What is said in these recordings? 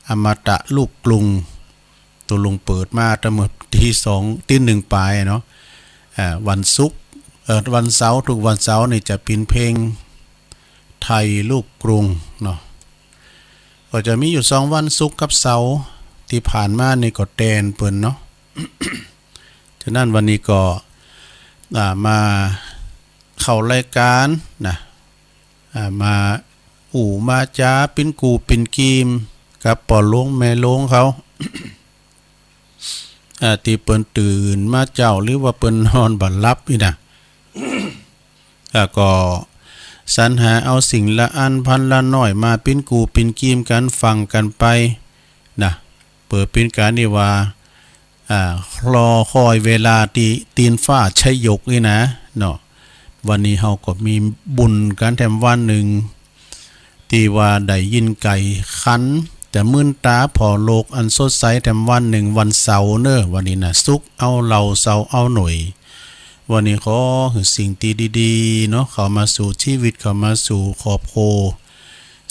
อมตะลูกกรุงตัวลุงเปิดมาตั้งแต่ที่2ที่1ปลายเนาะวันศุกร์วันเสาร์ทุกวันเสาร์นี่จะเป็นเพลงไทยลูกกรุงเนาะก็จะมีอยู่2วันศุกร์กับเสาร์ที่ผ่านมานี่ก็แดนเปิ้นเนาะ ฉะนั้นวันนี้ก็มาเข้ารายการนะมามาจ้าปิ้นกูปิ้นกีมกับปอลงแม่ลงเขาที่เปิ้นตื่นมาเจ้าหรือว่าเปิ้นนอนบ่หลับนี่นะก็สรรหาเอาสิ่งละอันพันละน้อยมาปิ้นกูปิ้นกีมกันฟังกันไปนะเปิดเป็นการนี่ว่ารอคอยเวลาตีนฟ้าชัยยกนี่นะเนาะวันนี้เฮาก็มีบุญกันแถมวันหนึ่งที่ว่าได้ยินไก่คันแต่มื่นตาพอโลกอันสดใสแถมวันหนึ่งวันเสาร์เนอะวันนี้นะสุกเอาเราเสาเอาหน่วยวันนี้ขอสิ่งที่ดีๆเนาะเข้ามาสู่ชีวิตเข้ามาสู่ครอบครัว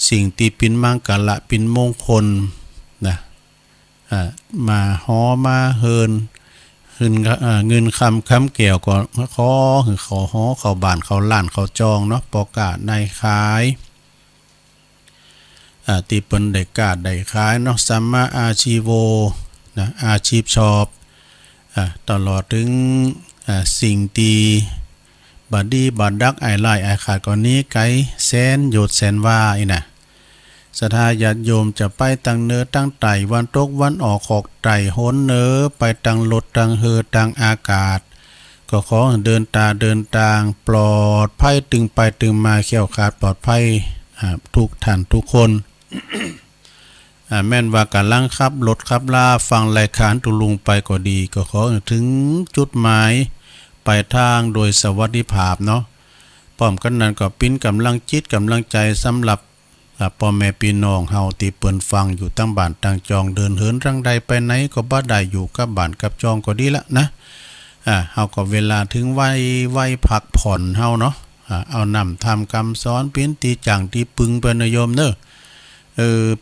สิ่งที่เป็นมังกรเป็นมงคลนะมาหอมาเฮินเงินคำเกี่ยวก็ขอหอเขาบ้านเขาล้านเขาจองเนาะประกาศในขายที่เปิ้นได้กาดได้ขายเนาะสัมมาอาชีโวนะอาชีพชอบตลอดถึงสิ่งที่บัดดีบัดดักไอไล่ไอขาดก่อนนี้ไกแสนโยดแสนว่าอีน่ะศรัทธาญาติโยมจะไปตั้งเนื้อตั้งไตวันตกวันออกขอกไตโหนเนื้อไปตั้งรถตั้งเฮือตั้งอากาศก็ขอเดินทางปลอดภัยตึงไปตึงมาเขี่ยวขาดปลอดภัยทุกท่านทุกคนแม่นว่าการลังขับรถขับลาฟังรายการตุลุงไปก็ดีก็ขอถึงจุดหมายไปทางโดยสวัสดิภาพเนาะพร้อมกันนั้นก็ปิ้นกำลังจิตกำลังใจสำหรับพ่อแม่พี่น้องเฮาที่เปิ้นฟังอยู่ตั้งบ้านตั้งจองเดินเหินรังใดไปไหนก็บ่ได้อยู่กับบ้านกับจองก็ดีละนะเฮาก็เวลาถึงวัยพักผ่อนเฮาเนาะเอานำทำคำสอนปิ้นตีจังที่ปึงเป็นโยมเด้อ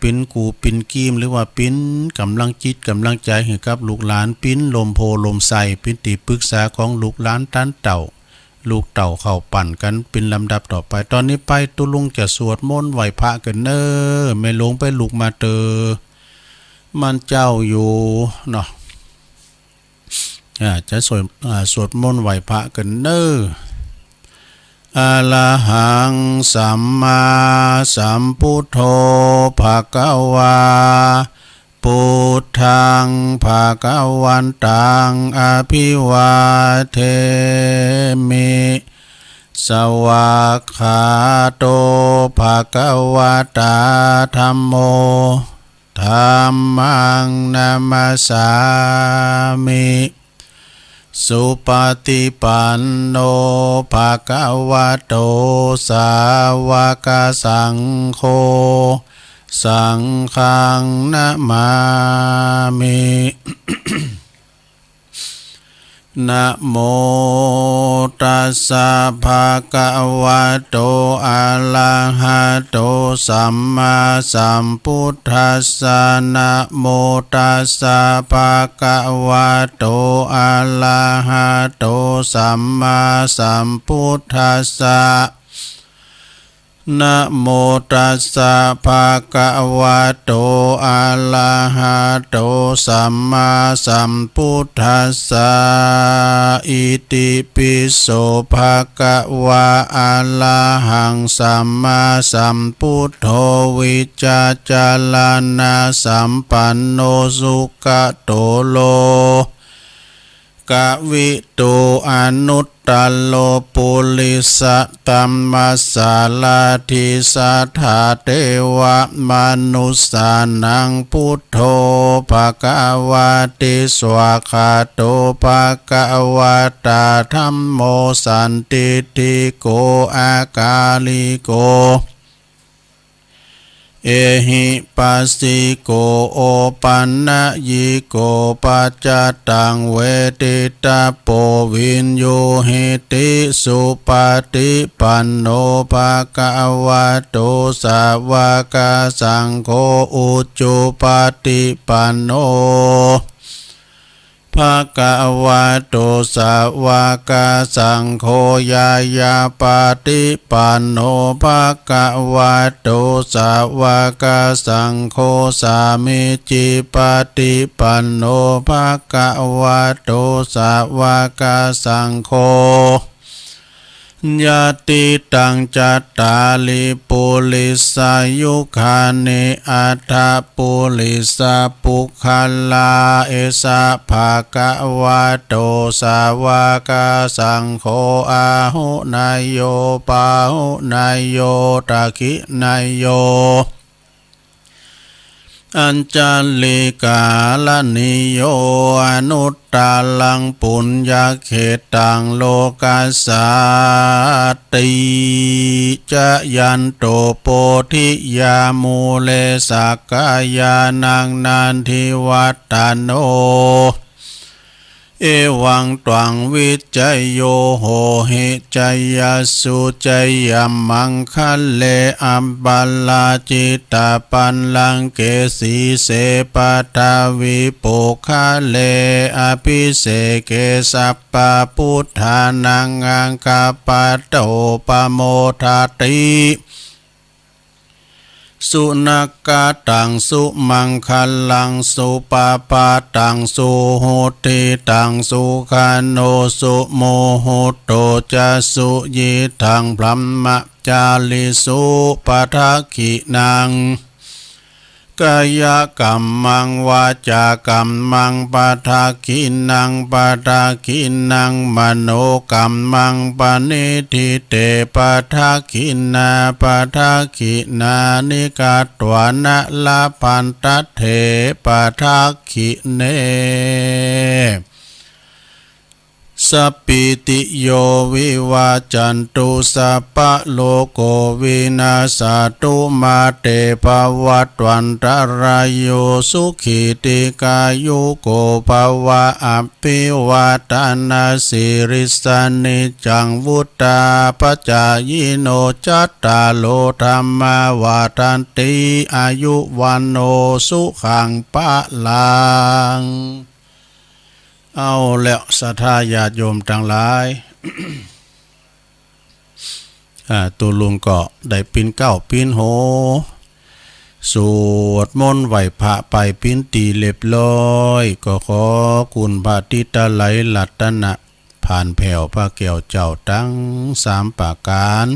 ปิ้นกูปิ้นกีมหรือว่าปิ้นกำลังจิตกำลังใจให้กับลูกหลานปิ้นลมโพลมใสปิ้นตีปรึกษาของลูกหลานต้านเต่าลูกเต่าเข้าปั่นกันเป็นลำดับต่อไปตอนนี้ไปตุลุงจะสวดมนต์ไหว้พระกันเนอไม่ลงไปลูกมาเตอมันเจ้าอยู่เนาะจะสวดมนต์ไหว้พระกันเนออะระหังสัมมาสัมพุทโธภะคะวาพุทธังภะคะวันตังอภิวาเทมิสวากขาโตภะคะวะตาธัมโมธัมมังนามัสสามิสุปฏิปันโนภะคะวะโตสาวกสังโฆสังฆังนะมามิ นะโมตัสสะภะคะวะโตอะระหะโตสัมมาสัมพุทธัสสะนะโมตัสสะภะคะวะโตอะระหะโตสัมมาสัมพุทธัสสะนะโมตัสสะภะคะวะโตอะระหะโตสัมมาสัมพุทธัสสะอิติปิโสภะคะวะอะระหังสัมมาสัมพุทโธวิจาจารณะสัมปันโนสุขโตโลกวิตูอนุตตโลปุริสตัมมัสสาลาธิสัทธาเทวมนุสสานังพุทโธภควาติสวากขาโตภควตาธัมโมสันติติโกอากาลิโก เอหิปัสสิโกโอปันนะยิโกปัจจตังเวทิตาโปวินโยหิติสุปฏิปันโนภะคะวะโตสาวกสังโฆอุจจุปฏิปันโนภะคะวะโตสาวกสังโฆยายาปฏิปันโนภะคะวะโตสาวกสังโฆสามิจิปฏิปันโนภะคะวะโตสาวกสังโฆยะติตังจัตตาลิปุลิสายุคานิอัตถปุลิสาปุคลาเอสะภะคะวะโตสาวกสังโฆอาหุนายโยปาหุนายโยตะคินายโยอัญจลิกาลนิโยอนุตตาลังปุญญาเขตังโลกัสสาติจะยันโตโพธิยามูเลสักกายานังนันทิวัตตโนเอวังตวังวิจัยโยโหหิจัยยสุจัยยมังคัลเลอัมบัลลาจิตาปันลังเกสีเสปทาวิปุคาเลอภิเสเกสัปปะพุทธานังอังคาปะโตปะโมทาติสุนักกาตังสุมังคัลลังสุปาปาตังสุโหติตังสุขันโนสุโมโหโตจะสุยิทังพรัมมะจาลิสุปะทักขินังกายกรรมังวาจากรรมังปะทักขินังปะทักขินังมโนกรรมังปณิทิเตปะทักขินาปะทักขินานิกาตวนะลาพันตัเถปะทักขิเนสัพพิติโยวิวาจันตุสัพพะโลกโกวินาศตุมาเตภวัตวันตรายโยสุขิติกายุโกภวะอภิวาทนาสิริสานิจังวุตตาปัจจายโนจัตตาโลธรรมวาทันติอายุวันโนสุขังปะลังเอาแล้วศรัทธาญาติโยมทั้งหลาย ตัวลุงก็ได้ปีนเก้าปีนโหสวดมนต์ไหวพระไปปีนตีเรียบร้อยก็ขอคุณพระติตาไหลลัตนะผ่านแผ่วพระแก้วเจ้าทั้งสามประการ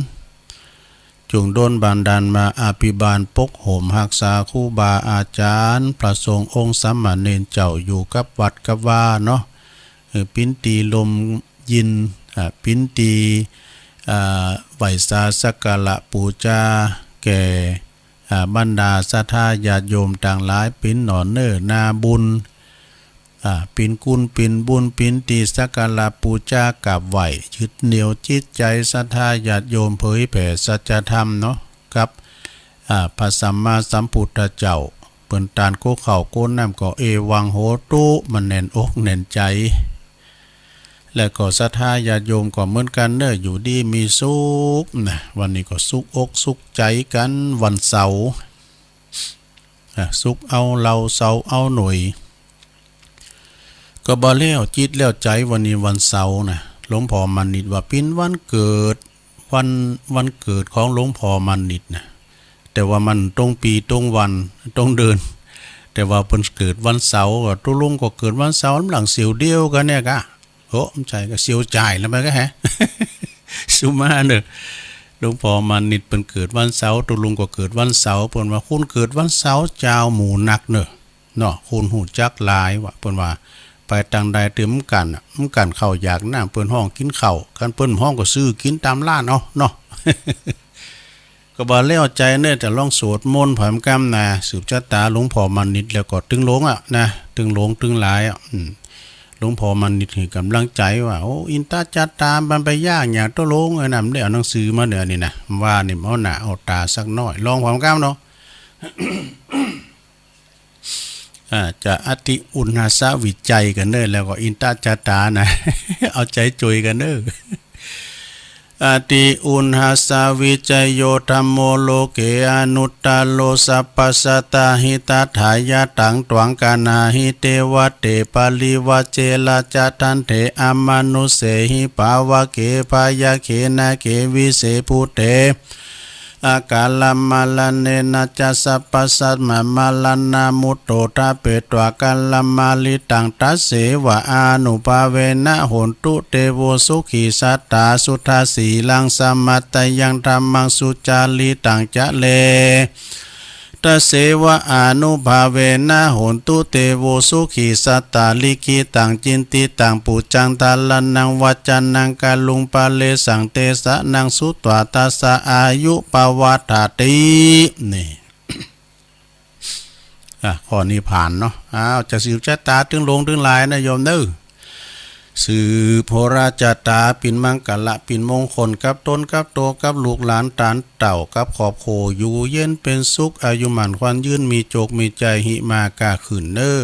จงโดนบันดาลมาอภิบาลปกโหมหักษาครูบาอาจารย์พระสงฆ์องค์สามเณรเจ้าอยู่กับวัดกับว่าเนาะปิ้นตีลมยินปิ้นตีไหวสาสักการะปูจาแก่บรรดาศรัทธาญาติโยมต่างหลายปิ้นหนอนเนอนาบุญปิ้นกุลปิ้นบุญปิ้นตีสักการะปูจากับไหวยึดเหนี่ยวจิตใจศรัทธาญาติโยมเผยแผ่สัจธรรมเนาะกับพระสัมมาสัมพุทธเจ้าเปิ้นตานโกเข่าโกน้ำก็เอวังโหตุมันแน่นอกแน่นใจและก็ศรัทธาญาติโยมก็เหมือนกันเนอะอยู่ดีมีสุขนะวันนี้ก็สุขอกสุขใจกันวันเสาร์สุขเอาเราเสาร์เอาหน่วยก็บ่แล้วจิตแล้วใจวันนี้วันเสาร์นะหลวงพ่อมันนิดว่าเป็นวันเกิดวันเกิดของหลวงพ่อมันนิดนะแต่ว่ามันตรงปีตรงวันตรงเดือนแต่ว่าเพิ่นเกิดวันเสาร์ก็ตุลุงก็เกิดวันเสาร์หลังเสียวเดียวกันเนี่ยกะโอ้ใจก็เสียวจ่ายแล้วมันก็ฮะ สุมาเนอะหลวงพ่อมันนิดเพิ่นเกิดวันเสาร์ตุลุงก็เกิดวันเสาร์เพิ่นว่าคุณเกิดวันเสาร์เจ้าหมูนักเนอะเนาะคุณหูจักหลายว่าเพิ่นว่าไปทางใดตื่มกันเข้าอยากน้ำเปิ้นห้องกินข้าวกันเปิ้นห้องก็ซื้อกินตามร้านเนาะ ก็บ่แล้วใจเนี่ยแต่ลองสวดมนต์ผ่อนกรรมนะสืบชะตาหลวงพ่อมันนิดแล้วก็ตึงหลงนะตึงหลงตึงหลายหลวงพ่อมันนิดให้กำลังใจว่าโอ้อินตาจัตตามันไปยากอย่างตัวหลงไอ้นำได้เอาหนังสือมาเด้อนี่นะว่านี่เอาหน้าเอาตาสักน้อยลองผ่อนกรรมเนาะ จะอติอุณหสวิจัยกันเด้อแล้วก็อินตาจาตานะ เอาใจจุยกันเด้ออติอุณหสวิจัยโยธัมโมโลเกอนุตตโลสัพพสัตตาหิตาถายาตังตวังกานาหิเตวะเตปาลิวะเจลาจตันเถอมนุเสหิปาวะเกภายาเขนะเกวิเสภูเตอากาลมาลเนนะจัสสะปัสสัมมาลนามุตโตทาเปตวากาลมาลิตังตัสเสวะอานุภาเวนะโหนตุเตโวสุขีสัตตาสุทธาสีลังสมัตตยังธัมมังสุจาริตังจะเลตัสเสวะอานุภาเวนะโหนตุเตโวสุขีสัตตาลิขิตังจินติตังปุจังทาลนังวัจจันนังกาลุงปาเลสังเตสะนังสุตวาตัสสะอายุปวัฏฏาตินี่ ข้อนี้ผ่านเนาะจะสืบชะตาถึงลงถึงลายนะโยมเด้อสืบโหราชะตาปิ่นมังกละปิ่นมงคลกับตนกับโตกับลูกหลานตานเต่ากับขอบโคอยู่เย็นเป็นสุขอายุหมันควันยืนมีโจกมีใจหิมากาขืนเด้อ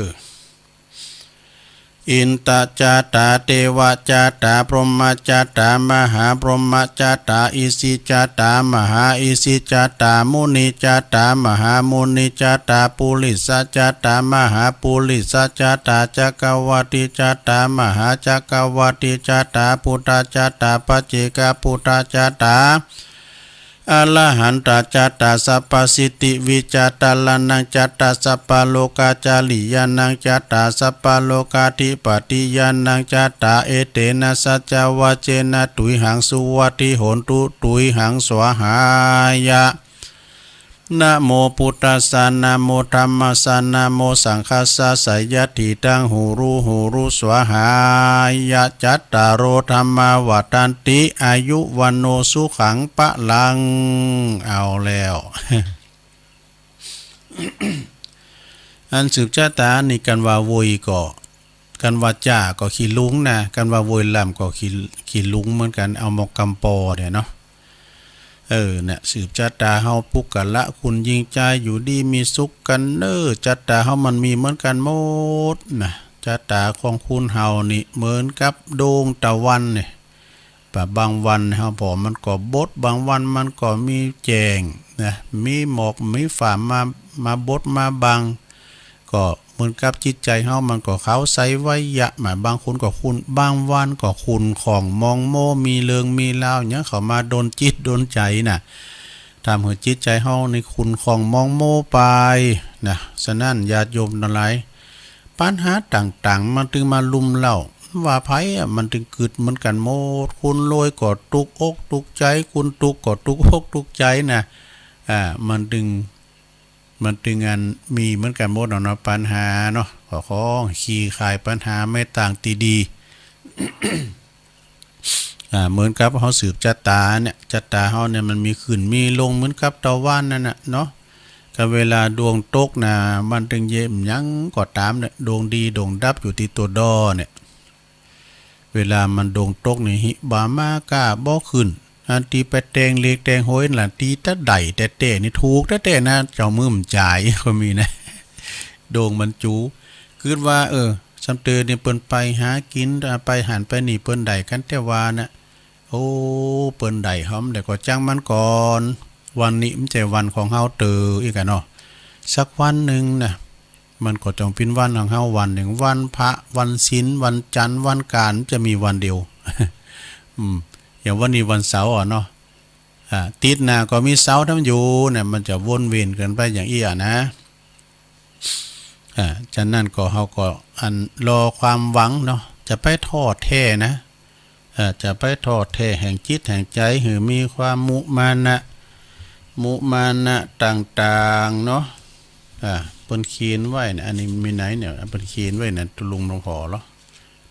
อินตจาตาเทวจาตาพรหมจาตามหาพรหมจาตาอิสิจาตามหาอิสิจาตามุนิจาตามหามุนิจาตาปุริสจาตามหาปุริสจาตาจักวติจาตามหาจักวติจาตาพุทธจาตาปัจเจกพุทธจาตาอรหันตจัตตาสัพพสิติวิจัตตาลานังจัตตาสัพพโลกาจาริยานังจัตตาสัพพโลกาธิปติยานังจัตตาเอเตนะสัจจวะเจนะตุยหังสุวัติโหนตุตุยหังสวหายะนะโมพุทธัสสะนะโมธัมมัสสะนะโมสังฆัสสะไสยติตังหูรูสวหายะจัตตารโอธัมมาวัฏันติอายุวันโนสุขังปะลังเอาแล้ว อันสืบชะตานี่กันว่าโวยก็กันว่าจ้าก็ขี้ลุงนะกันว่าโวยลำก็ขี้ลุงเหมือนกันเอาหมกกำปอเนี่ยเนาะเนี่ยสืบจัตตาเฮาปุกกะละคุณยิ่งใจอยู่ดีมีสุขกันจัตตาเฮามันมีเหมือนกันหมดนะจัตตาของคุณเฮานี่เหมือนกับดวงตะวันเนี่ยบางวันเฮาพอมันก็บดบางวันมันก็มีแจงนะมีหมอกมีฝ่ามาบดมาบังก็เหมือนกับจิตใจเฮามันก็เขาใสไว้ยะหมายบางคนก็คุณบางวันก็คุณของมองโมมีเลืองมีลาวเนี่ยเขามาโดนจิตโดนใจน่ะทำให้จิตใจเฮาในคุณของมองโมไปนะฉะนั้นญาติโยมทั้งหลายปัญหาต่างๆมันถึงมาลุมเล่าว่าไผมันถึงเกิดเหมือนกันหมดคุณรวยก็ตุกอกตุกใจคุณตุกก็ตุกอกตุกใจนะมันถึงงานมีเหมือนกันหมดเนาะปัญหาเนาะขอขี้คายปัญหาไม่ต่างตีดี เหมือนกับเขาสืบจัตตาเนี่ยจัตตาเขาเนี่ยมันมีขึ้นมีลงเหมือนกับตะวันนั่นน่ะเนาะก็เวลาดวงตกนะมันถึงเย็มยังก็ตามเนี่ยดวงดีดวงดับอยู่ที่ตัวดอเนี่ยเวลามันดวงตกนี่หิบามากล้าบ่ขึ้นอันตีไปแตงเล็กแตงโหยหล่ะตีตะไดแต่เตนี่ถูกแต่นะเจ้ามือมจ่ายก็มีนะโด่งมันจูคิดว่าสำเตอเนี่ยเปิ้นไปหากินไปหันไปนี่เปิ้นไดกันแต่ว่านะโอ้เปิ้นไดหอมแต่ก็จ้างมันก่อนวันนี้มันใจวันของเฮาเตออีกอ่ะเนาะสักวันนึงนะมันก็ต้องเป็นวันของเฮาวันหนึ่งวันพระวันศีลวันจันทร์วันการจะมีวันเดียว อย่างวันนี้วันเสาร์เนาะติดหน้าก็มีเสาร์ทำอยู่เนี่ยมันจะวนเวียนกันไปอย่างอี้นะฉะนั้นก็เฮาก็อันรอความหวังเนาะจะไปทอดแท้นะจะไปทอดแท้แห่งจิตแห่งใจหือมีความมุมานะต่างๆเนาะเปิ้นเขียนไว้นะอันนี้มีไหนเนี่ยเปิ้นเขียนไว้นะตุลุงหลวงพ่อเหรอ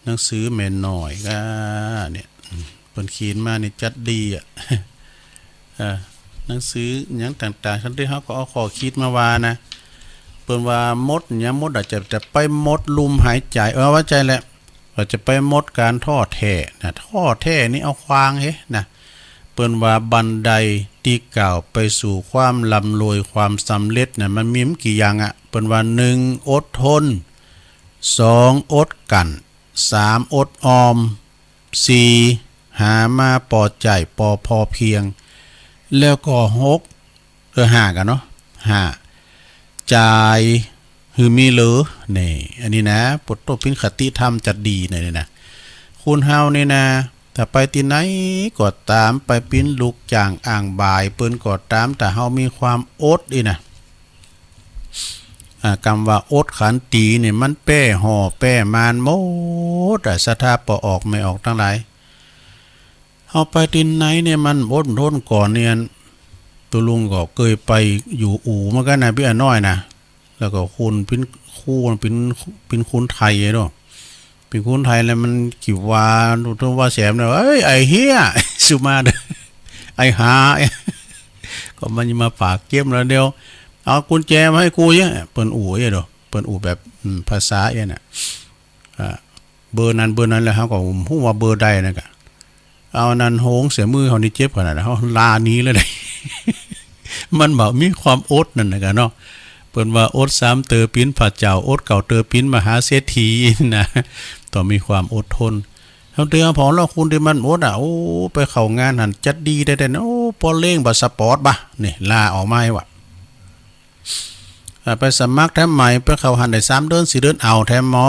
หนังสือแม่นหน่อยก็เนี่ยเปิ้นเขียนมานี่จัดดีหนังสือหยังต่างๆฉันได้เฮาก็เอาข้อคิดมาว่านะเปิ้นว่ามดเนี่ยมดอาจจะไปมดลุมหายใจว่าใจแหละว่าจะไปมดการทอดแท้นะทอดแท้นี่เอาควางเฮ้นะเปิ้นว่าบันได ที่กล่าวไปสู่ความร่ำรวยความสำเร็จน่ะมันมีกี่อย่างอ่ะเป็นว่า1อดทน2อดกัน3อดออม4หามาปอใจพอเพียงแล้วก็5กันเนาะ5จ่ายคือมีเหลือนี่อันนี้นะปุตโตพินคติธรรมจัดดีนี่นะคุณเฮานี่นะถ้าไปที่ไหนก็ตามไปปิ้นลูกจางอ่างบ่ายเปิ้นก็ตามแต่เฮามีความอดอีนะคำว่าอดขันตีเนี่ยมันแป้ห่อแป้มานหมดสถาปออกไม่ออกทั้งหลายเฮาไปที่ไหนเนี่ยมันอดทนก่อนเนี่ยตัวลุงก็เคยไปอยู่อู่เหมือนกันนะพี่น้อยนะแล้วก็คุณเป็นคู่เป็นคุณไทยเนาะเป็นคุณไทยแล้วมันกี่ว่าต้องว่าแสมเนาะเอ้ยไอ้เฮียสุมาเด้อไอ้หาก็มันมาปากเก็บแล้วเดียวเอากุญแจมาให้กูเนี่ยเปิ้นอู่เด้อเปิ้นอู่แบบภาษาเนี่ยเบอร์นั้นแล้วเฮาก็ฮู้ว่าเบอร์ใดนั่นก็เอานั้นโหงเสียมือเฮานี่เจ็บขนาดนั้นเฮาลานี้เลยได้มันบ่มีความอดนั่นน่ะกันเนาะเปิ้นว่าอด3เตอปิ้นพระเจ้าอดเก่าเตอปิ้นมหาเศรษฐีนะต้องมีความอดทนเฮาเตือนพอแล้วคุณที่มันอดโอ้ไปเข้างานหั่นจัดดีได้โอ้พอเล่งบ่สปอร์ตบ่นี่ลาออกมาให้ว่ะไปสมัครแถมใหม่ไปเข้าหันได้3เดือน4เดือนเอาแถมหมอ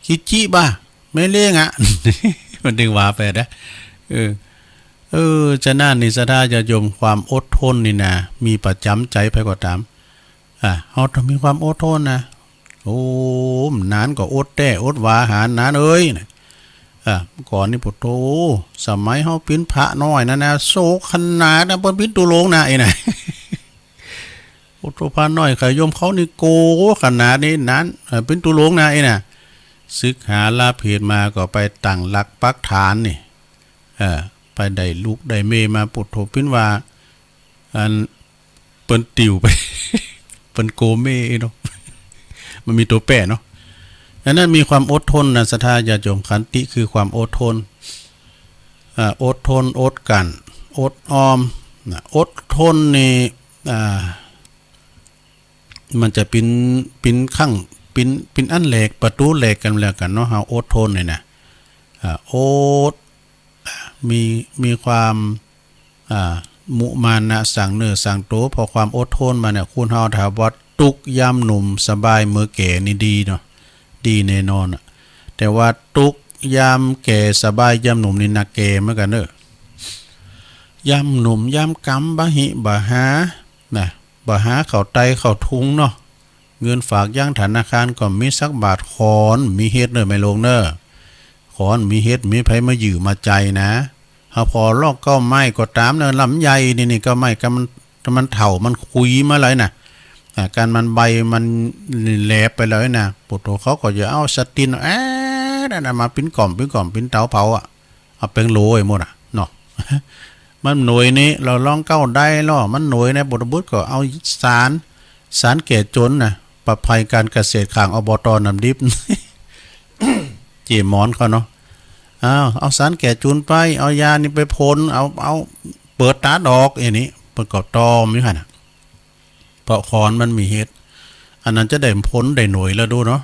คิจิบ่ไม่เล่งอ่ะ มันดึงว่าไปนะจะน่านิสทาจะยมความอดทนนี่นะมีประจำใจไปก็ตามเฮาต้องมีความอดทนนะโอ้นานก็อดแต่อดวาหารนานเอ้ยก่อนนี่พุทโธสมัยเฮาปิ้นพระน้อยนะโซขนาดนะเปิ้นปิ้นตุโลงนะไอ้น่ะพุทโธพระน้อยขยมเขานี่โกขนาดนี้นั้นปิ้นตุโลงนะไอ้น่ะศึกหาลาเพศมาก็ไปตั้งหลักปักฐานนี่ไปได้ลูกได้เมมาปุถโธปิ้นว่าอันเปิ้นติวไป เปิ้นโกเมเนาะ มันมีตัวแปะเนาะอันนั้นมีความอดทนนะศรัทธาญาติโยมขันติคือความอดทนอดทนอดกันอดออมอดทนนี่มันจะเป็นข้างเป็นอันแหลกประตูแหลกกันแล้วกันเนาะเฮาอดทนนี่นะอดมีความมุมานะสั่งเนื้อสั่งโตพอความอดทนมาเนี่ยคุณเฮาถามว่าตุกยามหนุ่มสบายเมื่อแก่นี่ดีเนาะดีแน่นอนแต่ว่าตุกยามแก่สบายยามหนุ่มนี่นักแก่เหมือนกันเด้อยามหนุ่มยามกำบะหิบะหานะบะหาเข้าไตเข้าทุงเนาะเงินฝากย่างธนาคารก็มีสักบาทคอนมีเฮ็ดเด้อไม่ลงเด้อขอนมีเฮ็ดมีไผมายื้อมาใจนะเฮาพอลอกก็ไม้ก็ตามเด้อลำไยนี่ก็ไม้ก็มันเฒ่ามันคุยมาเลยนะการมันใบมันแหลบไปเลยนะปุถโธเขาก็จะเอาสตินนั่นมาปิ้นก่อมปิ้นเตาเผาเอาเป็นโลยหมดเนาะ มันหน่วยนี้เราลองเก้าได้ล่อมันหน่วยในบทบุตรก็เอาสารแก่จนนะประภัยการเกษตรข้างอบต.น้ำดิบ เจหมอนเขาเนาะเอาสารแก่จุนไปเอายานี่ไปพ่นเอาเปิดตาดอกอย่างนี้ประกอบตอมอยู่หั่นน่ะเพราะคอนมันมีเฮ็ดอันนั้นจะได้พ้นได้หน่วยแล้วดูเนาะ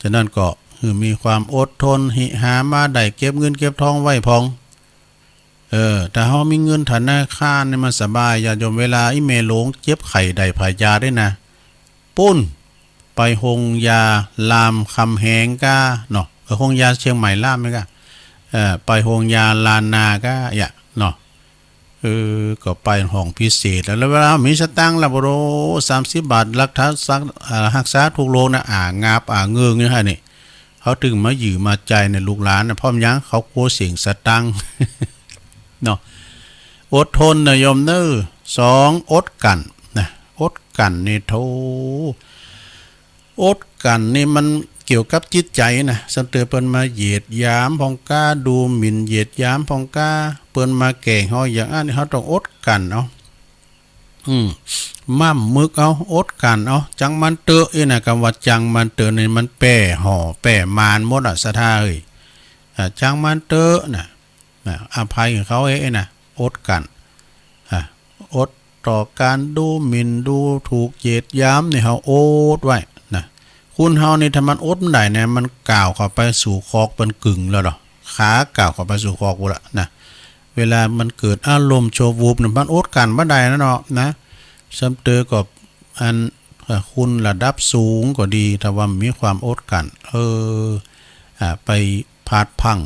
ฉะนั้นก็คือมีความอดทนหิหามาได้เก็บเงินเก็บทองไว้พองแต่เฮามีเงินธนาคารนี่มันสบายอย่าโยมเวลาอีเมลงเจ็บไข้ได้ผายาได้นะปุ้นไปโรงยาลามคำแหงก้าเนาะโรงยาเชียงใหม่ลามมั้ยกะไปโรงยาลานนาก้าอย่าเนาะก็ไปห้องพิเศษแล้วเวลามีสตังค์ละบ่โร30 บาทรักษาทุกโรคนะงาบเงืองนี่ฮะนี่เขาถึงมายื้อมาใจในลูกหลานนะพร้อมยังเขากลัวเสียงสตังค์ เนาะอดทนนะโยมเด้อ2อดกันนะอดกันนี่โธอดกันนี่มันเกี่ยวกับจิตใจนะสันเตอเปิ้นมาเหยียดยามพองกาดูหมิ่นเหยียดยามพองกาเปิ้นมาแก่งเฮาอย่างอันนี้เฮาต้องอดกันเอามั่มมึกเอาอดกันเอาจังมันเตอะอีน่ะคำว่าจังมันเตอะนี่มันแป้ห่อแป้มานหมดศรัทธาจังมันเตอะน่ะอภัยของเขานะอดกัน ต่อการดูหมิ่นดูถูกเหยียดหยามนี่เฮาโอดไว้นะคุณเฮานี่ถ้ามันอดมันได้เนี่ยมันก่าวเข้าไปสู่คอกเป็นกึ่งแล้วดอกขาก่าวเข้าไปสู่คอกบ่ละนะเวลามันเกิดอารมณ์โชวูบเนี่ยมันอดกันบ่ได้นะเนาะนะซ้ำเตอกับอันคุณระดับสูงก็ดีถ้าว่ามีความอดกันไปพาดพัง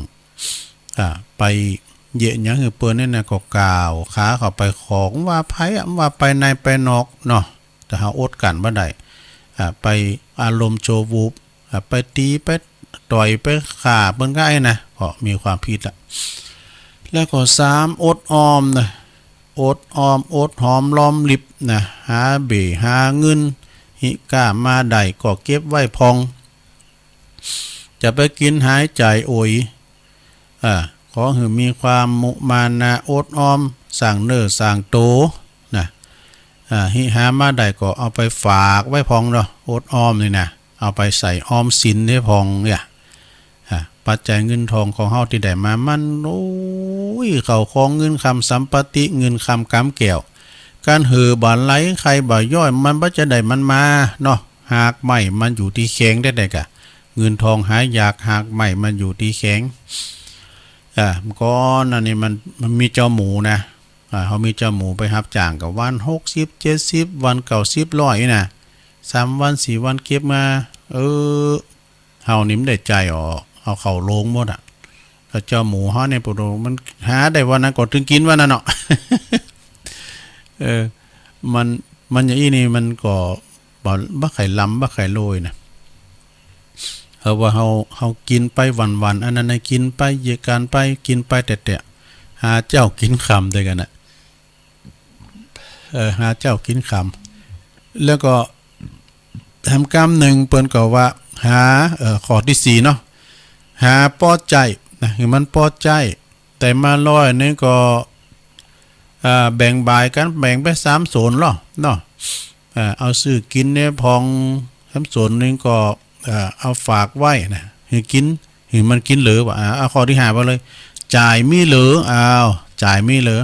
ไปเยะหยังคือเปิ้นนี่นะก็กล่าวขาเข้าไปของว่าไผว่าไปในไปนอกเนาะแต่เฮาอดกันบ่ได้ไปอารมณ์โชวูบไปตีไปต่อยไปฆ่าเปิ้นก็ไอ้นะก็มีความผิดละแล้วก็3อดออมนะอดออมอดหอมล้อมลิบนะหาเบหาเงินหิก้ามาได้ก็เก็บไว้พองจะไปกินหายใจโอยขอให้มีความมุมานะอดออมสร้างเนื้อสร้างโตนะหิหามาได้ก็เอาไปฝากไว้พองเนาะอดออมนี่นะเอาไปใส่ออมสินให้พองเนี่ยปัจจัยเงินทองของเฮาที่ได้มามันโอ้ยเข้าของเงินคำสัมปติเงินคำกำแก้วการหือบานไหลใครบ่ย่อยมันบ่จะได้มันมาเนาะหากใหม่มันอยู่ที่แข็งได้กะเงินทองหายากหากใหม่มันอยู่ที่แข็งก่อนอันนี้มันมีเจ้าหมูนะเขามีเจ้าหมูไปรับจ้างกับวัน60 70วัน90 100นะ3วัน4วันเก็บมาเฮานี่มันได้ใจออกเอาเข้าโรงหมดถ้าเจ้าหมูเฮาเนี่ยปุโรมันหาได้วันนั้นก็ถึงกินวันนั้นเนาะมันอย่างนี้นี่มันก็บ่ไข่ล้ำบ่ไข่โรยนะเอาว่าเฮากินไปวันๆอันนั้นกินไปเยการไปกินไปแต่หาเจ้ากินคำด้วยกันน่ะหาเจ้ากินคำแล้วก็ทำกรรมหนึ่งเปิ้นก็ว่าหาข้อที่4เนาะหาพอใจนะคือมันพอใจแต่มาร้อยนี่ก็แบ่งบายกันแบ่งไป3ส่วนเนาะเอาซื้อกินเนี่ยพอง3ส่วนนึงก็เอาฝากไว้นะคือกินคือมันกินเหลือว่ะเอาข้อที่5ไปเลยจ่ายมีเหลือจ่ายมีเหลือ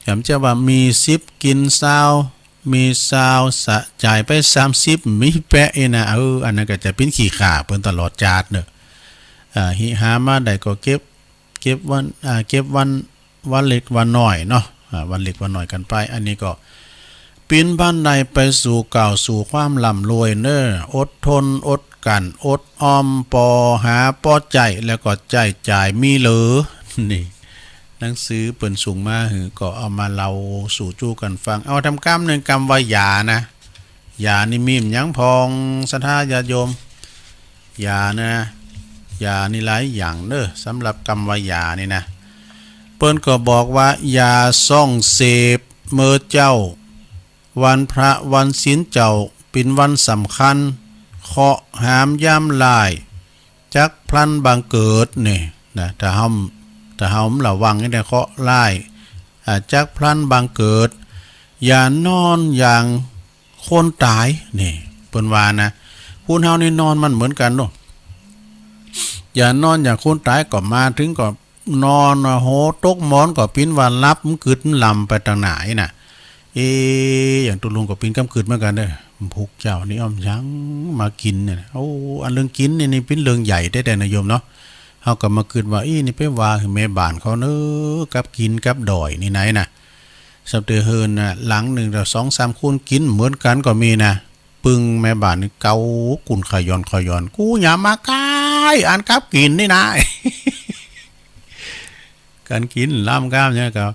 ผมจะว่ามี10กิน20มี20จ่ายไป30มีแปะนะอันนั้นก็จะเป็นขี้ข่าเปิ้นตลอดจาดเด้อหิหามาได้ก็เก็บวันเล็กวันน้อยเนาะวันเล็กวันน้อยกันไปอันนี้ก็ปีนบ้านใดไปสู่เก่าสู่ความร่ำรวยเน้ออดทนอดกันอดออมปอหาปอใจแล้วก็ใจจ่ายมีเหลือนี่หนังสือเปิ้นส่งมาก็เอามาเล่าสู่จู้กันฟังเอาทำกรรมหนึ่งกรรมว่ายานะยานี่มีมยังพองศรัทธาญาติโยมยานะยานี่หลายอย่างเด้อสำหรับกรรมว่ายานี่นะเปิ้นก็บอกว่ายาซ่องเสพเมื่อเจ้าวันพระวันศีลเจ้าเป็นวันสำคัญเคาะหามย่ำลายจักพลันบังเกิดนี่นะถ้าเฮาระวังให้ได้เคาะลายจักพลันบังเกิดอย่านอนอย่างคนตายนี่เปิ้นว่านะผู้เฮานี่นอนมันเหมือนกันเนาะอย่านอนอย่างคนตายก็มาถึงก็นอนโหตกหมอนก็ปิ้นวันรับมันกึดลำไปทางไหนน่ะอย่างตุลุงก็ปิ้นกำกึดเหมือนกันเด้อพวกเจ้านี่อ้อมยังมากินเนี่ยอันเรื่องกินนี่เป็นเรื่องใหญ่ได้นะโยมเนาะเฮาก็มาคิดว่านี่ไปว่าคือแม่บ้านเขาเน้อกับกินกับดอยนี่ไหนน่ะสับเตือเฮินน่ะหลัง1ต่อ2-3คนกินเหมือนกันก็มีนะปึ้งแม่บ้านนี่เกากุนขยอนกูอย่ามากายอันกับกินนี่นะการกินล่ำกล้ามเนี่ยก็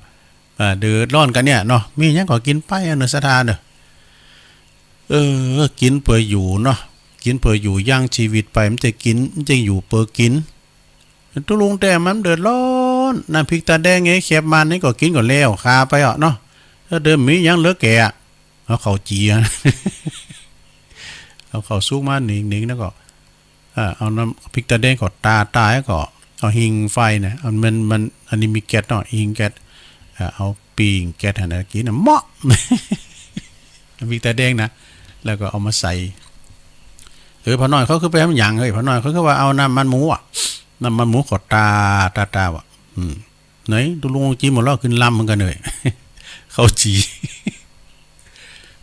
เดือดร้อนกันเนี่ยเนาะมีหยังก็กินไปอันนึงศรัทธาเด้อกินเพื่ออยู่เนาะกินเพื่ออยู่ย่างชีวิตไปมันจะกินมันจะอยู่เพื่อกินตุลุงแต่มันเดือดร้อนน้ำพริกตาแดงไงแคบมันนี่ก็กินก่อนแล้วคาไปเนาะถ้าเดิมมียังเหลือแก่เอาเข้าจีเอาเข้าซุกมาหนิงแล้วก็เอาน้ำพริกตาแดงก็ตาก็เอาหิงไฟนะมันอันนี้มีแก๊สเนาะหิงแก๊สเอาปิงแก๊สหั่นน่ะกินน่ะเหมาะน้ำพริกตาแดงนะแล้วก็เอามาใส่พอน้อยเขาคือไปทำหยังพอน้อยเขาคือว่าเอาน้ำมันหมูน้ำมันหมูขอตาว่ะไหนดูลุงจิ้มหมดแล้วขึ้นลำเหมือนกันเลย ข้าวจี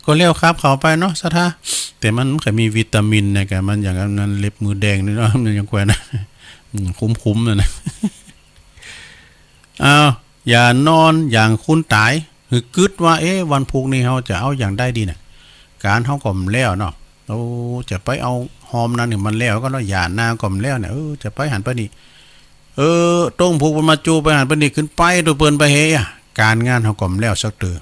ก็เลี้ยวครับเขาไปเนาะสะท่าแต่มันเคยมีวิตามินนะแกมันอย่างนั้นเล็บมือแดงนี่เนาะมันยังแกว่นะคุ้มๆนะอ้าวอย่านอนอย่างคุณตายคือกึดว่าวันพุกนี้เขาจะเอาอย่างได้ดีน่ะการเขาก่อมแล้วเนาะเราจะไปเอาหอมนั่นนี่มันแล้วก็เนาะอย่าหน้าก่อมแล้วเนี่ยจะไปหันไปนี่ต้งผูกมาจูไปหันไปนี่ขึ้นไปตัวเปิ้นไปเฮียการงานเขาก่อมแล้วสักเตือ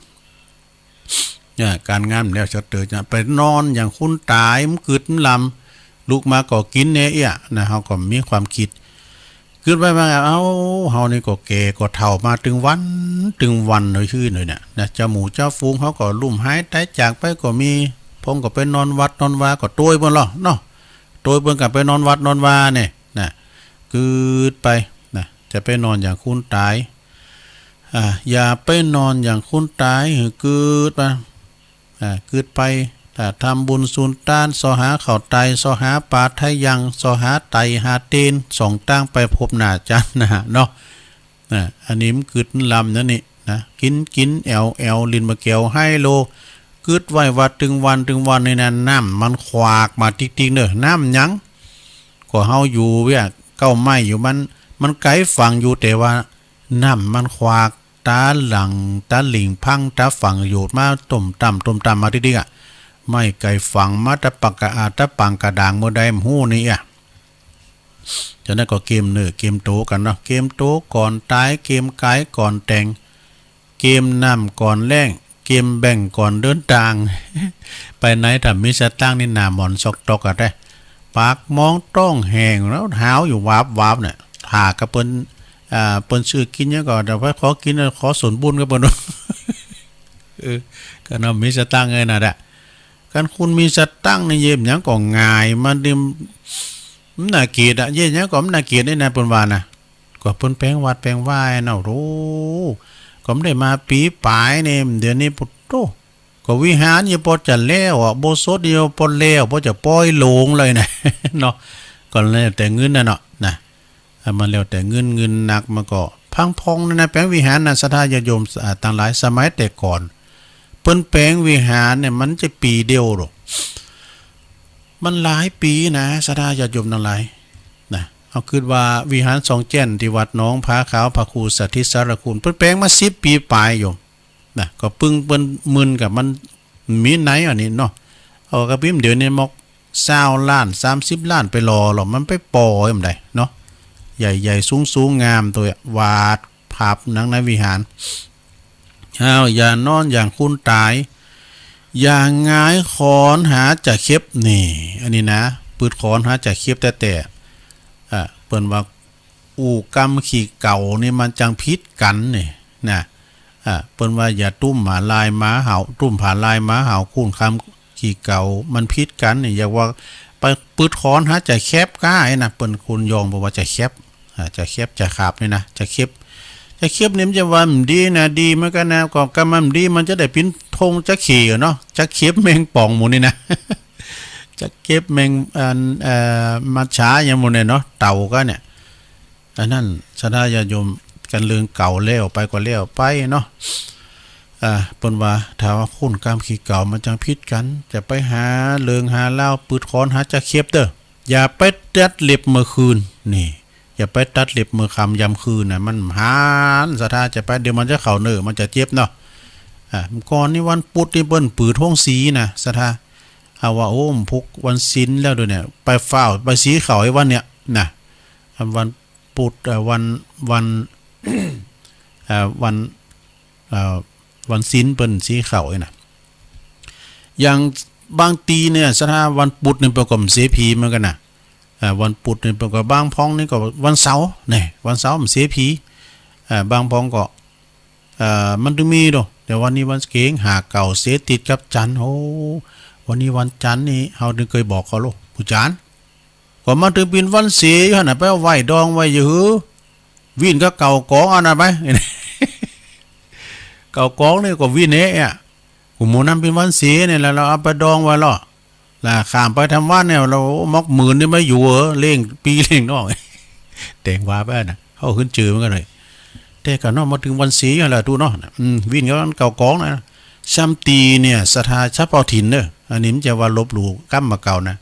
เนี่ยการงานแล้วสักเตือจะไปนอนอย่างคุณตายมันกึดมันลำลูกมาก็กินเนี่ยนะเขาก็มีความคิดขึ้นไปมาเฮานี่ก็แก่ก็เฒ่ามาถึงวันเลยชื่อเลยเนี่ยนะเจ้าหมูเจ้าฟูงเขาก็ลุ่มหายตายจากไปก็มีพงก็ไปนอนวัดนอนวาก็โตยเบิ่นล่ะเนาะโตยเบิ่นก็ไปนอนวัดนอนวาเนี่ยนะกืดไปนะจะไปนอนอย่างคุณตายอย่าไปนอนอย่างคุณตายกืดไปกืดไปทำบุญสุนต้านสอหาเข่าไตสอหาปาไทยังสอหาไตหาเตนส่องตั้งไปพบหน้าจันนะฮะเนาะอันนี้มันกึดลำนั่นนี่นะกินแอลลินมาเกียวให้โลกึดไว้ว่าถึงวันในนั้นน้ำมันขวากมาติ๊กๆเด้อน้ำยังก็เฮาอยู่เว้ยเก้าไม้อยู่มันไกลฟังอยู่แต่ว่าน้ำมันขวากตาหลังตาหลิงพังตาฝั่งอยู่มาต้มตำมาติ๊กๆไม่ไก่ฝังมาตะปักกะอาตะปังกระด่างโมได้มหู้นี่จะนั่นก็เกมเกมโตกันเนาะเกมโตก่อนตายเกมกายก่อนแต่งเกมน้ำก่อนแรงเกมแบ่งก่อนเดินทางไปไหนถ้ามีสตางค์นี่หน้าหมอนซอกตอกกันได้ปากมองต้องแหงแล้วหาวอยู่วาบเนี่ยถากระเปิ้นชื่อกินเนี่ยก่อนแต่ว่าขอกินขอส่วนบุญกับเปิ้นก็นำมีสตางค์ไงน่ะแหละการคุณมีสตั้งในเย็บยังก็ง่ายมันดิมน่าเกลียดเย็บยังก็น่าเกลียดได้นะเปิ้นว่านะก็เปิ้นแปลงวัดแปลงไหว้เนาะโอ้ก็ได้มาปีปลายเนี่ยเดี๋ยวนี้ปุตโตก็วิหารอยู่พอจะแล้วโบสถ์เดียวพอแล้วพอจะปล่อยลงเลยนะเนาะก็แล้วแต่เงินน่ะเนาะนะมันแล้วแต่เงินหนักมันก็พังพองนะแปลงวิหารน่ะศรัทธาญาติโยมต่างหลายสมัยแต่ก่อนเปิ้นแปลงวิหารเนี่ยมันจะปีเดียวหรอกมันหลายปีนะศรัทธาญาติโยมทั้งหลายนะเอาคิดว่าวิหารสองแจ้นที่วัดน้องผาขาวพระครูสัทธิสารคุณเปิ้นแปลงมา10 ปีปลายโยมนะก็ปึ้งเปิ้นมึนกับมันมีไหนอันนี้เนาะเอากระพิมพ์เดี๋ยวนี้มก20 ล้าน30 ล้านไปรอหรอกมันไปปล่อยมันได้เนาะใหญ่ๆสูงงามตัววาดภาพหนังในวิหารอย่านอนอย่างคุณตายอย่างง่ายขอนหาจะเข็บนี่อันนี้นะปืดขอนหาจะเข็บแต่เปิ้นว่าอู่กรรมขี่เก่านี่มันจังพิษกันนี่นะเปิ้นว่าอย่าตุ้มหมาลายม้าเห่าตุ้มผ่าลายม้าเห่าคุ้นคำขี่เก่ามันพิษกันนี่อย่าว่าไปปืดขอนหาจะแคบก้าไอ้นะเปิ้นคุณยองบอกว่าจะแคบจะขาบนี่นะจะเข็บนี่มันจะว่ามันดีนะดีเหมือนกันนะก็กำมันดีมันจะได้ปิ้นทงจะขี่เนาะจะเข็บแมงป่องหมูนี่นะ จะเก็บแมงมาช้าอย่างหมดเนี่ยเนาะเต่าก็เนี่ยอันนั้นศรัทธาญาติโยมกันเรื่องเก่าแล้วไปก็แล้วไปเนาะเปิ้นว่าถ้าว่าคุ้นกรรมขี้เก่ามันจังพิษกันจะไปหาเรื่องหาเล่าปืดคอนหาจะเข็บเด้ออย่าไปตัดเล็บเมื่อคืนนี่อย่าไปตัดเล็บมือคำยำคืนน่ะมันหานศรัทธาจะไปเดี๋ยวมันจะเข่าเนื้อมันจะเจ็บเนาะก่อนนี่วันพุธนี่เปิ้นปืดท้องสีนะศรัทธาเอาว่าโอ้มพุกวันศิลแล้วด้วยเนี่ยไปเฝ้าไปสีเข่าไอ้วันเนี่ยนะวันพุธวันวันศิลเปิ้นสีเข่าไอ้น่ะอย่างบางตีเนี่ยศรัทธาวันพุธนี่ประกอบเสพีเหมือนกันน่ะวันพุธนี่เป็นก็บางพ้องนี่ก็วันเสาร์นี่วันเสาร์มันเสียผีบางพ้องก็มันถึงมีดอกแต่วันนี้วันเก่งหาเก่าเสียติดกับจันทร์โอ้วันนี้วันจันทร์นี่เฮาถึงเคยบอกเขาโลผู้จานก็มาถึงเป็นวันเสียอยู่หั่นน่ะไปเอาไว้ดองไว้อยู่หือวินก็เก่ากองอันนั้นไป เก่ากองนี่ก็วินเนี่ยกูหมู่นั้นเป็นวันเสียเนี่ยแล้วเราเอาไปดองไว้ล่ะล่ะข้ามไปทำว่าเนี่ยเรามอกหมื่นนี่ไม่อยู่เล่งปีเล่งนอกแต่งว่าไปนะเขาขึ้นจือเหมือนกันเลยแต่ แต่ก็เนาะมาถึงวันศีลแล้วดูเนาะวินก็เก่ากองนะซ้ำตีเนี่ยศรัทธาชะเปาถิ่นเด้ออันนี้มันจะว่าลบหลู่กรรมมาเก่านะ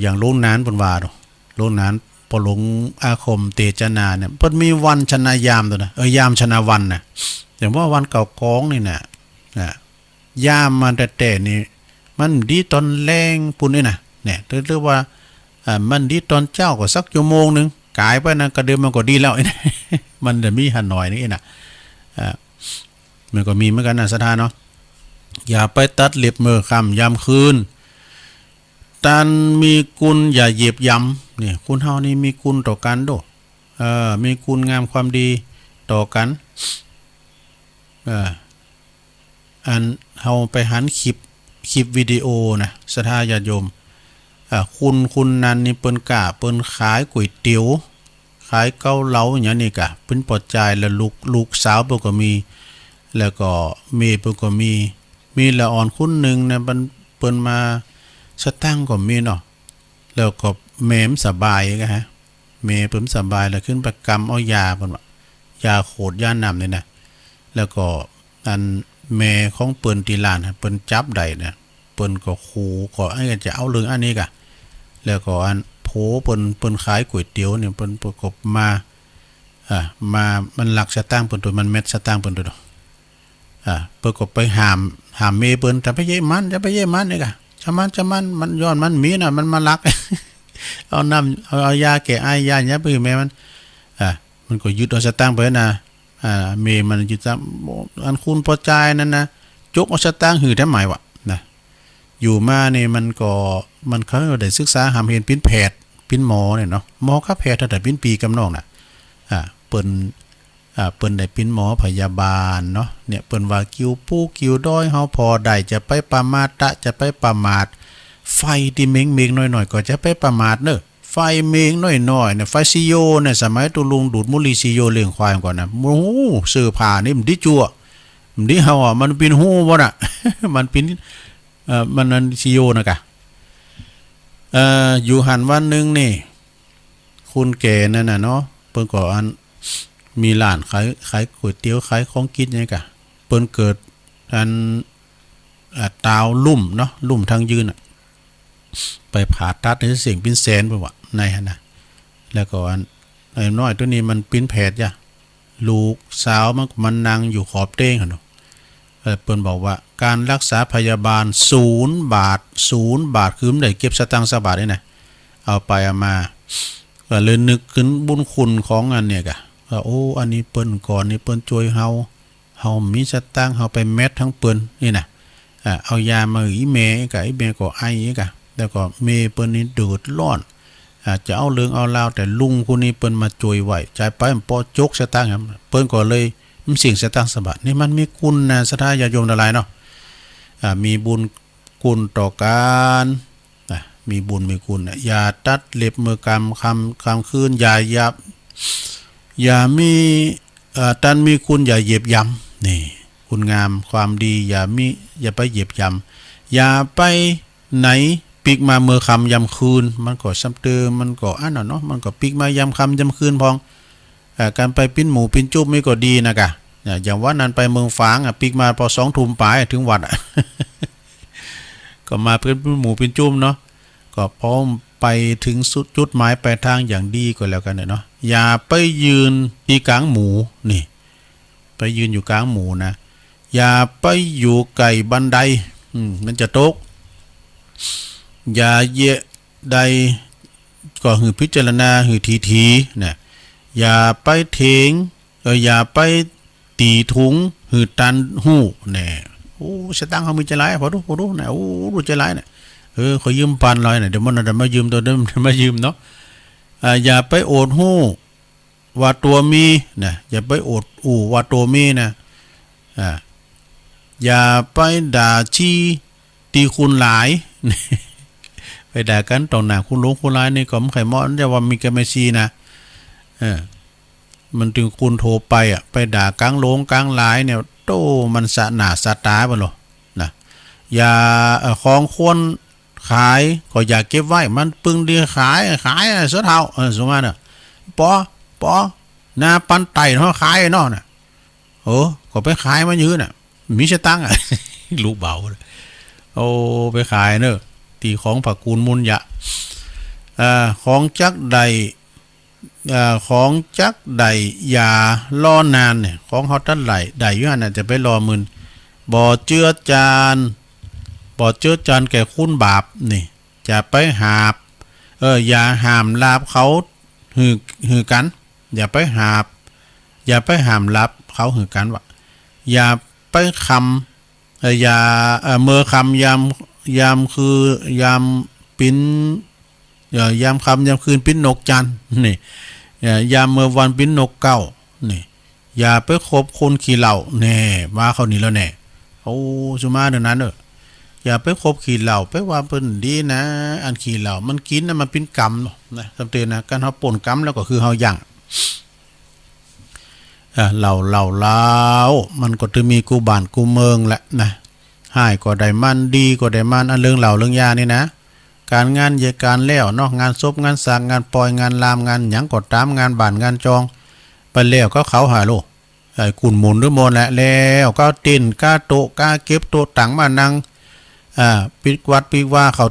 อย่างโรงนานเพิ่นว่าเนาะโรงนานปหลงอาคมเตจนาเนี่ยเพิ่นมีวันชนะยามตัวนะยามชนะวันน่ะอย่างว่าวันเก่ากองนี่น่ะยามมันแต่นี่มันดีตอนแรงปุ่นนี่น่ะเนี่ยเรียกว่ามันดีตอนเจ้าก็สักชั่วโมงนึงกายไปนะก็เดิมมันก็ดีแล้วมันจะมีหันหน่อยนี่น่ะมันก็มีเหมือนกันนะศรัทธาเนาะอย่าไปตัดเล็บมือค่ำยามคืนตันมีกุลอย่าเหยียบย่ำเนี่ยคุณเฮานี่มีกุลต่อกันโดมีกุลงามความดีต่อกันอันเฮาไปหันคลิปวิดีโอนะศรัทธาญาติโยมคุณนันนี่เปิ้นกะเปิ้นขายก๋วยเตี๋ยวขายเกาเหลาอย่างนี้กะเปิ้นปลดใจแล้วลูกสาวเปิ้นก็มีแล้วก็เมย์เปิ้นก็มีละอ่อนคุณนึงนะเปิ้นมาสตั้งก็มีเนาะแล้วก็แม่มสบายก็ฮะเมย์เปิ้นสบายแล้วขึ้นประกำเอายาเปิ้นว่ายาโคตรยาน้ำนี่นะแล้วก็อันแม่ของเปิ้นที่ร้านเปิ้นจับได้เนี่ยเปิ้นก็ขู่ก็ไอ้จะเอาเรื่องอันนี้กะแล้วก็อันโผเปิ้นขายก๋วยเตี๋ยวเนี่ยเปิ้นประกบมามันหลักสตางค์เปิ้นตัวมันเม็ดสตางค์เปิ้นตัวเปิ้นก็ไปหามเมเปิ้นจะไปเย่มันนี่กะชะมันมันย้อนมันมีน่ะมันมาลัก เอาน้ำเอายาแก้ไอยาเนี้ยไปแม่มันก็ยึดเอาสตางค์ไปนะเมมันยึดอันคุณพอใจนั่นนะจกเอาสตางค์หือแท้หมายวะนะอยู่มาเนี่ยมันเขาได้ศึกษาหามเห็นปิ้นแพทย์ปิ้นหมอเนี่ยเนาะหมอครับแพทย์แต่ปิ้นปีกำนองน่ะเปิ้นได้ปิ้นหมอพยาบาลเนาะเนี่ยเปิ้นว่ากิ้วด้อยเฮาพอได้จะไปประมาทจะไปประมาทไฟที่เมงหน่อยๆก็จะไปประมาทเนอะไฟเมงน้อยๆเนี่ยไฟซีโยเนี่ยสมัยตุลุงดูดมุลีซีโยเลี้ยงควายก่อนนะโอ้เสื้อผ้านี่มันดิจั่วมันดิเฮาอ่ะมันเป็นหูบ่น่ะ มันเป็นมันนั่นซีโยนะกะอยู่หันวันนึงนี่คุณแก่นั่นน่ะเนาะเปิ้นก็อันมีร้านขายก๋วยเตี๋ยวขายของกินนี่กะเปิ้นเกิดอันตาวลุ่มเนาะลุ่มทางยืนน่ะไปผ่าตัดในเสียงปิ้นแสนไปว่าในหั่นน่ะแล้วก็อันไอ้น้อยตัวนี้มันปิ้นแผดจ้ะลูกสาวมันนั่งอยู่ขอบเต้งหั่นเนาะเปิ้นบอกว่าการรักษาพยาบาล0 บาทคือมันได้เก็บสตางค์สักบาทได้นะเอาไปเอามาก็เลยนึกขึ้นบุญคุณของอันเนี่ยกะว่าโอ้อันนี้เปิ้นก่อนนี่เปิ้นช่วยเฮามีสตางค์เฮาไปแมททั้งเปิ้นนี่นะเอายามาอีเมก็ไอก็แล้วก็เมเปิ้นนี่เดือดร้อนจะเอาเรื่องเอาราวแต่ลุงคนนี้เปิ้นมาช่วยไว้ใจไปมันปอจกสตางค์เปิ้นก็เลยมันสิ่งสตางค์สบายนี่มันมีคุณนะศรัทธาญาติโยมหลายเนาะมีบุญคุณต่อกันมีบุญมีคุณอย่าตัดเล็บมือกรรมคำคืนอย่ามีตันมีคุณอย่าเหยียบย่ำนี่คุณงามความดีอย่าไปเหยียบย่ำอย่าไปไหนปิกมาเมื่อคำยำคืนมันก็ซ้ำเติมมันก็อันเนาะมันก็ปิกมายำคำยำคืนพองการไปปิ้นหมูปิ้นจุ๊บไม่ก็ดีนะกะอย่างว่านั้นไปเมืองฝางปิกมาพอ2 ทุ่มปลายถึงวัด ก็มาเป็นหมูปิ้นจุ๊บเนาะก็พร้อมไปถึงจุดหมายปลายทางอย่างดีก็แล้วกันเนาะอย่าไปยืนที่กลางหมูนี่ไปยืนอยู่กลางหมูนะอย่าไปอยู่ไก่บันไดมันจะตกอย่าเยะใดก็หือพิจารณาหือทีนะอย่าไปเถงอย่าไปตีถุงหือตันหูเนี่ยโอ้สตังค์เขามีใจร้ายพอดูนะโอ้รู้ใจร้ายเนี่ยเขายืมปันลอยเนี่ยเดี๋ยวมันจะมายืมตัวเดิมมายืมเนาะอย่าไปโอดหูว่าตัวมีนะอย่าไปโอดว่าตัวมีนะอย่าไปด่าชี้ตีคุณหลาย ไปด่ากันต่อหน้าคุณหลวงคุณหลายนี่ก็ไม่ไข่มอจะว่ามีกันไม่ชีนะมันถึงคุณโทรไปไปด่ากลางโลงกลางหลายเนี่ยโตมันสะหนาสะตาบ่หรอนะอย่าของคนขายก็อย่าเก็บไว้มันปึงดีขายเสื้อเทาสมมติน่ะปอ หน้าปันไตเนาะขายเนาะน่ะโอ้ก็ไปขายมายื้อน่ะมีสตังค์อ่ะ ลูกเบาโอ้ไปขายเนอะตีของผักกูลมุนยะของจักใดของจักใดยาล่อนานเนี่ยของเขาตั้นไหลใดอยู่หั่นน่ะจะไปรอมึนบ่เจือจานแก่คุณบาปนี่จะไปหาบอย่าห้ามลาบเขาหือกันอย่าไปหาบอย่าไปห้ามลาบเขาหือกันว่าอย่าไปคำอย่าเมื่อคำยามคือยามปิ้นยามคำยามคืนปิ้นนกจันนี่ยามเมื่อวันปิ้นนกเก้านี่อย่าไปคบคนขี้เหล้าแน่ว่าเขานี่แล้วแน่โอ้สุมาเดี๋ยวนั้นอย่าไปคบขี้เหล้าไปว่าเพิ่นดีนะอันขี้เหล้ามันกินนะมันเป็นกรรมนะจำเป็นนะการเฮาป่นกรรมแล้วก็คือเฮาย่างเหล้ามันก็จะมีกูบ้านกูเมืองแหละนะให้ก็ได้มันดีก็ได้มันอันเรื่องเหล้าเรื่องยานี่นะการงานเยการแล้วเนาะงานศพงานสร้างงานปล่อยงานลามงานหยังก็ตามงานบ้านงานจองไปแล้วก็เขาหาโลไอ้กุ่นหมุนหรือมนแหละแล้วก็ตินก้าโตก้าเก็บโตตังมานั่งปิดวัดปิดว่าเขา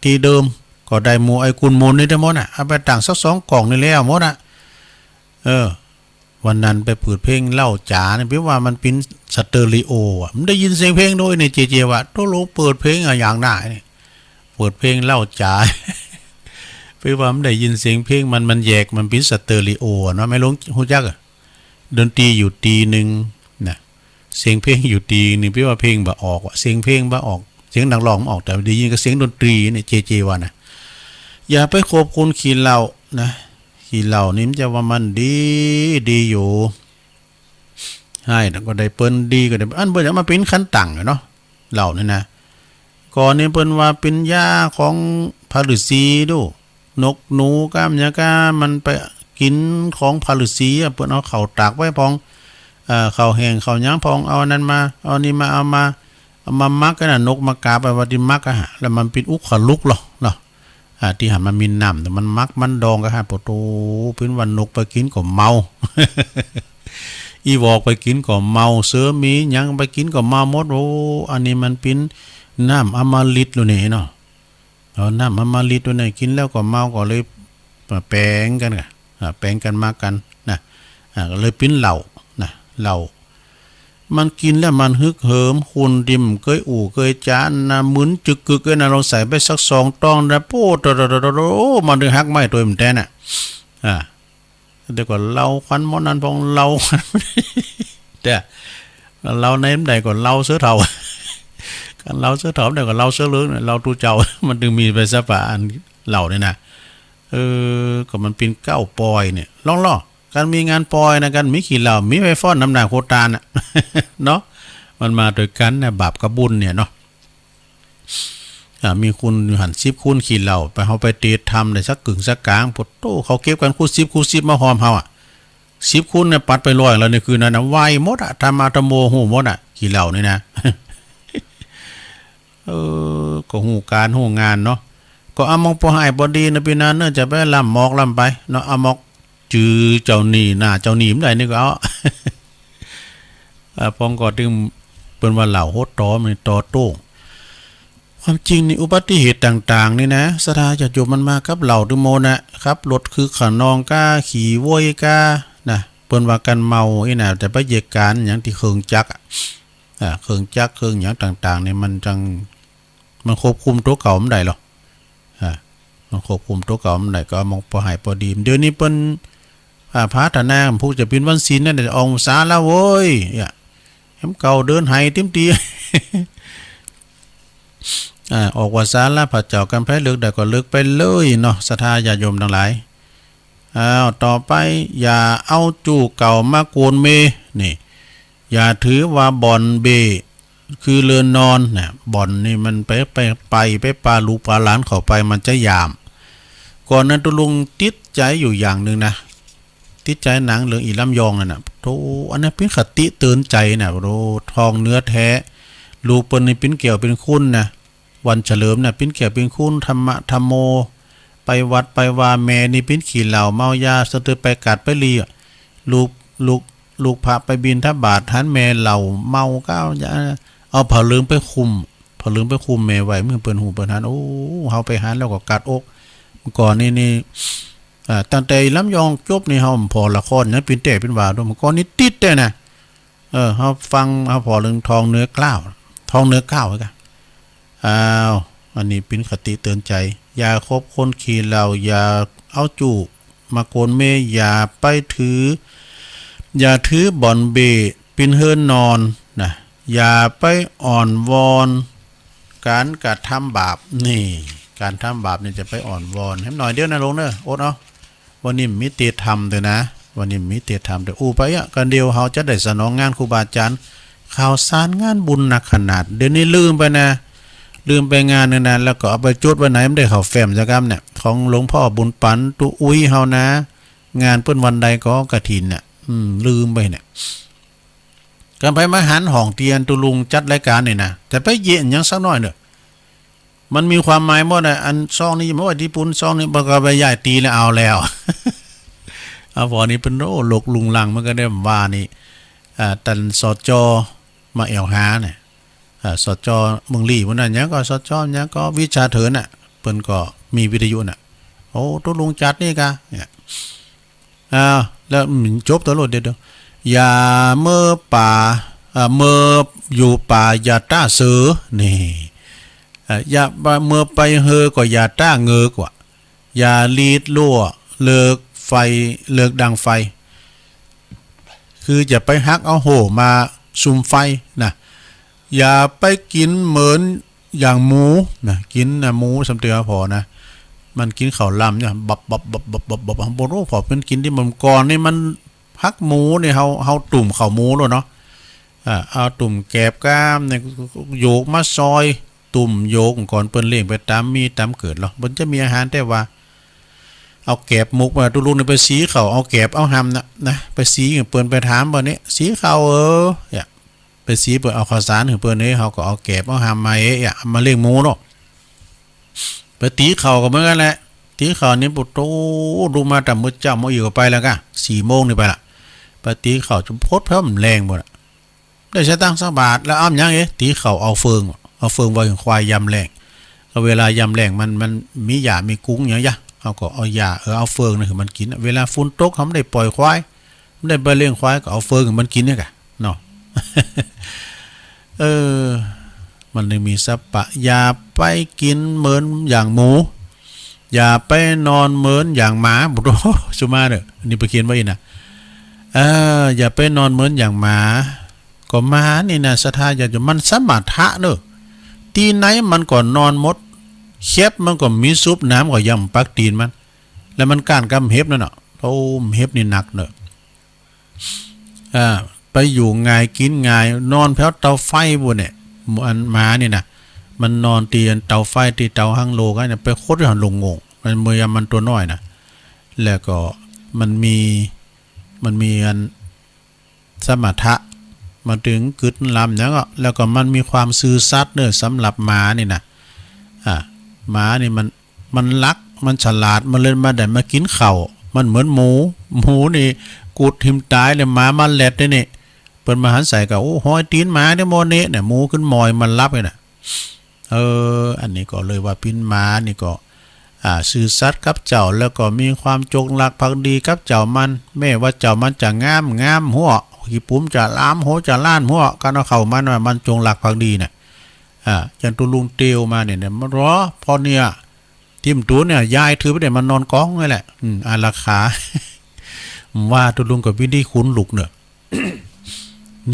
ตีเดิมก็ได้หมู่ไอ้กุ่นหมุนนี่ได้หมดอ่ะเอาไปต่างสัก2 กล่องนี่แล้วหมดอ่ะวันนั้นไปเปิดเพลงเล่าจ๋าเนี่ยพี่ว่ามันเป็นสเตอริโออ่ะมันได้ยินเสียงเพลงด้วยในเจว่าโตโลเปิดเพลงอย่างหน้าเนี่ยเปิดเพลงเล่าจ๋าพี่ว่ามันได้ยินเสียงเพลงมันแยกมันเป็นสเตอริโอเนาะไม่รู้ฮู้จักอ่ะดนตรีอยู่ตีนึงนะเสียงเพลงอยู่ตีนึงพี่ว่าเพลงบ่ออกว่ะเสียงเพลงบ่ออกเสียงนักร้องออกแต่ได้ยินกับเสียงดนตรีเนี่ยเจว่านะอย่าไปคบคนขี้เหล้านะขี้เหล้านี่มันจะว่ามันดีอยู่ให้ก็ได้เปิ้นดีก็ได้อันเปิ้นจะมาเป็นขั้นต่างเนาะเหล้านี่นะก่อนนี่เปิ้นว่าเป็นยาของพระฤาษีดูนกหนูก้ามยากามันไปกินของพระฤาษีเปิ้นเอาเข้าตากไว้พองข้าวแห้งข้าวหยังพองเอานั้นมาเอานี่มาเอามามักกันน่ะนกมากาไปว่าที่มักอะแล้วมันเป็นอุกขลุกหรอเนาะที่หามันมีน้ำแต่มันมักมันดองก็ฮะปะโตเป็นวันนกไปกินก็เมา อีวอกไปกินก็เมาเสือมียังไปกินก็เมาหมดโอ้อันนี้มันเป็นน้ำอมฤตเลยนี่เนาะน้ำอมฤตตัวไหนกินแล้วก็เมาก็เลยแปลงกันค่ะแปลงกันมากันนะก็เลยเป็นเหล้านะเหล้ามันกินแล้วมันฮึกเหิมคุณดิมเคยอู่เคยจานนะมึนจึกกึกนะเราใส่ไปสัก2 ตองนะโป้โอ้มันดึงหักไม่ตัวมันแท้น่ะเดี๋ยวก็เราควันมอนั้นพองเราแต่เราในใดก็เราเสือเถากันเราเสือเถาเดี๋ยวก็เราเสือเหลืองเราตูเจ้ามันดึงมีไปซะป่ะอันเหล่าเนี่ยนะก็มันเป็นเก้าปอยเนี่ยล่อการมีงานปอยนะกันมีขี้เหล้ามีไฟฟ้อนน้ำหนักโคตานอ่ะ เนาะมันมาโดยกันเนี่ยบาปกับบุญเนี่ยเนาะมีคุณหัน10 คูณขี้เหล้าไปเขาไปเตะทำได้สักกึ่งสักกลางปดโตเขาเก็บกันคูณ10มาหอมเขาอ่ะ10 คูณเนี่ยปัดไป100แล้วในคืนนั้นนะไวหมดอ่ะทำมาตะโมหูหมดอ่ะขี้เหล้านี่นะ ก็หูการหูงานเนาะก็อามองพอหายบอดีนะพี่นั้นเนื่อจะไปลำมอกลำไปเนาะอามอกจือเจ้าหนีหน้าเจ้าหนีมได้นี่ก็เอาพองก็ถึงเป็นว่าเหล่าโหดตอมันตอโต้ความจริงในอุบัติเหตุต่างๆนี่นะสถาจะจบมันมากับเหล่าดุโมนะครับรถคือขนองก้าขี่โวยก้านะเปิ้นว่ากันเมาอีน่ะแต่ไปเหตุการณ์อย่างที่เครื่องจักรเครื่องจักรเครื่องอย่างต่างๆเนี่ยมันจังมันควบคุมตัวเก่ามันได้หรอมันควบคุมตัวเก่ามันได้ก็มองพอหายพอดีเดี๋ยวนี้เปิ้นพระธนาผู้จะเป็นวันศีลนั่นแต่องศาละโว้ยเห็นเก่าเดินไห้ติ้มตี ออกว่าศาละพระเจ้ากันแพ้เลือกได้ก็เลือกไปเลยเนาะศรัทธาญาโยมทั้งหลายต่อไปอย่าเอาจู่เก่ามาโกนเมนี่อย่าถือว่าบ่อนเบคือเรือนนอนเนี่ยบ่อนนี่มันไปปลาลูกปลาหลานเข้าไปมันจะยามก่อนนั้นตุลุงติดใจอยู่อย่างนึงนะติดใจหนังเรื่องอีลำยองนั่นน่ะโธ่อันนี้เป็นคติเตือนใจน่ะโธ่ทองเนื้อแท้ลูกเปิ้นนี่เป็นเกี่ยวเป็นคุณนะวันเฉลิมน่ะเป็นเกี่ยวเป็นคุณธรรมะธรรมโมไปวัดไปว่าแม่นี่เป็นขี้เหล้าเมายาสะเตือไปกัดไปลี ลูกลูกลูกพาไปบินทบาทหันแม่เหล่าเมาก้าวเอาผ้าเหลืองไปคุมแม่ไว้เมื่อเปิ้นหูเปิ้นหันโอ้เฮาไปหันแล้วก็กัดอกก่อนนี่ตั้งแต่ลำยองจบนี่เฮาพอละครนะเป็นแต่เป็นว่าด้วยมันก่อนนี่ติดแต่นะเฮาฟังเฮาพอเรื่องทองเนื้อกล้าวกันอ้าวอันนี้เป็นคติเตือนใจอย่าคบคนขี้เหล้าอย่าเอาจูมาโกนเมอย่าไปอย่าถือบ่อนเบเป็นเฮือนนอนนะอย่าไปอ่อนวอนการกระทำบาปนี่การทำบาปเนี่ยจะไปอ่อนวอนให้หน่อยเดียวนะลงเนอะโอ๊ตเอาวันนี้มีเตียธรรมด้วยนะวันนี้มีเตียธรรมแต่ไปอ่ะกันเดียวเขาจะได้สนองงานครูบาอาจารย์ข่าวสารงานบุญหนักขนาดเดี๋ยวนี้ลืมไปงานนึงนะแล้วก็เอาไปจุดไว้ไหนไม่ได้เขาแฟ้มจักรเนี่ยของหลวงพ่อบุญปันตุอุ้ยเฮานะงานเปิ้นวันใดก็กฐินเนี่ยลืมไปเนี่ยกันไปมาหันห้องเตียนตุลุงจัดรายการนี่นะแต่ไปเย็นยังสักหน่อยเด้อมันมีความหมายหมดอ่ะอันซองนี้บ่ว่าที่ปุ่นซองนี้บ่ก็ไปย้ายตีแล้วเอาแล้วเอาพอนี้เป็นโอ้ลกลุงลังมันก็ได้ว่านี่ตันสจมาแอวหาเนี่ยสจเมืองลี่วันนั้นยังก็สจยังก็วิชาเถินน่ะเปิ้นก็มีวิทยุน่ะโอ้ตุลุงจัดนี่กะเนี่ยแล้วจบตลอดเด้ออย่าเมื่อป่าเมื่ออยู่ป่าอย่าต้าเสือนี่อย่าเมื่อไปเฮอก็อย่าต้าเงอกว่าอย่าลีดลั่วเลิกไฟเลิกดังไฟคืออย่าไปฮักเอาโหมาซุมไฟนะอย่าไปกินเหมือนอย่างหมูนะกินหมูสำเตือพอนะมันกินข้าวลำเนี่ยบับโบโรพอเป็นกินที่มันก่อนนี่มันพักหมูเนี่ยเฮาตุ่มข้าวหมูแล้วเนาะเอาตุ่มแกบก้ามเนี่ยโยกมาซอยตุ่มโยกก่อนเปิ้นเลี้ยงไปตามมีตามเกิดหรอมันจะมีอาหารแต่ว่าเอาแกบมุกมาตุลุงไปสีเขาเอาแกบเอาหำนะไปสีเปิ้นไปถามบ่นี้สีเขาเนี่ยไปสีเปิ้นเอาข้าวสารเปิ้นนี่เขาก็เอาแกบเอาหำมามาเลี้ยงหมูเนาะไปตีเขาก็เหมือนกันแหละตีเขานี่ปุโตดูมาแต่มื้อเจ้ามื้ออยู่ก็ไปแล้วก็4 โมงนี่ไปละไปตีเขาจนพดเพิ่มแรงหมดได้ใช้ตั้ง2 บาทแล้วอ้อมยังตีเขาเอาเฟืองไว้ควายยำแรงเวลายำแรงมันมีหญ้ามีกุ้งอย่างเงี้ยเอาก็เอาหญ้าเอาเฟืองนี่คือมันกินเวลาฝนตกเขาไม่ได้ปล่อยควายไม่ได้ไปเลี้ยงควายก็เอาเฟืองมันกินเนี่ยกะเนาะ มันเลยมีสัพปะอย่าไปกินเหมือนอย่างหมูอย่าไปนอนเหมือนอย่างหมาบุตรสุมาเด้ออันนี้ไปเขียนไว้นะอย่าไปนอนเหมือนอย่างหมาก็หมานี่นะสถาอย่าจะมันสมถะเด้อตีไหนมันก่อนนอนหมดเข็บมันก็มีซุปน้ำก็ย่ำปักตีนมันแล้วมันก้านกำเห็บนั่นเนาะโอ้เห็บนี่หนักเด้อไปอยู่ง่ายกินง่ายนอนแถวเตาไฟบ่เนี่ยอันหมานี่นะมันนอนตีเตาไฟตีเตาหังโลกันเนี่ยไปโคตรหันลงงงมันเมื่อยมันตัวน้อยนะแล้วก็มันมีอันสมถะมาถึงกึศลำแล้วก็มันมีความซื่อสัตย์เนอะสำหรับหมานี่นะหมานี่มันรักมันฉลาดมันเลยมาได้มากินข้าวมันเหมือนหมูนี่กูดทิมตายเลยหมามันแหลดได้นี่เปิ้นมาหันใส่กับโอ้หอยตีนหมาได้โมเนะเนี่ยหมูขึ้นมอยมันรับเลยนะอันนี้ก็เลยว่าพินหมานี่ก็ซื่อสัตย์กับเจ้าแล้วก็มีความจงรักภักดีกับเจ้ามันแม้ว่าเจ้ามันจะงามหัวขี้ปุ้มจะล้ามหัวจะล้านหัวกันเอาเข้ามันว่ามันจงรักภักดีเนี่ยอย่างตุลุงเตียวมาเนี่ยมันรอพอเนี่ยทิมตัวเนี่ยยายถือไปเดี๋ยวมันนอนกองนี่แหละอาราคา ว่าตุลุงกับวิธีคุ้นลุกเนอะ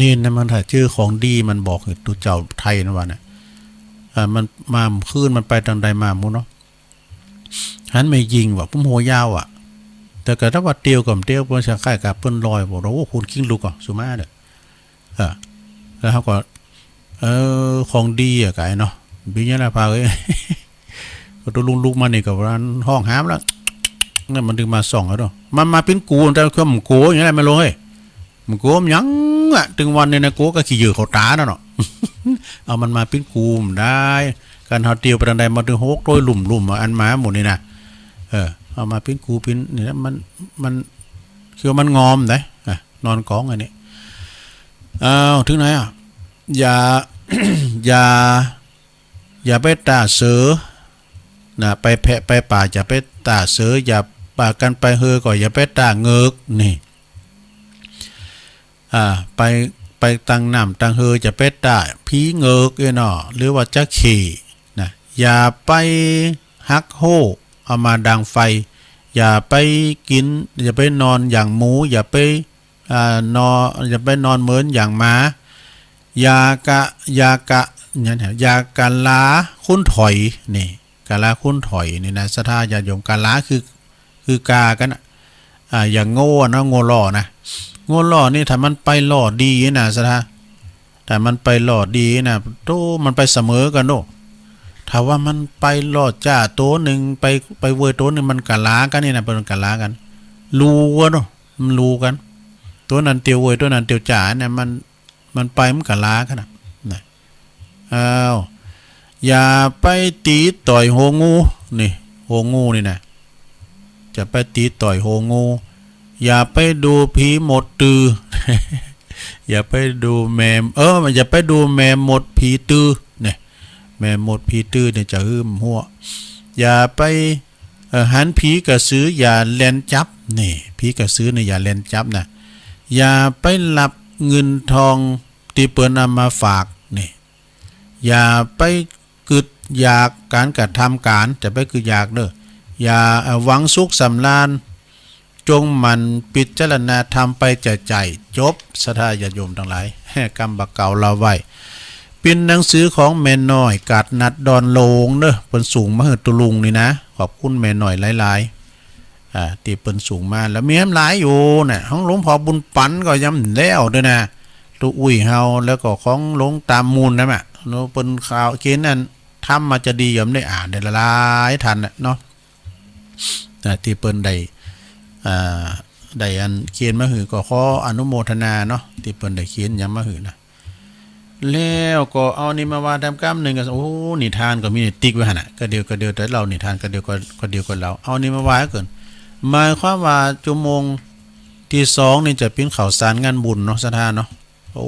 นี่นะมันถ้าชื่อของดีมันบอกตัวเจ้าไทยนะว่าเนี่ยมันมาขึ้นมันไปทางใดมามุเนาะหันไม่ยิงว่ะพุ่มหัวยาวแต่ก็ถ้าว่าเตียวกับเตียวเปิ้นจะคล้ายกับเปิ้นลอยบอกว่าคุณกิ้งลุกสุมาเด้อแล้วเขาก็ของดีไก่เนาะบิญญาณพาก็ตัวลุกมานี่กับร้านห้องหามแล้วนั่นมันถึงมาส่องแล้วเนาะมันมาเป็นกูแต่คือมันกูอย่างไรไม่รู้เฮ้ยมันกูมันยังถึงวันนี้นะกูก็ขี้ยืดเขาตาเนาะเอามันมาเป็นกูมได้การเฮาเตียวไปทางใดมาถึง6โดยหลุ่มอันหมาหมดนี่นะเอามาเป็นกูเป็นนี่นะมันคือมันงอมได้ นอนกองอันนี้อ้าวถึงไหนอ่ะอย่า อย่าอย่าไปตาเสือนะไปแพะไปป่าอย่าไปตาเสืออย่าป่ากันไปเฮอก็อย่าไปตาเงกนี่ไปตั้งน้ำตั้งเฮอจะไปตาผีเงกเนาะหรือว่าจะขี่นะอย่าไปฮักโฮเอามาดังไฟอย่าไปกินอย่าไปนอนอย่างหมูอย่าไปอย่าไปนอนเหมือนอย่างม้าอย่ากะลาคุ้นถอยนี่กะลาคุ้นถอยนี่นะศรัทธาญาติโยมกะลาคือกากันอย่างโง่นะโง่ล่อนะโง่ล่อนี่ถ้ามันไปล่อดีนะศรัทธาแต่มันไปล่อดีนะโตมันไปเสมอกันโนถ้าว่ามันไปล่อจ้าตัวหนึ่งไปเวอร์ตัวหนึ่งมันกะลากันนี่นะเป็นกะลากันรู้กันโนมันรู้กันตัวนั้นเตียวเวอร์ตัวนั้นเตียวจ่าเนี่ยมันไปมันกะลากันนะอ้าวอย่าไปตีต่อยโหงูนี่โหงูนี่นะจะไปตีต่อยโหงูอย่าไปดูผีหมดตือ อย่าไปดูแมมอย่าไปดูแมมหมดผีตือเนี่ยแมมหมดผีตือเนี่ยจะหึมหัวอย่าไปหันผีกระสืออย่าเล่นจับนี่ผีกระสือเนี่ยอย่าเล่นจับนะอย่าไปหลับเงินทองที่เปิ้นนำมาฝากนี่อย่าไปกึดอยากการกระทำการจะไปกึดอยากเด้ออย่าหวังสุขสำราญจงมันปิจารณาทำไปใจจบศรัทธาญาติโยมทั้งหลายกรรมบักเก่าเราไว้เป็นหนังสือของแม่น้อยกาดนัดดอนโลงเด้อเปิ้นสูงมาเฮือตุลุงนี่นะขอบคุณแม่น้อยหลายๆที่เปิ้นสูงมาแล้วมีหลายอยู่น่ะของหลวงพ่อบุญปันก็ย้ำแล้วด้วยนะตุอุ้ยเฮาแล้วก็ของหลวงตามมูลนะแม่เนาะเปิ้นข่าวเขียนนั่นทำมาจะดีย่อมได้อ่านได้หลายทันเนาะที่เปิ้นได้อันเขียนมาหือก็ขออนุโมทนาเนาะที่เปิ้นได้เขียนย้ำมาหือนะแล้วก็เอานี่มาว่าทำกรรมหนึ่งก็โอ้นิทานก็มีติ๊กไว้หั่นน่ะก็เดียวแต่เรานิทานก็เดียวกันเราเอานี่มาว่าเกินหมายความว่าชั่วโมงที่2นี่จะเป็นข่าวสารงานบุญเนาะศรัทธาเนาะโอ้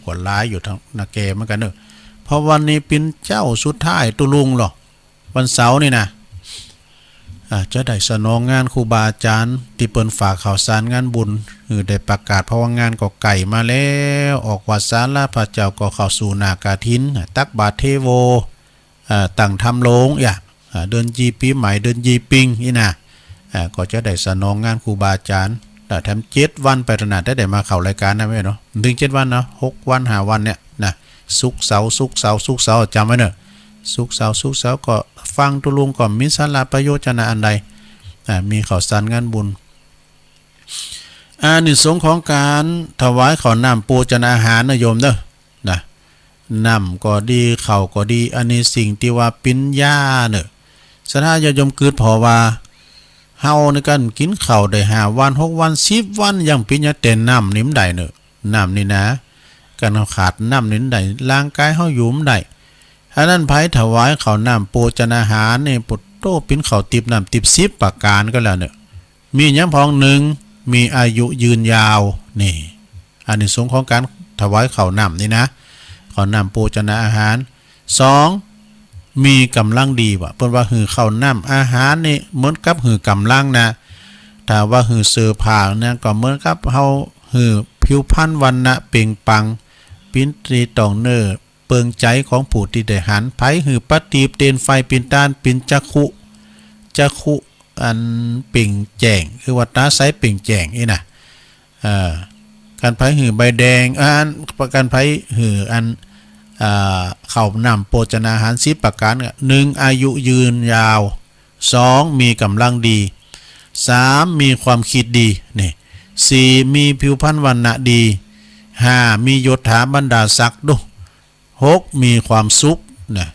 ก็หลายอยู่ทั้งนาแกเหมือนกันเด้อเพราะวันนี้เป็นเจ้าสุดท้ายตุลุงหรอวันเสาร์นี่นะจะได้สนองงานครูบาอาจารย์ที่เปิ้นฝากข่าวสารงานบุญได้ประกาศเพราะว่างานก็ไก่มาแล้วออกวัดศาลาพระเจ้าก็เข้าสู่นากาถินตักบาตรเทโวตั้งทำโลงเดินจีปีใหม่เดินจีปิงนี่นะก็จะได้สนองงานครูบาอาจารย์แต่ทำ7 วันไปขนาดได้มาเข้ารายการนะแม่เนาะถึง7 วันเนาะ6 วัน5 วันเนี่ยนะศุกร์เสาร์จำไว้เนอะศุกร์เสาร์ก็ฟังตุลุงก็มีสาระประโยชน์นะอันใดมีข่าวสารงานบุญนิสงส์ของการถวายข้าวน้ำปูจนาอาหารนะโยมเด้อนะน้ำก็ดีข้าวก็ดีอันนี้สิ่งที่ว่าปิ้นยาเนอะศรัทธาญาติโยมเกิดพอว่าเฮาในการกินข้าวได้5 วัน6 วัน10 วันยังปิ้นยาแต่น้ำนิ่มได้เนอะน้ำนี่นะการขาดน้ำนิ่มได้ร่างกายเฮาอยู่มได้อันนั้นไผถวายข้าวน้ำปูจนาอาหารนี่ปุตโตปิ้นข้าวติบน้ำติบ10 ประการก็แล้วเนอะมีหยังพอง1มีอายุยืนยาวนี่อันนี้สงของการถวายข้าวน้ำนี่นะข้าวน้ำปูจนาอาหาร2มีกำลังดีว่ะเพิ่นว่าหือข้าวน้ำอาหารนี่เหมือนกับหือกำลังนะถ้าว่าหือเสื้อผ้าเนี่ยก็เหมือนกับเฮาหือผิวพรรณวรรณะเปล่งปลั่งปิ้นตรีตองเนอเปิงใจของผู้ที่ได้หันไผหือปฏิบเตนไฟปินต้านปินจักขุอันเป่งแจ้งคือว่าตาใสเป่งแจ้งนี่นะการไผหือใบแดงประกันไผหืออันเข้านำโภชนาอาหาร10 ประการ1อายุยืนยาว2มีกำลังดี3มีความคิดดีนี่4มีผิวพรรณวรรณะดี5มียศถาบรรดาศักดิ์ดุ6มีความสุขนะ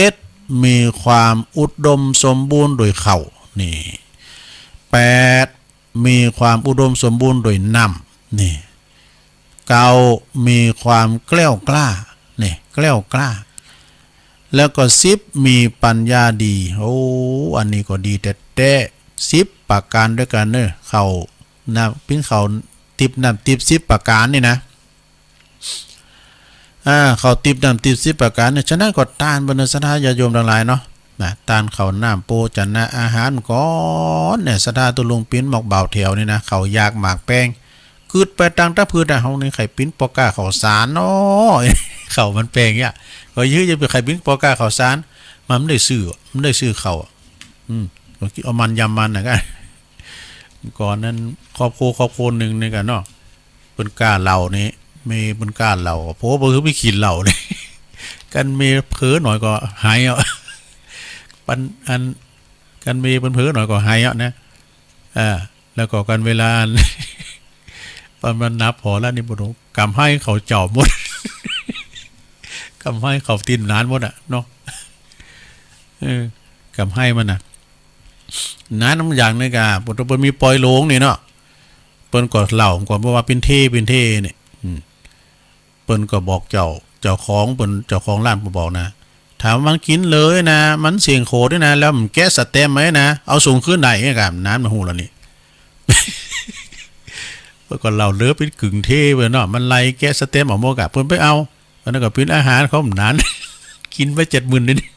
7มีความอุดมสมบูรณ์โดยเขานี่8มีความอุดมสมบูรณ์โดยน้ำนี่9มีความแกล้วกล้านี่แกล้วกล้าแล้วก็10มีปัญญาดีโอ้อันนี้ก็ดีแต่10 ประการด้วยกันเนอะเขานะปิ้นเขา ติบนำติบ10ประการนี่นะเขาติบนำติบ10ประการเนี่ยฉะนั้นก็ต้านบรรดาศรัทธาญาติโยมทั้งหลายเนาะนะต้านเขาน้ำโปจันนะอาหารก่อนเนี่ยศรัทธาตุลุงปิ้นหมอกเบาแถวนี่นะเขายากหมากแป้งคืดไปตังตะพืชเฮานี่ไข่ปิ้นปอกาข้าวสารเนาะเขามันแป้งเนี่ยก็ยื้อจะไปไข่ปิ้นปอกาข้าวสารมันไม่ได้ซื้อเขาก็คิดเอามันยำมันนะกันก่อนนั้นครอบครัวนึงนี่กันเนาะเปิ้นกล้าเหล่านี้มีเปิ้นกล้าเหล่าเพราะว่าบ่คือไปกินเหล่านี่กันมีเผลอหน่อยก็หายเอาปันอันกันมีเพิ่นเผลอหน่อยก็หายเอานะแล้วก็กันเวลามันนับพอแล้วนี่บ่รู้กำให้เขาเจ้าหมดกำให้เขาตินนานหมดอ่ะเนาะกำให้มันน่ะน้ำอย่างนึงอ่ะเปิ้นมีปล่อยโลงนี่เนาะเปิ้นก็เล่าก่อนว่าเป็นเท่นี่เปิ้นก็บอกเจ้าของเปิ้นเจ้าของร้านบอกนะถามมันกินเลยนะมันเสียงโคด้วยนะแล้วมันแก้สเต็มไหมนะเอาส่งขึ้นไหนกันน้ำมาหูแล้วนี่เปิ้นก็เล่าเลือเป็นกึ่งเท่เว้ยเนาะมันไล่แก้สเต็มออกหมดกะเปิ้นไปเอาอันนั้นก็เป็นอาหารเขานานกินไป70,000นี่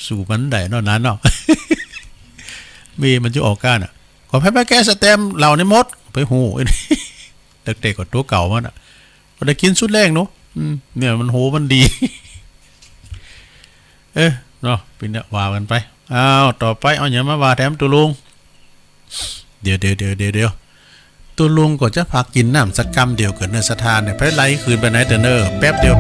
สู่มันได้เนาะนั้นเนาะมีมันจะออกก้านอ่ะขอไปแก้สเต็มเหล่าในมดไปหูเด็กๆก็ตัวเก่ามันอ่ะพอได้กินสุดแรงเนาะเนี่ยมันโหมันดีเนาะเป็นเนี่ยว่ากันไปต่อไปเอาอย่างมาว่าแถมตัวลุงเดี๋ยวตัวลุงก็จะพากินน้ำสักกำเดียวเกิดเนื้อสถานเนี่ยไปไล่คืนไปไหนเตอเนอร์แป๊บเดียว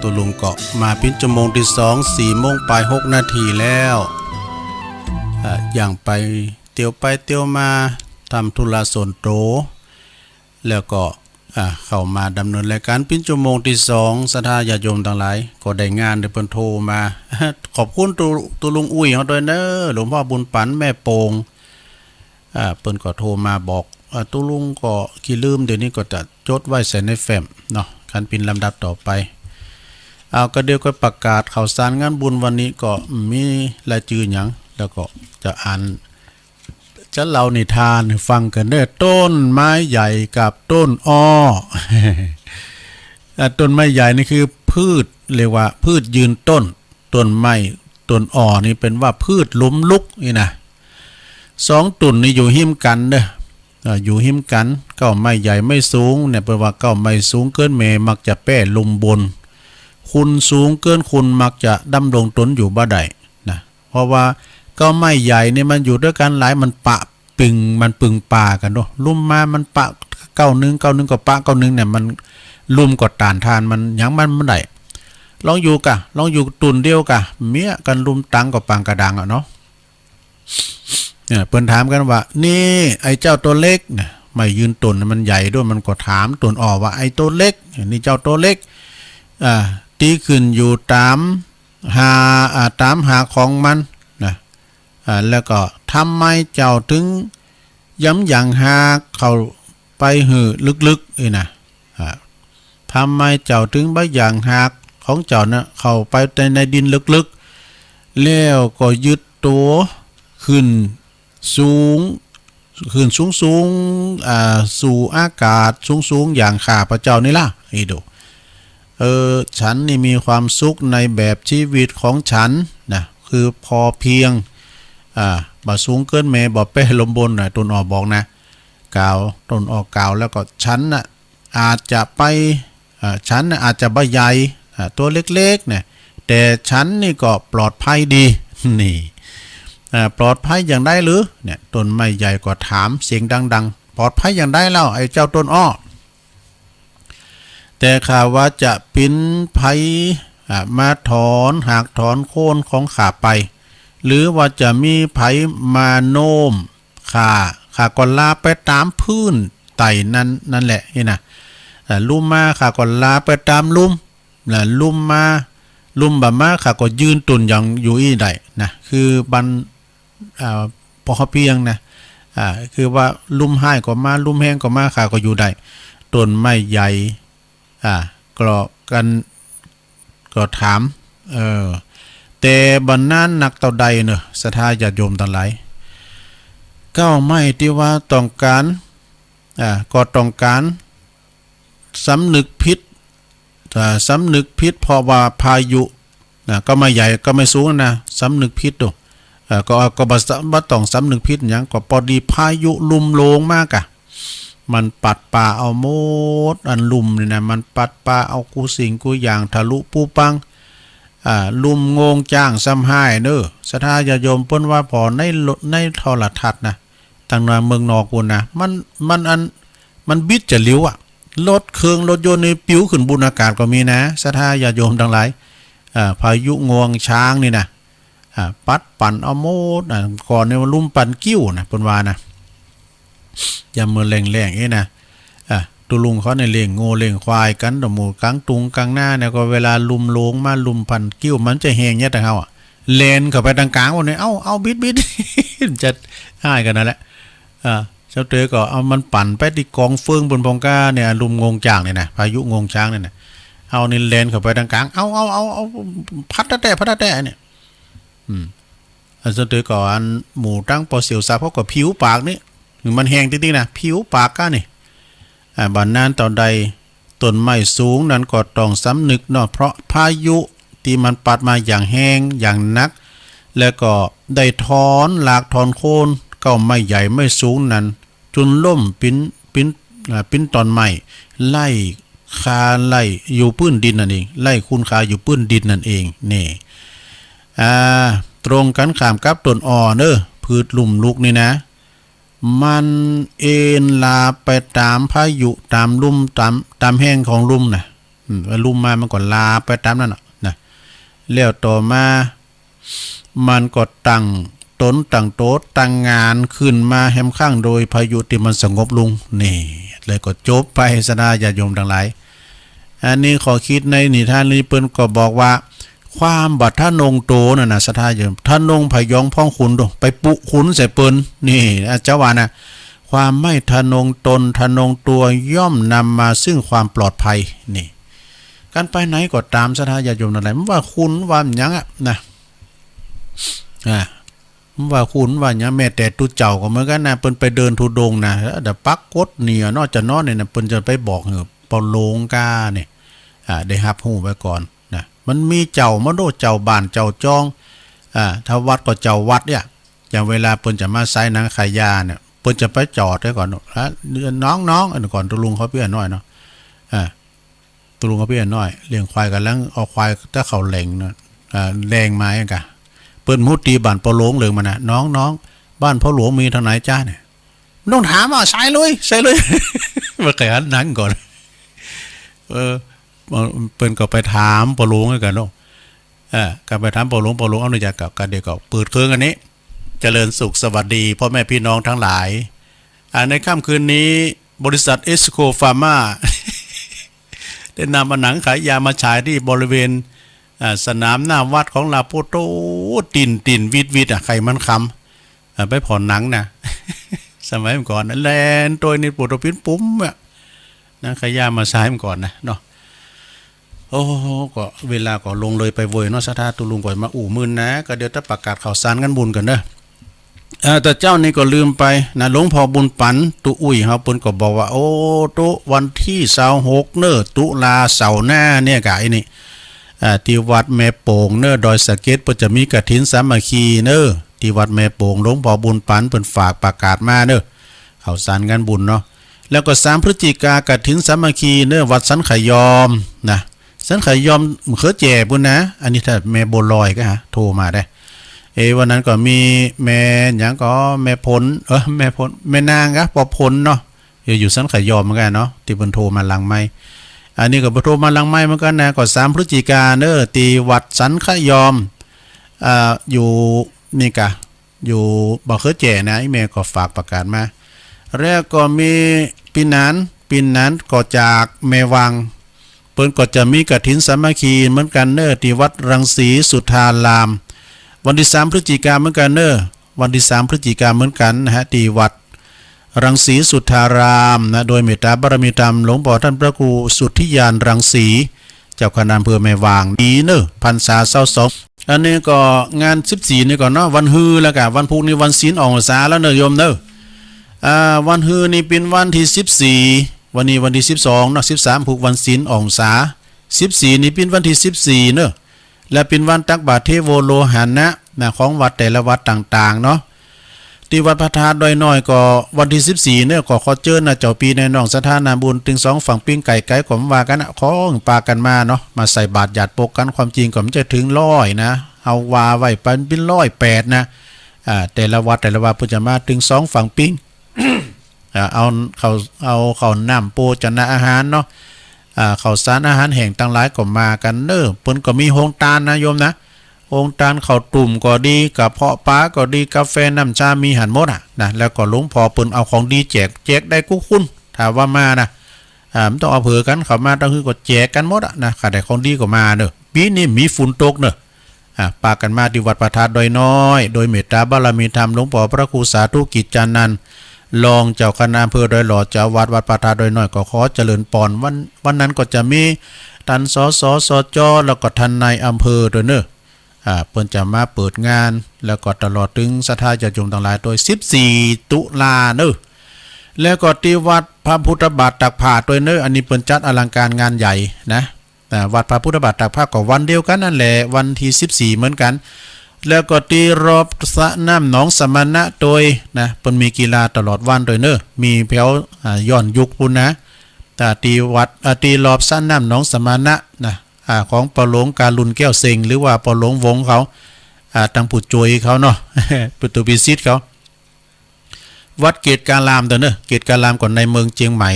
ตัวลุงเกาะมาเป็นชั่วโมงที่2 4 โมงไป6 นาทีแล้วอย่างไปเตียวมาทำธุระส่วนตัวแล้วก็เข้ามาดำเนินรายการเป็นชั่วโมงที่2ศรัทธาญาติโยมทั้งหลายก็ได้งานได้เพิ่นโทรมาขอบคุณตัวลุงอุ้ยเฮาด้วยเด้อหลวงพ่อบุญปันแม่โป่งเพิ่นก็โทรมาบอกตัวลุงก็ขี้ลืมเดี๋ยวนี้ก็จะจดไว้ใส่ในแฟ้มเนาะคันเป็นลำดับต่อไปก็เดี๋ยวก็ประกาศข่าวสารงานบุญวันนี้ก็มีรายชื่อหยังแล้วก็จะอ่านจะเล่านิทานให้ฟังกันเด้อต้นไม้ใหญ่กับต้นอ้อ ต้นไม้ใหญ่นี่คือพืชเรียกว่าพืชยืนต้นไม้ต้นอ้อนี่เป็นว่าพืชล้มลุกนี่นะ2ต้นนี่อยู่หิมกันเด้ออยู่หิมกันเก้าไม้ใหญ่ไม่สูงเนี่ยแปลว่าเก้าไม้สูงเกินเมมักจะแป้ลุมบนคุณสูงเกินคุณมักจะดำรงตนอยู่บ่ได้นะเพราะว่าเก้าไม้ใหญ่นี่มันอยู่ด้วยกันหลายมันปะปึงมันปึงป่ากันเนาะลุ่มมามันปะเก้านึงก็ปะเก้านึงเนี่ยมันลุ่มกดตานทานมันยังมันได้ ลองอยู่ตุนเดียวกะเมียกันลุมตังกับปังกระดังอ่ะเนาะเนี่ยเปิ้นถามกันว่านี่ไอ้เจ้าตัวเล็กเนี่ยไม่ยืนตุนมันใหญ่ด้วยมันก็ถามตุนว่าไอ้ตัวเล็กนี่เจ้าตัวเล็กตีขึ้นอยู่ตามหาของมันนะแล้วก็ทำไมเจ้าถึงย้ำอย่างหาเข้าไปหือลึกๆนะทำไมเจ้าถึงบ่อย่างหากของเจ้านะเข้าไปในดินลึกๆแล้วก็ยึดตัวขึ้นสูงสู่อากาศสูงอย่างข้าพเจ้านี่ล่ะอีดูฉันนี่มีความสุขในแบบชีวิตของฉันนะคือพอเพียงบ่สูงเกินแม่บ่เป้ลมบนน่ะต้นออกบอกนะกล่าวต้นออกกล่าวแล้วก็ฉันน่ะอาจจะไปฉันน่ะอาจจะบ่ใหญ่ตัวเล็กๆเนี่ยแต่ฉันนี่ก็ปลอดภัยดีนี่ปลอดภัยอย่างได้หรือเนี่ยต้นไม้ใหญ่ก็ถามเสียงดังๆปลอดภัยอย่างได้แล้วไอ้เจ้าต้นอ้อแต่ข้าว่าจะปิ้นไผมาถอนหากถอนโค่นของข้าไปหรือว่าจะมีไผมาโน้มข้าก็ลาไปตามพื้นไต่นั่นแหละนี่นะลุ่มมาข้าก็ลาไปตามลุ่มลุ่มบ่มาข้าก็ยืนตุนอย่างอยู่อีได้นะคือบันพอเพียงนะคือว่าลุ่มให้ก็มาลุ่มแห้งก็มาข้าก็อยู่ได้ต้นไม้ใหญ่ก็ถามแต่บรรณานักเต่าใดเนอะศรัทธาญาติโยมทั้งหลายก็ไม่ที่ว่าต้องการก็ต้องการสำนึกผิดเพราะว่าพายุก็ไม่ใหญ่ก็ไม่สูงนะสำนึกผิดตัวก็บ่ต้องสำนึกผิดอย่างก็พอดีพายุลุ่มโลงมากมันปัดป่าเอาโมดอันลุ่มนี่นะมันปัดป่าเอากูสิ่งกูอย่างทะลุปูปังลุ่มงงจ้างซ้ำห้เด้อศรัทธาญาติโยมเพิ่นว่าพอในโทรทัศน์นะทางเมืองนอกพุ่นนะมันบิดจะเลี้ยวรถยนต์ในปิ้วขึ้นบนอากาศก็มีนะศรัทธาญาติโยมทั้งหลายพายุงวงช้างนี่นะปัดปั่นเอาโมดก่อนในลุ่มปั่นกิ้วนะเพิ่นว่านะอย่ามือแรงๆนะตุลุงเขาในเลี้ยงโง่เลี้ยงควายกันดอกหมูกลางตุงกลางหน้าเนี่ยก็เวลาลุมโลงมาลุมพันกิ้วมันจะแหงเนี่ยแต่เขาเลนเข้าไปทางกลางวันนี้เอาบิด จะง่ายกันนั่นแหละเจ้าเต๋อก็เอามันปั่นไปที่กองเฟืองบนพงก้าเนี่ยลุมงงจ้างเนี่ยนะพายุงงช้างเนี่ยนะเอานี่เลนเข้าไปทางกลางเอาพัดแต่เนี่ยเจ้าเต๋อก็อันหมูตั้งปอเสียวซาเพราะกับผิวปากนี่มันแหงจริงๆนะผิวปากก้านี่บัดนั้นตอนใดต้นไม้สูงนั้นก็ต้องสำนึกเนาะเพราะพายุที่มันปัดมาอย่างแห้งอย่างนักแล้วก็ได้ถอนหลากถอนโคนก็ไม่ใหญ่ไม่สูงนั้นจนล่มปิ้นตอนไม้ไล่คาไล่อยู่พื้นดินนั่นเองไล่คุณคาอยู่พื้นดินนั่นเองนี่ตรงกันข้ามกับต้นอ้อเด้อพืชลุ่มลุกนี่นะมันเอ็นลาไปตามพายุตามลุ่มตามแห้งของลุ่มนะลุ่มมามันก็ลาไปตามนั่นนะแล้วต่อมามันก็ตั้งโต๊ะตั้งงานขึ้นมาแหมข้างโดยพายุที่มันสงบลงนี่เลยก็จบไปศรัทธาญาติโยมทั้งหลายอันนี้ขอคิดในนิทานนี้เปิ้นก็บอกว่าความบัดท่านงโตน่ะนะศรัทธาโยมท่านงพยองพ้องขุนไปปุขุนใส่เปิ้นนี่เจ้าว่านะความไม่ทะนงตนทะนงตัวย่อมนำมาซึ่งความปลอดภัยนี่การไปไหนก็ตามศรัทธาญาติโยมนั่นแหละว่าคุณว่าหยังนะว่าคุณว่าหยังแม้แต่ตุเจ้าก็เหมือนกันนะเปิ้นไปเดินทุดงนะเดี๋ยวปักกดเนี่ยนอกจากนอนเนี่ยเปิ้นจะไปบอกเปาโลงกาเนี่ยได้รับหูไว้ก่อนนะมันมีเจ้ามาโดเจ้าบ้านเจ้าจองถ้าวัดก็เจ้าวัดเนี่ยอย่างเวลาเปิ้นจะมาไซนังขายยาเนี่ยเปิ้นจะไปจอดไว้ก่อนน้องอันก่อนตุลุงเขาเปี้ยน้อยเนาะตุลุงเขาเปี้ยน้อยเลี้ยงควายกันแล้วเอาควายถ้าเขาแหล่งเนาะแรงไม้กะเปิ้นมุตีบ้านพ่อหลวงเลยมันน่ะน้องบ้านพ่อหลวงมีทางไหนจ้าเนี่ยต้องถามใส่เลย มาแขนนั่งก่อน เปิ้นก็ไปถามปอหลวงกันเนาะก็ไปถามปอหลวงเอาหน่อยจากกับเด็กก็เปิดเครื่องอันนี้เจริญสุขสวัสดีพ่อแม่พี่น้องทั้งหลายในค่ำคืนนี้บริษัทเอสโคฟาร์มาได้นำหนังขายยามาฉายที่บริเวณสนามหน้าวัดของลาโปโตตินวิดใครมันคำไปผ่อนหนังนะ สมัยก่อนนั้นแลนตัวนี้ปูตปิ้นปุ้มนะขายยามาฉายมันก่อนนะเนาะโอ้ก็เวลาก็ลงเลยไปโวยเนาะสถาตุลุงก่อนมามื่นนะก็เดี๋ยวจะประกาศข่าวสารกันบุญกันเด้อแต่เจ้านี่ก็ลืมไปนะหลวงพ่อบุญปันตุอุ้ยเฮาเปิ้นก็บอกว่าโอ้ตุวันที่26เนตุลาเสาร์หน้าเนี่ยกะไอ้นี่ที่วัดแม่โป่งเนดอยสะเก็ดเปิ้นจะมีกฐินสามัคคีเนที่วัดแม่โป่งหลวงพ่อบุญปันเปิ้นฝากประกาศมาเนข่าวสารกันบุญเนาะแล้วก็3พฤศจิกากฐินสามัคคีเนวัดสันไขยอมนะสันไขยอมเขอแจ่พุ่นนะอันนี้ถ้าแม่โบลอยก็โทรมาได้วันนั้นก็มีแม่หยังก็แม่พลแม่นางปอพลเนาะอยู่สันไขยอมเหมือนกันเนาะที่เพิ่นโทรมาหลังไม้อันนี้ก็โทรมาหลังไม้เหมือนกันนะก็3พฤศจิกาตีวัดสันไขยอมอยู่นี่กะอยู่บ่อเขอแจ่นะไอ้แม่ก็ฝากประกาศมาแล้วก็มีปีนั้นก็จากแม่วังเพิ่นก็จะมีกฐินสามัคคีเหมือนกันที่วัดรังสีสุทธารามวันที่3พฤศจิกายนเหมือนกันวันที่3พฤศจิกายนเหมือนกันนะฮะที่วัดรังสีสุทธารามนะโดยเมตตาบารมีธรรมหลวงพ่อท่านพระครูสุทธิยานรังสีเจ้าคณะอำเภอแม่วางดีพรรษา22อันนี้ก็งาน14นี่ก่อนเนาะวันฮือแล้วก็วันพุธนี่วันศีลออกพรรษาแล้วโยมวันฮือนี่เป็นวันที่14วันนี้วันที่12เนาะ13ผูกวันศีลออกพรรษา14นี่เป็นวันที่14และเป็นวันตักบาตรเทโวโลหานะของวัดแต่ละวัดต่างๆเนาะที่วัดพระธาตุดอยน้อยก็วันที่14ก็ขอเชิญเจ้าปีในน้องสถานาบุญถึง2ฝั่งปิ้งไก่ไก่ของว่ากันของปากันมาเนาะมาใส่บาตรหยาดปกกันความจริงก็มันจะถึง100นะเอาวาไว้เป็น108นะแต่ละวัดพุทธมาถึง2ฝั่งปิ้ง เอาเขาน้ำโปจนะอาหารเนาะข้าวสารอาหารแห้งต่างหลายก็มากันเปิ้นก็มีโฮงตาลนะโยมนะโฮงตาลข้าวตุ่มก็ดีกับเพาะปลาก็ดีกาแฟน้ำชามีหันหมดนะแล้วก็หลวงพ่อเปิ้นเอาของดีแจกได้กุคุณถ้าว่ามานะมันต้องเอาเผื่อกันเข้ามาต้องคือก็แจกกันหมดนะถ้าได้ของดีก็มาปีนี้มีฝนตกปากันมาที่วัดพระธาตุดอยน้อยโดยเมตตาบารมีธรรมหลวงพ่อพระครูสาธุกิจจานันท์รองเจ้าคณะอำเภอดอยหล่อเจ้าวัดพระธาตุดอยน้อยก็ขอเจริญปอนวันนั้นก็จะมีท่านสสจแล้วก็ท่านนายอำเภอด้วยเปิ้นจะมาเปิดงานแล้วก็ตลอดถึงศรัทธาญาติโยมต่างหลายโดย14ตุลาแล้วก็ที่วัดพระพุทธบาทตักผ้าด้วยอันนี้เปิ้นจัดอลังการงานใหญ่นะวัดพระพุทธบาทตักผ้าก็วันเดียวกันนั่นแหละวันที่14เหมือนกันแล้วก็ตีรอบสระน้ำหนองสมณะโดยนะเปิ้นมีกีฬาตลอดวันโดยมีแถวย้อนยุคปุ่นนะแต่ตีวัดตีรอบสระน้ำหนองสมณะนะของปอหลวงการุณแก้วเซ็งหรือว่าปอหลวงวงเขาตังปุจจวยเขาเนาะ ปุตุปิสิทธิ์เขาวัดเกตการามเกตการามก่อนในเมืองเชียงใหม่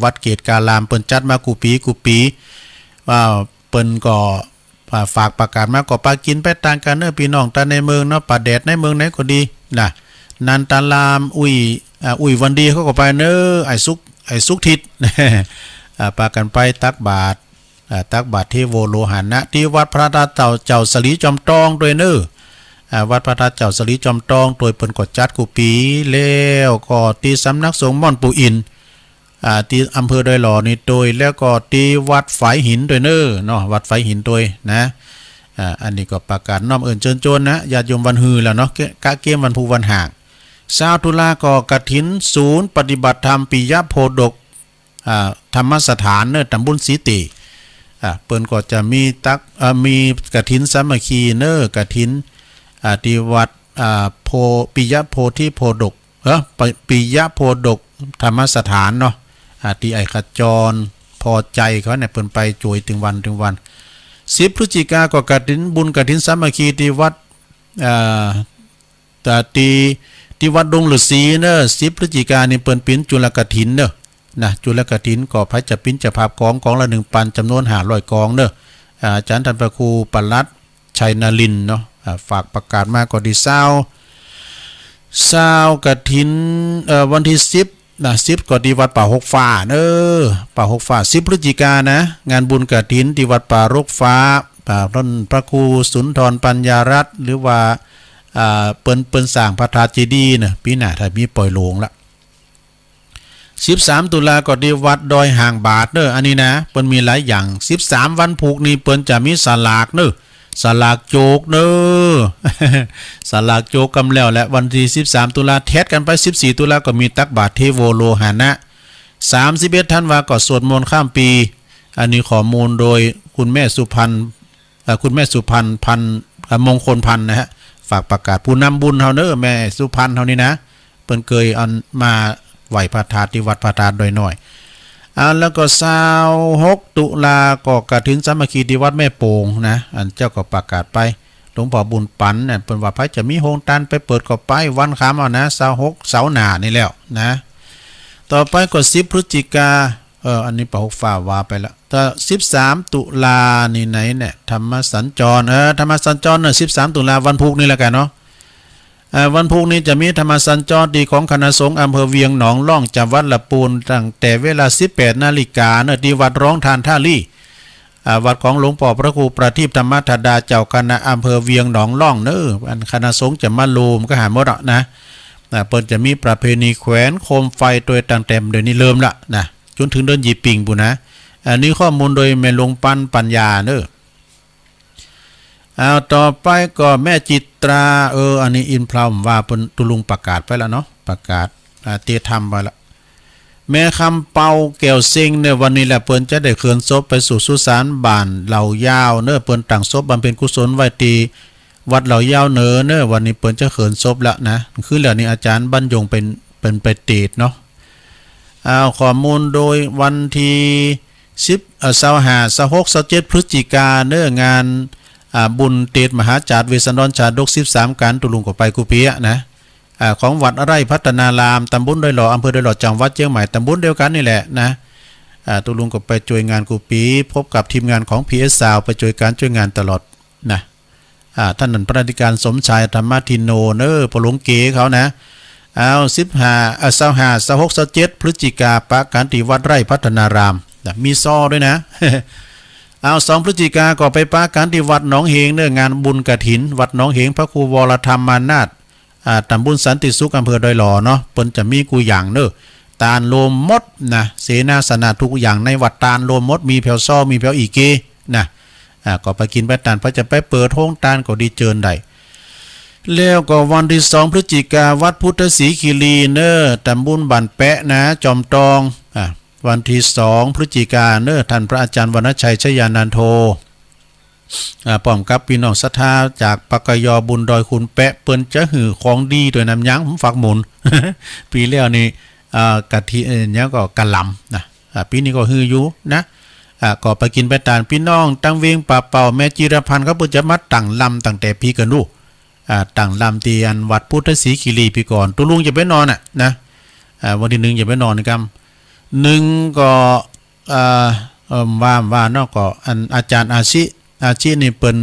วัดเกตการามเปิ้นจัดมากูปีว่าเปิ้นก็ฝากประกาศมาก็ปากินไปต่างกันพี่น้องตาในเมืองเนาะป่าแดดในเมืองไหนก็ดีนะนันตาลามอุ้ยวันดีเขาก็ไปไอ้สุกทิศ ปากันไปตักบาตรเทโวโลหานะที่วัดพระธาตุเจ้าสลีจอมตองด้วยวัดพระธาตุเจ้าสลีจอมตองโดยเปิ้นก็จัดกูปีแล้วก็ที่สำนักสงฆ์ม่อนปูอินที่อำเภอดอยหล่อนี่โดยแล้วก็ที่วัดฝายหินด้วยเนาะวัดฝายหินด้วยนะอันนี้ก็ประกาศน้อมเอิ้นเชิญชวนนะญาติโยมวันฮือแล้วเนาะกะเกมวันภูวันห่าง20ตุลาก็กฐินศูนย์ปฏิบัติธรรมปิยโพดกธรรมสถานตำบลศรีติเปิ้นก็จะมีกฐินสามัคคีกฐินที่วัดปิยโพธิโพดกปิยโพดกธรรมสถานเนาะที่ไอขจรพอใจเขาเนี่ยเปิ้นไปจุยถึงวัน10พฤศจิกายนก็กฐินบุญกฐินสามัคคีที่วัดที่วัดดงฤาษี10พฤศจิกายนนี่เปิ้นเป็นจุลกฐิน นะจุลกฐินก่อพระจะปิ้นจะภาพกองละ1 ปันจำนวน500 กองเนอะอาจารย์ท่านพระครูปลัดชัยนลินเนาะฝากประกาศมาก็ดีเศร้ากฐินวันที่10นะ10ก็ที่วัดป่าหกฟ้าป่าหกฟ้า10 พฤศจิกายนนะงานบุญกฐินที่วัดป่ารกฟ้าท่านพระครูสุนทรปัญญารัตน์หรือว่าเปิ้นสร้างพระธาตุเจดีย์นะปีหน้าถ้ามีปล่อยโลงละ13 ตุลาก็ที่วัดดอยห่างบาทอันนี้นะเปิ้นมีหลายอย่าง13 วันผูกนี้เปิ้นจะมีสลากสลากโจกสลากโจกกำแล้วและวันที่13 ตุลาแทดกันไป14 ตุลาก็มีตักบาตรเทโวโลหะนะ31 ธันวาก็สวดมนต์ข้ามปีอันนี้ข้อมูลโดยคุณแม่สุพรรณพันมงคลพันนะฮะฝากประกาศผู้นำบุญเฮาแม่สุพรรณเฮานี่นะเปิ้นเคยเอามาไหวพระธาตุที่วัดพระธาตุโดยน้อยแล้วก็26 ตุลาก็กฐินสามัคคีที่วัดแม่โป่งนะอันเจ้าก็ประกาศไปหลวงพ่อบุญปันเนี่ยเปิ้นว่าพระจะมีโฮงตันไปเปิดก็ไปวันค้ำเอานะ26 เสาร์หน้านี่แล้วนะต่อไปก็10 พฤศจิกาอันนี้ป่าหกฟ้าว่าไปแล้วแต่13 ตุลานี่ไหนเนี่ยธรรมสัญจรธรรมสัญจรน่ะ13 ตุลาวันพุธนี่แหละกันเนาะวันพุธนี้จะมีธรรมสัญจรดีของคณะสงฆ์อำเภอเวียงหนองล่องจากวัดละปูนตั้งแต่เวลา 18 นาฬิกาที่วัดร้องทานท่าลี่วัดของหลวงพ่อพระครูประทีปธรรมธดาเจ้าคณะอำเภอเวียงหนองล่องอันคณะสงฆ์จะมาโลมก็หาหมดนะเปิ้นจะมีประเพณีแขวนโคมไฟโดยตั้งแต่เดี๋ยวนี้เริ่มละนะจนถึงเดือนยีปิงปุนะอันนี้ข้อมูลโดยแม่หลวงปัญญาต่อไปก็แม่จิตราอันนี้อินพราวว่าเปิ้นตุลุงประกาศไปแล้วเนาะประกาศเตรียมทำไปแล้วแม่คำเปาแก้วเซ็งเนี่ยวันนี้แหละเปิ้นจะได้เคลื่อนศพไปสู่สุสานบ้านเหล่ายาวเปิ้นตั้งศพบำเพ็ญกุศลไว้ที่วัดเหล่ายาววันนี้เปิ้นจะเคลื่อนศพแล้วนะคือแล้วนี่อาจารย์บรรยงเป็นไปเตดเนาะข้อมูลโดยวันที่25 26 27 พฤศจิกายนงานบุญเตดมหาจารย์เวสสันดรชาดก13 การตุลุงก็ไปกุเปียนะของวัดไร่พัฒนารามตำบลดอยหล่ออำเภอดอยหล่อจังหวัดเชียงใหม่ตำบลเดียวกันนี่แหละนะตุลุงก็ไปช่วยงานกุปีพบกับทีมงานของ PS ซาวไปช่วยงานตลอดนะท่านนันพระอธิการสมชายธรรมทินโนพหลวงเก๋เขานะ25 26 27 พฤศจิกาปะการที่วัดไร่พัฒนารามมีซอด้วยนะ 2 พฤศจิกาก็ไปปะการที่วัดหนองเหงงานบุญกฐินวัดหนองเหงพระครูวรธรรมมานาถตำบลสันติสุขอำเภอดอยหล่อเนาะเปิ้นจะมีกูอย่างตาลโลมมดนะเสนาสนะทุกอย่างในวัดตาลโลมมดมีแผ่วซ้อมีแผ่วอีเกนะก็ไปกินไปตาลพระจะไปเปิดห้องตาลก็ดีเจิญได้แล้วก็วันที่2 พฤศจิกาวัดพุทธศรีคีรีตำบลบ้านแปะนะจอมตองวันที่2 พฤศจิกาท่านพระอาจารย์วรรณชัยชยานันโทป้อมกับพี่น้องศรัทธาจากปกยบุญดอยคุณแปะเปิ้นจะหือของดีโดยน้ำยั้งผมฝากหมุน ปีแล้วนี่กะทิเนี่ยก็กะหล่ำนะปีนี้ก็ฮืออยู่นะก็ไปกินไปตานพี่น้องตั้งเวียงป่าเป่าแม่จิรพันธ์เขาเปิ้นจะมาตั้งลำตั้งแต่ปีกันดูตั้งลำที่อันวัดพุทธศรีคีรีปีก่อนตุลุงจะไปนอนนะวันที่1อย่าไปนอนนะครับ1ก็ว่าเนาะก็อันอาจารย์อาชีนี่เปิ้น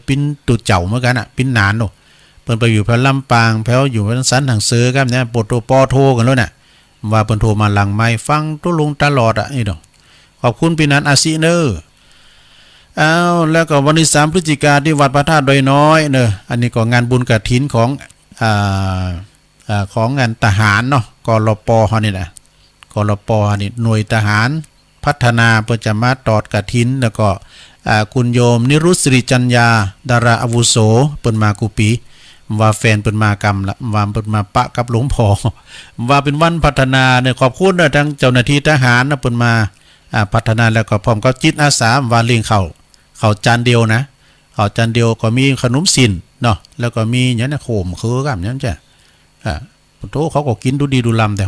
ปิ้นตุเจ้าเหมือนกันปิ้นนานเปิ้นไปอยู่แถวลำปางแถวอยู่ทางสันทางเสือครับเนี่ยปโตปอโทกันแล้วน่ะว่าเปิ้นโทรมาหลังไม้ฟังตุลุงตลอดนี่ดอกขอบคุณพี่นันอาชีแล้วก็วันที่3 พฤศจิกายนที่วัดพระธาตุดอยน้อยอันนี้ก็งานบุญกฐินของงานทหารเนาะกลป.เฮานี่แหละกลป.นี่หน่วยทหารพัฒนาเพื่อจะมาตอดกฐินแล้วก็คุณโยมนิรุตสิริจัญญาดาราอาวุโสเปิ้นมากุปีว่าแฟนเปิ้นมากรรมละว่าเปิ้นมาปะกับหลวงพ่อว่าเป็นวันพัฒนาเนี่ยขอบคุณทั้งเจ้าหน้าที่ทหารเปิ้นมาพัฒนาแล้วก็พร้อมกับจิตอาสาว่าเลี้ยงข้าวจานเดียวนะข้าวจานเดียวก็มีขนมสินเนาะแล้วก็มีหยังโขมคือกันหยังจ้ะโตเขาก็กินดูดีดูลำแต่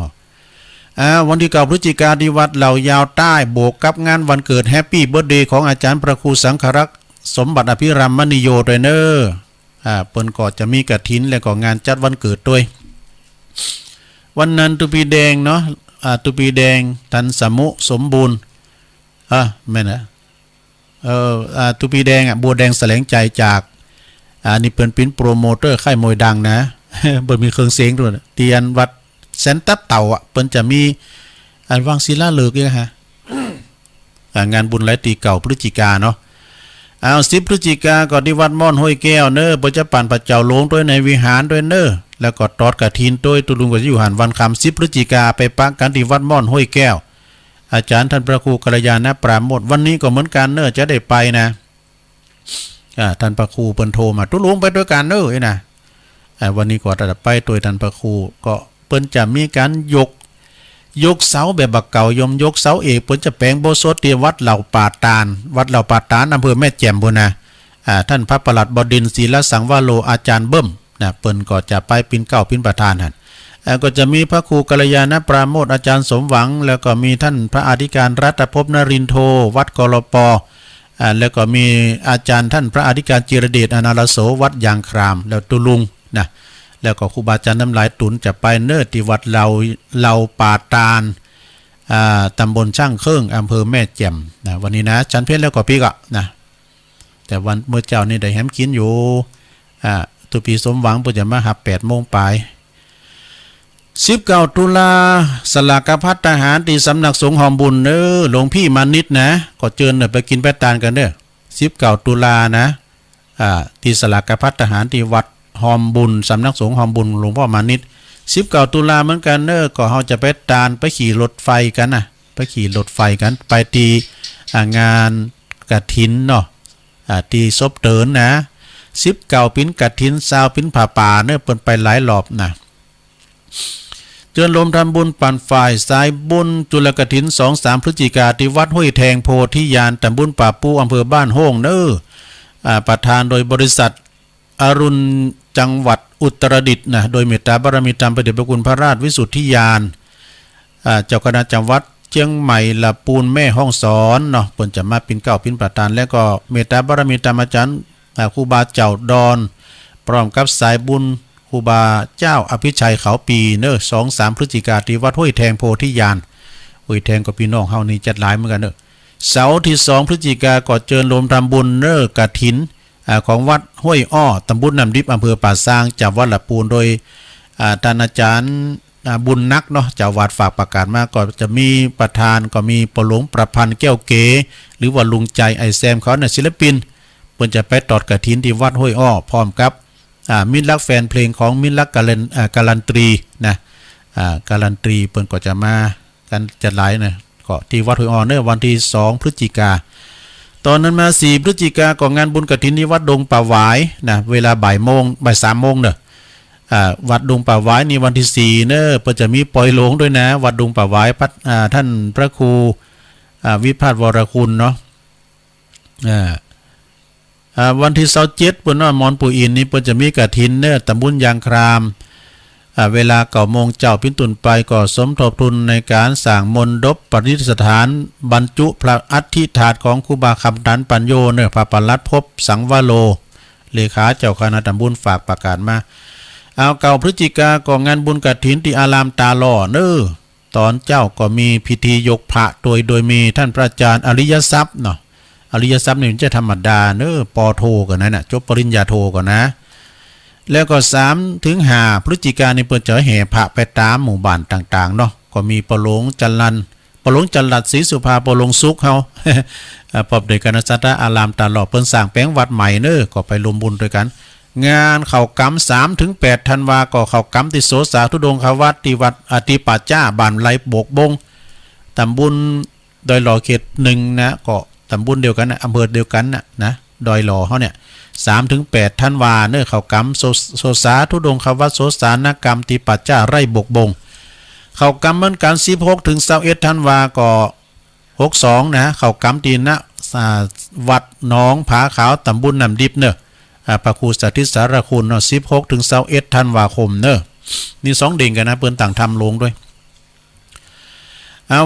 วันที่9 พฤศจิกายนที่วัดเหล่ายาวใต้โบกกับงานวันเกิดแฮปปี้เบิร์ธเดย์ของอาจารย์พระครูสังฆรักษ์สมบัติอภิรัมมณีโยด้วยเปิ้นก็จะมีกฐินแล้วก็งานจัดวันเกิดด้วยวันนั้นตุปีแดงเนาะ ตุปีแดงทันสมุสมบูรณ์แม่นะตุปีแดงบัวแดงแสลงใจจากนี่เปิ้นเป็นโปรโมเตอร์ค่ายมวยดังนะ เปิ้นมีเครื่องเสียงด้วยเตียนวัดเซนตับเต่าเปิ้นจะมีอันวังศิลาฤกษ์เนี่ยฮะ งานบุญไหลตีเก่าพฤศจิกาเนาะเอา10พฤศจิกาก็ที่วัดม่อนห้วยแก้วเนอเปิ้นจะปั่นพระเจ้าหลวงด้วยในวิหารด้วยเนอแล้วก็ตอดกฐินด้วยตุลุงก็อยู่หันวันคำ10พฤศจิกาไปปักกันที่วัดม่อนห้วยแก้วอาจารย์ท่านพระครูกัลยาณปราโมทย์วันนี้ก็เหมือนกันเนอจะได้ไปนะท่านพระครูเปิ้นโทรมาตุลุงไปด้วยกันเนอนะวันนี้ก็จะไปโดยท่านพระครูก็เปิ้นจะมีการยกเสาแบบบักเก่ายมยกเสาเอกเปิ้นจะแปลงโบสถ์ที่วัดเหล่าป่าตาลวัดเหล่าป่าตาลอำเภอแม่แจ่มพุ่นนะท่านพระปลัดบดินทร์ศีลสังวโรอาจารย์เบิ้มนะเปิ้นก็จะไปเป็นเก้าเป็นประธานหั่นก็จะมีพระครูกัลยาณปราโมทย์อาจารย์สมหวังแล้วก็มีท่านพระอธิการรัตภพนรินโทวัดกลปแล้วก็มีอาจารย์ท่านพระอธิการจิรเดชอนาลโสวัดยางครามแล้วตุลุงนะแล้วก็ครูบาอาจารย์น้ำลายตุนจะไปเนิร์ที่วัดเราป่าตาลตำบลช่างเครื่องอำเภอแม่แจ่มนะวันนี้นะจันเพชรแล้วก็พี่ก็นะแต่วันเมื่อเจ้านี่ได้แฮมกินอยู่ตุปีสมหวังปุจจะมาหับ8 โมงปลาย19 ตุลาสลากพัฒทหารที่สำนักสงฆ์หอมบุญหลวงพี่มานิดนะก็เชิญไปกินไปตานกันเด้อ19 ตุลานะที่สลากพัฒทหารที่วัดหอมบุญสำนักสงฆ์หอมบุญหลวงพ่อมานิด19 ตุลาเหมือนกันก็เขาจะไปตานไปขี่รถไฟกันนะไปขี่รถไฟกันไปตีงานกฐินเนาะตีซบเตินนะ19ปิ้นกฐิน20ปิ้นผ่าป่าเปิ้นไปหลายรอบนะเชิญรวมทำบุญปั่นฝ่ายสายบุญจุลกฐิน 2-3 พฤศจิกาที่วัดห้วยแทงโพธิญาณตำบลป่าปูอำเภอบ้านโฮงประธานโดยบริษัทอรุณจังหวัดอุตรดิตถ์นะโดยเมตตาบารมีธรรมพระเดชพระคุณพระราชวิสุทธิญาณเจ้าคณะจังหวัดเชียงใหม่ละปูนแม่ห้องสอนเนาะเปิ้นจะมาเป็นเก้าเป็นประธานแล้วก็เมตตาบารมีธรรมอาจารย์ครูบาเจ้าดอนพร้อมกับสายบุญครูบาเจ้าอภิชัยเขาปี2-3 พฤศจิกาที่วัดห้วยแทงโพธิญาณห้วยแทงกับพี่น้องเฮานี่จัดหลายเหมือนกันเสาร์ที่2 พฤศจิกาก็เชิญรวมทำบุญกฐินของวัดห้วยอ้อตำบลน้ำดิบอำเภอป่าซางจากวัดละปูนโดยท่านอาจารย์บุญนักเนาะจากวัดฝากประกาศมาก็จะมีประธานก็มีปหลวงประพันธ์แก้วเก๋หรือว่าลุงใจไอแซมเขาเนี่ยศิลปินเพิ่นจะไปตอดกฐินที่วัดห้วยอ้อพร้อมกับมิตรรักแฟนเพลงของมิตรรักการันตรีนะการันตรีเพิ่นก็จะมากันจัดหลายนะก็ที่วัดห้วยอ้อวันที่2 พฤศจิกาตอนนั้นมา4 พฤศจิกาก็งานบุญกฐินที่วัดดงป่าหวายนะเวลาบ่าย 3 โมงวัดดงป่าหวายนี่วันที่4เพิ่นจะมีปล่อยโลงด้วยนะวัดดงป่าหวายท่านพระครูวิพาทวรคุณเนาะวันที่27เปิ้นว่ามอนปู่อินนี่เปิ้นจะมีกฐินตำบลยางครามเวลา9 โมงเจ้าพินตุนไปก็สมทบทุนในการสร้างมณฑปปฏิสถานบรรจุพระอัฐิธาตุของครูบาคำตันปัญโยพระปลัดภพสังวโรเลขาเจ้าคณะตำบลฝากประกาศมาเอา9 พฤศจิกาก็งานบุญกฐินที่อารามตาหล่อตอนเจ้าก็มีพิธียกพระโดยมีท่านพระอาจารย์อริยทรัพย์เนาะอริยทรัพย์นี่มันจะธรรมดาปอโทกันนะจบปริญญาโทก่อนนะแล้วก็3-5 พฤศจิกายนนี่เปิ้นจะแห่พระไปตามหมู่บ้านต่างๆเนาะก็มีปหลวงจันลัดศรีสุภาปหลวงสุขเฮา พบด้วยกันสัตอารามตลอดเปิ้นสร้างแปลงวัดใหม่ก็ไปรวมบุญด้วยกันงานเข้ากรรม3-8 ธันวาก็เข้ากรรมที่โสสาธุดงควัดที่วัดอติปัจจ้าบ้านไหลโบกบงตำบลดอยหล่อเขต1นะก็ตำบลเดียวกันนะอำเภอเดียวกันนะดอยหล่อเฮาเนี่ย3-8 ธันวาเข้ากรรมโสสาธุดงควัดโสสานกรรมติปัจจ้าไร่บกบงเข้ากรรมเหมือนกัน16-21 ธันวาก็62นะเข้ากรรมตีนะวัดหนองผาขาวตำบลน้ำดิบพระครูสาธิตสารคุณ16-21 ธันวาคมนี่2เด้งกันนะเปิ้นต่างทำลงด้วย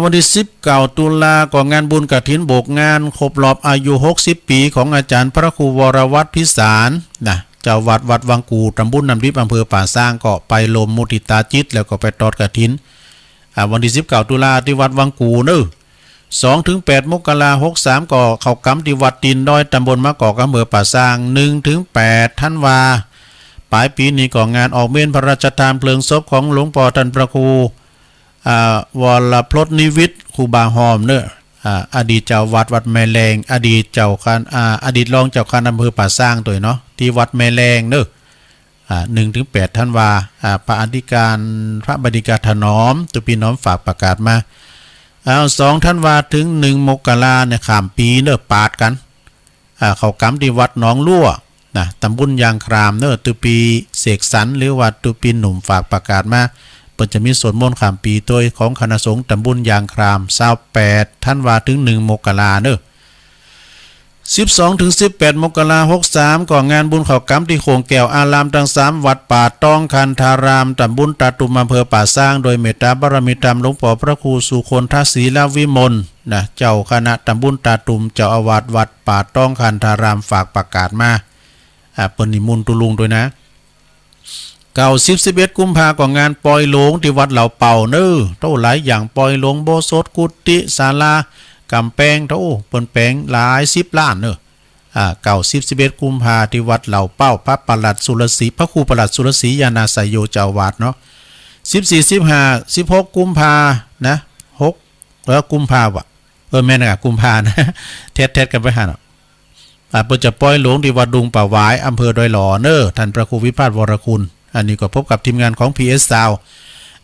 วันที่19 ตุลาก็งานบุญกฐินโบกงานครบรอบอายุ60 ปีของอาจารย์พระครูวรวัฒน์พิสารนะเจ้าวัดวังกูตำบลน้ำดิบอำเภอป่าซางก็ไปลมมุติตาจิตแล้วก็ไปตอดกฐิน วันที่19ตุลาที่วัดวังกูเนอะ2-8มกราคม63ก็เข้ากำที่วัดตีนน้อยตำบลมะกอกอำเภอป่าซาง1-8ธันวาปลายปีนี้ก็งานออกเมนพระราชทานเพลิงศพของหลวงพ่อท่านพระครูวรพลนิวิทย์ครูบาหอมเนอะอดีตเจ้าวัดแม่แรงอดีตเจ้าคณะอดีตรองเจ้าคณะอำเภอป่าซางตัวเนาะที่วัดแม่แรงเนอะ1-8ธันวาพระอธิการพระบดิกาถนอมตุพี่น้อมฝากประกาศมา2ธันวาถึง1มกราเนี่ยข้ามปีเนอะปาดกันเขากำที่วัดหนองลั่วนะตำบลยางครามเนอะตุปีเสกสรรหรือวัดตุปีหนุ่มฝากประกาศมาเปิดจะมีสวดมนต์ข้ามปีโดยของคณะสงฆ์ตำบลยางคราม28ธันวาถึง1มกราเนอะ12-18มกราคม63ก่องานบุญเขากำที่โขงแก้วอารามทั้ง3วัดป่าต้องคันธารามตำบลตาตุมอำเภอป่าซางโดยเมตตาบารมีธรรมหลวงพ่อพระครูสุคนทศีลวิมลนะเจ้าคณะตำบลตาตุมเจ้าอาวาสวัดป่าต้องคันธารามฝากประกาศมาเปิ้นนิมนต์ตุลุงด้วยนะ11กุมภาก่องานปล่อยหลวงที่วัดเหล่าเป่าเน้อเท่าหลายอย่างปล่อยหลวงโบสถกุฏิศาลากำแพงเท่าเปิ้นแปลงหลาย10ล้านเน้อ11กุมภาที่วัดเหล่าเป้าพระปลัดสุรศรีพระครูปลัดสุรศรียานาไสยโยเจ้าวาดเนาะ14 15 16กุมภานะ6กุมภาวะแม่นกุมภานะเทศกันไปหาเนาะเปิ้นจะปล่อยหลวงที่วัดดุงป่าหวายอำเภอดอยหล่อเน้อท่านพระครูวิพาทวรคุณอันนี้ก็พบกับทีมงานของ PS Sound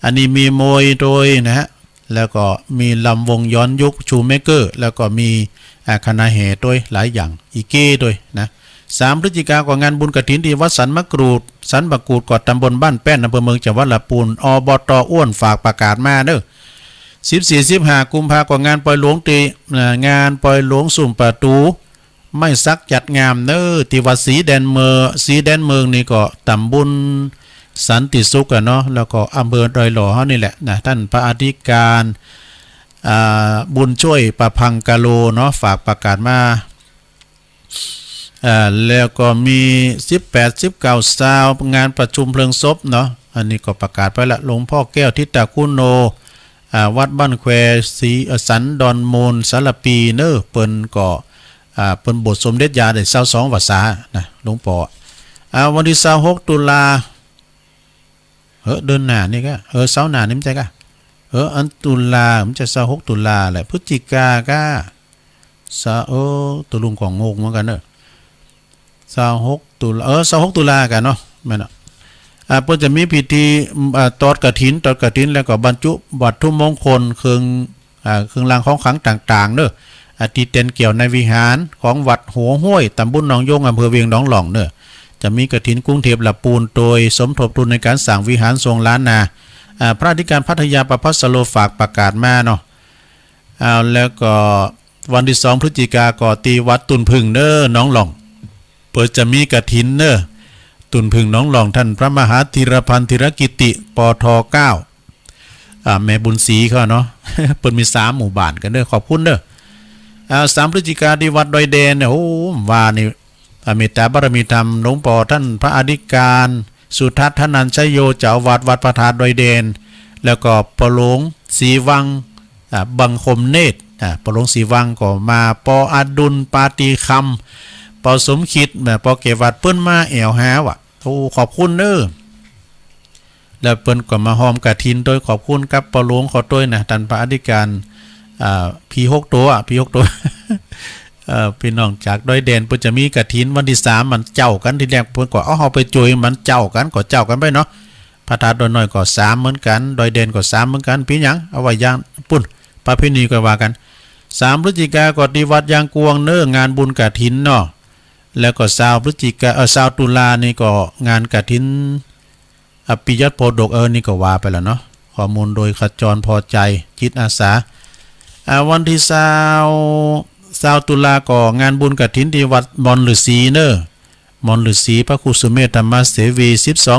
อันนี้มีโมยโดยนะฮะแล้วก็มีลำวงย้อนยุคชูเมเกอร์แล้วก็มีคณะแห่ด้วยหลายอย่างอีเก้ด้วยนะ3พฤศจิกายนก่องานบุญกฐินที่วัดสันมะกรูดสันบะกูดกอดตำบลบ้านแป้นอำเภอเมืองจังหวัดลำพูนอบต.อ้วนฝากประกาศมาเด้อ14-15กุมภาพันธ์ก่องานปล่อยหลวงตีงานปล่อยหลวงสุ่มประตูไม่ซักจัดงามเน้อที่วัดสีแดนเมืองนี่ก็ตำบลสันติสุขเนาะแล้วก็อำเภอดอยหล่อเฮานี่แหละนะท่านพระอธิการบุญช่วยประพังกะโลเนาะฝากประกาศมาแล้วก็มี18-19งานประชุมเพลิงศพเนาะอันนี้ก็ประกาศไปละหลวงพ่อแก้วทิตาคุณโนวัดบ้านแควศรีสันดอนมูลสารปีเนอเปิ้นก็เปิ้นบทสมเด็จยาได้22ภาษานะหลวงพ่อวันที่26ตุลาเดือนหน้านี่ก็เสาร์หน้านี่มั้ยจ๊ะอันตุลามันจะ26ตุลาแหละพฤศจิกาก็ตุลุงของงงเหมือนกันเด้อ26ตุลา26ตุลากันเนาะแม่นเพิ่นจะมีพิธีตอดกฐินแล้วก็บรรจุวัตถุมงคลเครื่องรางของขลังต่างๆเด้อที่เต็นเกี่ยวในวิหารของวัดหัวห้วยตำบลหนองยงอำเภอเวียงหนองหล่องเด้อจะมีกฐินกรุงเทพละปูนโดยสมทบทุนในการสร้างวิหารทรงล้านนาพระอธิการพัทยาประภัสโลฝากประกาศมาเนาะแล้วก็วันที่2พฤศจิกายนก็ตีวัดตุนพึ่งเด้อหนองหล่องเปิดจะมีกฐินเด้อตุนพึ่งหนองหล่องท่านพระมหาธีรพันธ์ธีรกิติปท9แม่บุญศรีเขาเนาะ เปิดมี3หมู่บ้านกันเด้อขอบคุณเด้อ3พฤศจิกายนที่วัดดอยแดนเนี่ยโอ้ว่านี่เมตตาบารมีธรรมหลวงพ่อท่านพระอธิการสุทัศน์ธนัญชัยโยเจ้าวัดพระธาตุดอยแดนแล้วก็ปหลวงศรีวังบังคมเนตรปหลวงศรีวังก็มาปอดุลปาตีคำปสมคิดปเกวัดเปิ้นมาแอวหาว่ะโอ้ขอบคุณเด้อแล้วเปิ้นก็มาหอมกฐินโดยขอบคุณกับปหลวงขอด้วยนะท่านพระอธิการพี่6ตัวพี่น้องจากดอยแดนเพิ่นจะมีกฐินวันที่3มันเจ้ากันทีแรกเพิ่นก็เอาไปจุยมันเจ้ากันก็เจ้ากันไปเนาะพระธาตุดอยน้อยก็3เหมือนกันดอยแดนก็3เหมือนกันพี่หยังเอาไว้ย่างปุ่นประเพณีก็ว่ากัน3พฤศจิกายนก็ที่วัดยางกวงเน้องานบุญกฐินเนาะแล้วก็20พฤศจิกายน20ตุลานี่ก็งานกฐินปิยะโพดกนี่ก็ว่าไปแล้วเนาะข้อมูลโดยขจรพอใจจิตอาสาวันที่20ตุลาก็งานบุญกฐินที่วัดมอนฤาษีเน้อมอนฤาษีพระครูสุเมธธรรมเสวี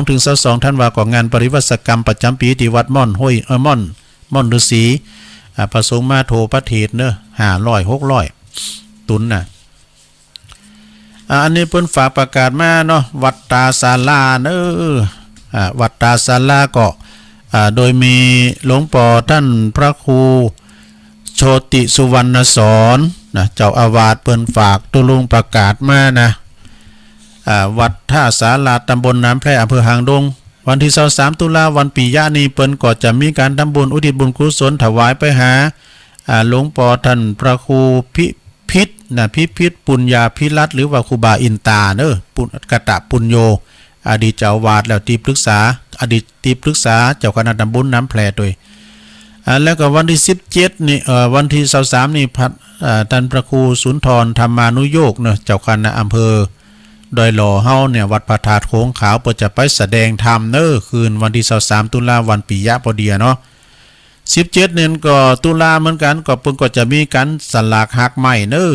12-22ธันวาคมงานปริวัติกรรมประจำปีที่วัดม่อนห้วยม่อนฤาษีพระสงฆ์มาโทพระเทศเน้อ500-600ตุนน่ะอันนี้เพิ่นฝากประกาศมาเนาะวัดตาศาลาเน้อวัดตาศาลาก็ โดยมีหลวงปู่ท่านพระครูโชติสุวรรณสอนนะเจ้าอาวาสเปิ้นฝากตุลุงประกาศมานะวัดท่าสาราตำบลน้ำแพร่อำเภอหางดงวันที่23ตุลาวันปียะนี้เปิ้นก็จะมีการทำบุญอุทิศบุญกุศลถวายไปหาหลวงปู่ท่านพระครูพิษนะพิพิธปุญญาภิรัตน์หรือว่าครูบาอินตาเนอะปุณกตะปุญโยอดีตเจ้าวาดแล้วที่ปรึกษาอดีตที่ปรึกษาเจ้าคณะตำบลน้ำแพร่ด้วยแล้วก็วันที่17นี่วันที่23นี่ท่านพระครูสุนทรธรรมานุโยกเนอะเจ้าคณะอำเภอดอยหล่อเฮาเนี่ยวัดพระธาตุโค้งขาวเปิดจะไปแสดงธรรมเนอะคืนวันที่23ตุลาวันปียะพอดีเนาะ17เนี่ยก็ตุลาเหมือนกันก็เพิ่นก็จะมีการสลากหักใหม่เนอะ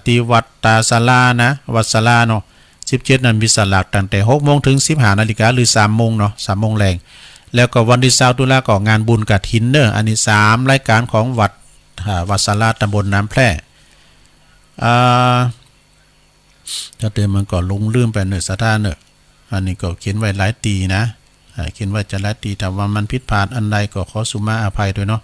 ที่วัดตาศาลานะวัดศาลาเนาะ17นั้นมีสลากตั้งแต่ 6:00 นถึง 15:00 นหรือ 3:00 นเนาะ 3:00 นแรงแล้วก็วันที่20ตุลาก็งานบุญกฐินเนอะอันนี้3รายการของวัดศาลาตำบลน้ำแพร่ถ้าเดิมมันก็ลงลืมไปเนอะสถานเนอะอันนี้ก็เขียนไว้หลายตีนะเขียนไว้จะหลายตีแต่ว่ามันผิดพลาดอันใดก็ขอสุมาอภัยด้วยเนาะ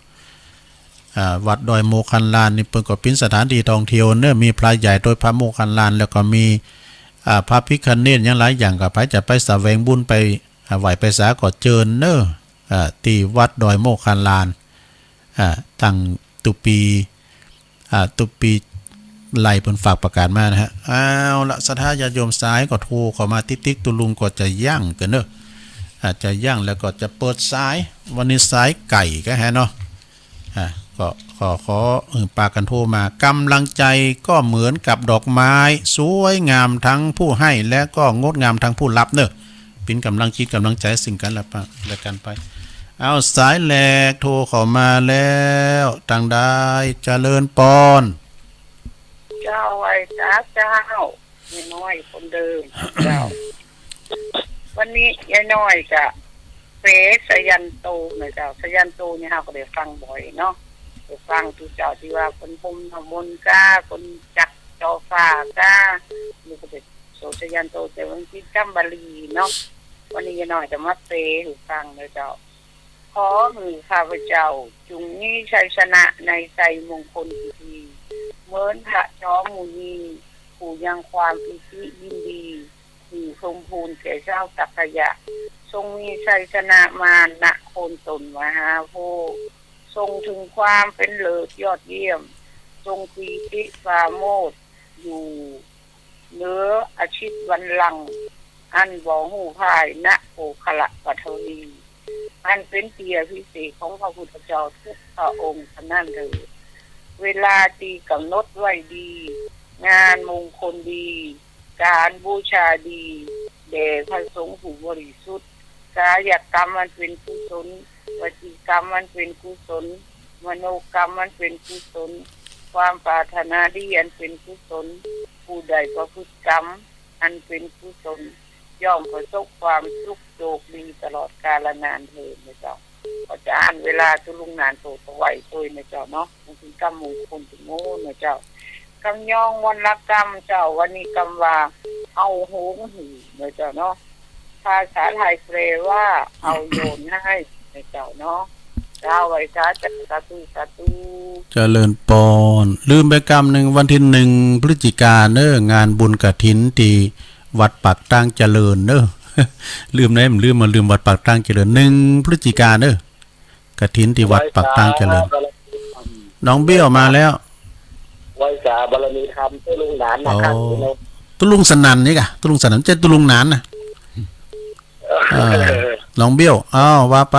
วัดดอยโมคันลานนี่เพิ่นก็เป็นสถานที่ท่องเที่ยวเนอะมีพระใหญ่โดยพระโมคันลานแล้วก็มีพระพิฆเนศอย่างหลายอย่างก็ไปจะไปแสวงบุญไปไหวไปสาก็เจิญเนอะที่วัดดอยโมคันลานตั้งตุปีไล่เพิ่นฝากประกาศมานะฮะเอาละศรัทธาญาติโยมสายก็โทรเข้ามาติ๊กตุลุงก็จะย่างกันเนอะอาจจะย่างแล้วก็จะเปิดสายวันนี้สายไก่ก็ฮะเนาะก็ขอปากันโทรมากำลังใจก็เหมือนกับดอกไม้สวยงามทั้งผู้ให้และก็งดงามทั้งผู้รับเนอะเป็นกำลังคิดกำลังใจสิ่งกันและกันไปเอาสายแหลกโทรเข้ามาแล้วทางได้เจริญปอนเจ้าไว้จ้าเจ้าไม่น้อยคนเดิมเจ้าวันนี้ยายน้อยจะเฟสยันโตนะเจ้าสยันโตเนี่ยเราก็ได้ฟังบ่อยเนาะได้ฟังทุกเจ้าที่ว่าคนพรมน้ำมนต์ก้าคนจักจอฟ้าก้านี่ก็เป็นโสสยันโตแต่วันที่จำบาลีเนาะวันนี้ยายน้อยจะมาเฟให้ฟังนะเจ้าขอหือข้าพเจ้าจุงนี้ชัยชนะในใจมงคลพิธีเหมือนพระจอมมุนีผู้ยังความปิติยินดีที่ทรงภูนแก่เจ้าตักยะทรงมีชัยชนะมานะโคนตนมหาโพธิ์ทรงถึงความเป็นเลิศยอดเยี่ยมทรงปีติปราโมทย์อยู่เนื้ออาชิตวันลังอันบ่หูพายณโอคละปัทวีอันเป็นเกียรติพิเศษของพระพุทธเจ้าทุกพระองค์นั่นเลยเวลาดีกำหนดไว้ดี งานมงคลดี การบูชาดีแด่พระสงฆ์ผู้บริสุทธิ์กายกรรมมันเป็นกุศลวจีกรรมมันเป็นกุศลมโนกรรมมันเป็นกุศลความปรารถนาดีอันเป็นกุศลผู้ใดประพฤติกรรมอันเป็นกุศลย่อมประสบความสุขโชคดีตลอดกาลนานเถิดนะเจ้าก็จะอ่านเวลาตุลุงนานโตตะไหวตัวนะเจ้าเนาะมันเป็นกรรมมงคลถึงโง่นะเจ้ากำยองวันละกรรมเจ้าวันนี้กรรมว่าเอาโหงหีนะเจ้าเนาะภาษาไทยแปลว่าเอาโยนให้นะเจ้าเนาะเจ้าไว้จ้าจักสาธุเจริญปอนลืมไปกรรมหนึ่งวันที่1พฤศจิกายนเนอะงานบุญกฐินที่วัดปากตั้งเจริญเนอะ ลืมวัดปากตั้งเจริญ1พฤศจิกายนเนอะกฐินที่วัดปากตั้งเจริญน้องเบี้ยวมาแล้วไว้สาบารมีธรรมตุลุงหนานนะครับตุลุงสนันนี่กะตุลุงสนันเจ็ดตุลุงหนานนะน้องเบี้ยวว่าไป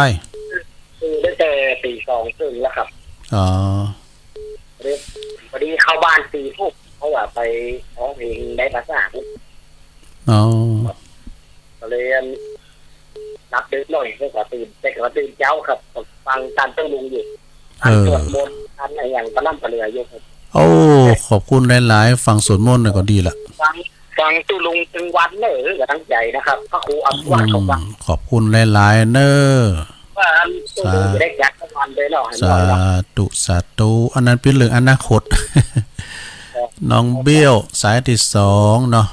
ตั้งแต่ปี2ซึ่งแล้วครับพอดีเข้าบ้าน4 ทุ่มเพราะว่าไปร้องเพลงได้ภาษาก็เลยรับดึกหน่อยเพื่อตื่นแต่ก็ตื่นเช้าครับฟังการตุลุงอยู่สวดมนต์อะไรอย่างประนั่นประเรืออยู่ครับขอบคุณหลายๆฟังสวดมนต์ก็ดีละฟังตุลุงถึงวันเนอก็ตั้งใจนะครับพระครูอภิวัตรขอบคุณหลายๆเนอว่าตุลุงจะได้จัดวันเลยเนาะสาธุอันนั้นเป็นเรื่องอนาคตน้องเบี้ยวสายที่2เนาะ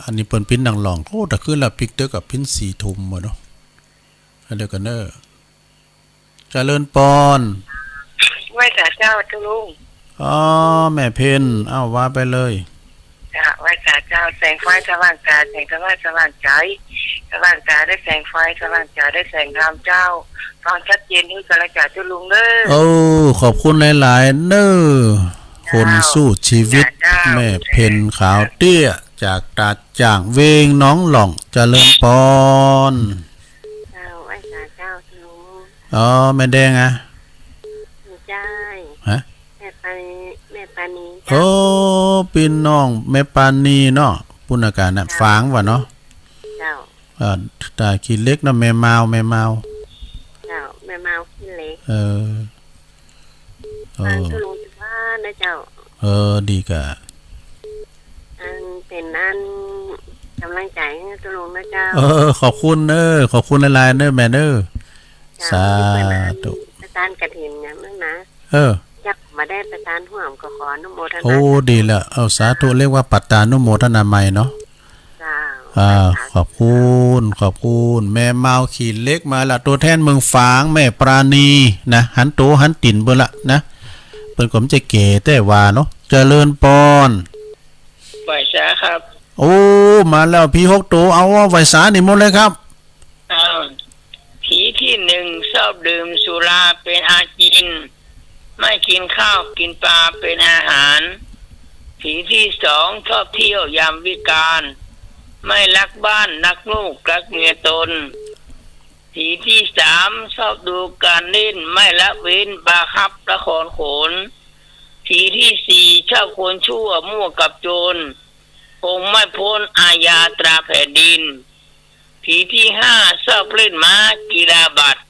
อันนี้เปิ้นปิ้นดังหลองแต่คือละปิกเตอร์กับปิ้น4 ทุ่มบ่เนาะ เดี๋ยวกันเนอะเจริญปอน ไหว้จ่าเจ้าเจ้าลุง อ๋อแม่เพนเอ้าว่าไปเลย จ้าไหว้จ่าเจ้าแสงไฟสว่างตาแสงสว่างสว่างใจสว่างตาได้แสงไฟสว่างใจได้แสงธรรมเจ้าฟังชัดเจนที่กระจ่าเจ้าลุงเด้อ โอ้ขอบคุณหลายๆเนอะคนสู้ชีวิตแม่เพนขาวเตี้ยจากตาจ่างเวงน้องหล่องเจริญปอน เจ้าไหว้จ่าเจ้าเจ้าลุง อ๋อแม่แดงอ่ะ ไม่ใช่ ฮะ แม่ปานี โอ้พี่น้องแม่ปานีเนาะปุณการน่ะฟางว่ะเนาะ เจ้า ตาขี้เล็กเนาะแม่มาวแม่มาว เจ้าแม่เมาขี้เล็ก เออ ฟังเจ้าลุงจะว่านะเจ้า ดีกะ อันเป็นอันกำลังใจให้เจ้าลุงนะเจ้า ขอบคุณเนอะขอบคุณหลายๆเนอะแม่เนอะสาธุ ประธานกฐินเนี่ยมั้งนะยักมาได้ประธานห่วมก็ขออนุโมทนา โอ้ดีแล้วเอาสาธุเรียกว่าปัตตานุโมทนาใหม่เนาะ เจ้า ขอบคุณแม่เมาขีดเล็กมาละตัวแทนเมืองฝางแม่ปราณีนะหันโตหันติ่นเบิ่ละนะเปิ้นก็มจะเก๋แต่ว่าเนาะเจริญปอน ไหวสาครับ โอ้มาแล้วพี่6โตเอาว่าไหวสานี่หมดเลยครับ อ้าวผีที่หนึ่งชอบดื่มสุราเป็นอาจินไม่กินข้าวกินปลาเป็นอาหารผีที่สองชอบเที่ยวยามวิกาลไม่รักบ้านรักลูกรักเมียตนผีที่สามชอบดูการเล่นไม่ละเว้นบาคับละครโขนผีที่สี่ชอบคนชั่วมั่วกับโจรคงไม่พ้นอาญาตราแผ่นดินผีที่ห้าชอบเล่นม้ากีฬาบัตร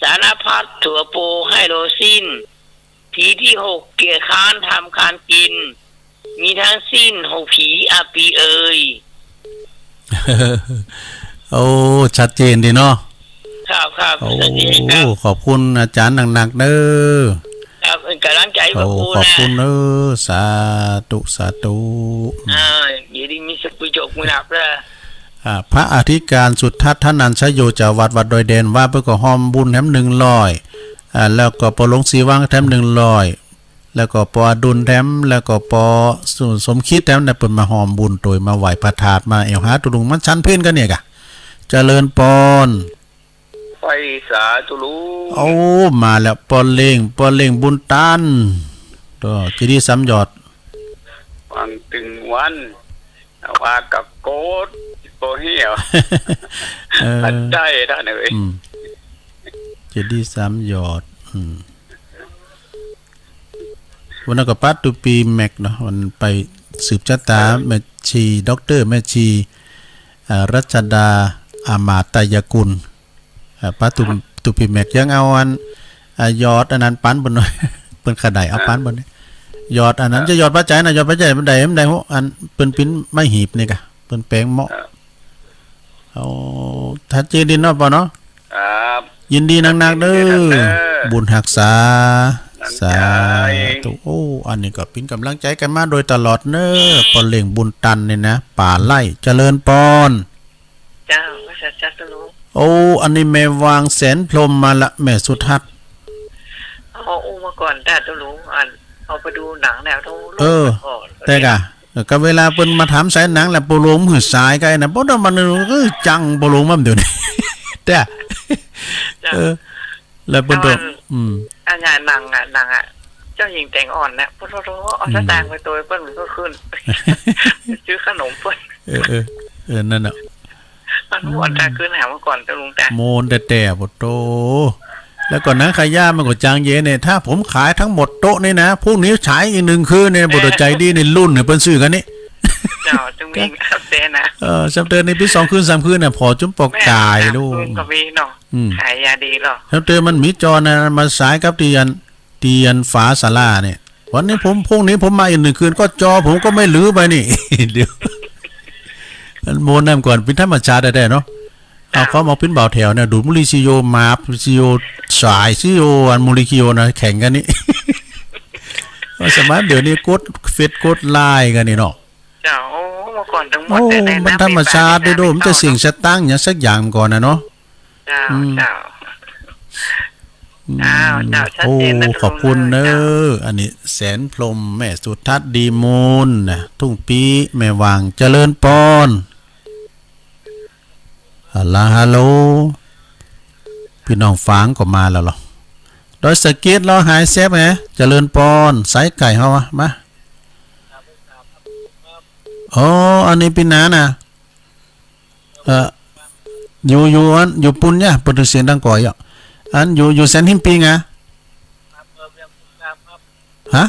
สารพัดถั่วโปให้โรสิ้นผีที่หกเกียร์ค้านทำคานกินมีทั้งสิ้น6ผีอาปีเอ่ย โอ้ชัดเจนดีเนาะ ครับ โอ้ สวัสดีครับ ขอบคุณอาจารย์หนักๆเด้อ ครับเป็นกำลังใจข โอ้ อบคุณ ขอบ นะ คุณเด้อสาธุ ยินดีมีสุขประโยชน์มือหนับเลย พระอธิการสุทธัตถนันชโยจากวัดดอยแดนว่าเพื่อก็หอมบุญแถม100แล้วก็ปอหลวงศรีวังแถม100แล้วก็ปอดุลแถมแล้วก็ปอสมคิดแถมได้เปิดมาหอมบุญโดยมาไหว้พระธาตุมาเอวหาตุลุงมันชั้นเพิ่นกันเนี่ยกะเจริญปอน ไปสาธุลู โอ้มาแล้วปอเล่งบุญตันก็จะดีซ้ำยอด ฟังตึงวันว่ากับโกดโกเหี่ยว อันได้ท่านเอ๋ย จะดีซ้ำยอดวันนั้นก็ปัดตุปีแม็กเนาะวันไปสืบชะตาแม่ชีด็อกเตอร์แม่ชีรัชดาอามาตยกุลปัดตุปีแม็กยังเอาอันยอดอันนั้นปั้นบนหน่อย เปิ้นขดายเอาปั้นบนนี้ยอดอันนั้นจะยอดปัจจัยนะยอดปัจจัยมันใดฮู้อันเปิ้นปิ้นไม่หีบนี่กะเปิ้นแปลงเหมาะเอาทัดเจนดินเนาะป่ะเนาะ ครับ ยินดีนักๆเด้อบุญรักษาสาธุโอ้อันนี้ก็เป็นกำลังใจกันมาโดยตลอดเน้อปอเล่งบุญตันเนี่ยนะป่าไล่เจริญปอน เจ้าว่าจะสรุป โอ้อันนี้แม่วางแสนพรหมมาละแม่สุทัศน์ เอาอุ้มมาก่อนแต่ตัวลุงเอาไปดูหนังแล้วต้อง แต่กะก็เวลาเปิ้นมาถามสายหนังแล้วปโลมหือสายกันนะบ่ต้องมันจังปโลมมันเดี๋ยวนี้ แต่แล้วเปิ้นตัวงานหนังเจ้าหญิงแต่งอ่อนนะพุทธโธเอาสตางค์ไปตัวเปิ้นมันก็ขึ้น ซื้อขนมเปิ้นนั่นน่ะมันวนตาขึ้นหามาก่อนตัวลุงแต่โมนแต่บ่โตแล้วก่อนนะขายย่ามันก็จางเยเนี่ยถ้าผมขายทั้งหมดโต๊ะนี่นะพรุ่งนี้ฉายอีก1คืนเนี่ยบ่ตใจดีในรุ่นเนี่ยเปิ้นซื้อกันนี่เจ้าจึงมีอัปเดตนะจำเตือนในปี2คืน3คืนน่ะพอจุ่มปอกกายลูกก็มีเนาะขายยาดีหรอจำเตือนมันมีจอนะมาสายกับเตียนฝาศาลาเนี่ยวันนี้พรุ่งนี้ผมมาอีก1คืนก็จอผมก็ไม่ลื้อไปนี่ เดี๋ยวมันโมนน้ำก่อนเป็นธรรมชาติได้เนาะเอาเขามาเป็นเบาแถวเนี่ยดูดมูลิซิโยมาร์ซิโยสายซิโยอันมูลิคิโยนะแข่งกันนี่ สมัยเดี๋ยวนี้กดเฟซกดไลน์กันนี่เนาะเจ้าเมื่อก่อนทั้งหมดมันธรรมชาติได้ดูมันจะเสี่ยงสตั้งอย่างสักอย่างก่อนนะเนาะ เจ้า อืม เจ้า อ้าวเจ้าชัด โอ้ เจนนะ ขอบคุณเน เจ้า อันนี้แสนพรหมแม่สุทัศน์ดีมูลนะทุ่งปีแม่วางเจริญปอนฮัลโหลพี่น้องฟางก็มาแล้วเหรอโดยสเก็ตเราหายเซฟไงเจริญปอนสายไก่เฮาอะมาอ๋ออันนี้พี่นาน่ะอยู่อันอยู่ปุ่นเนี่ยเปิดเสียงดังก่อยอ่ะอันอยู่แสนหิมปีไงฮะ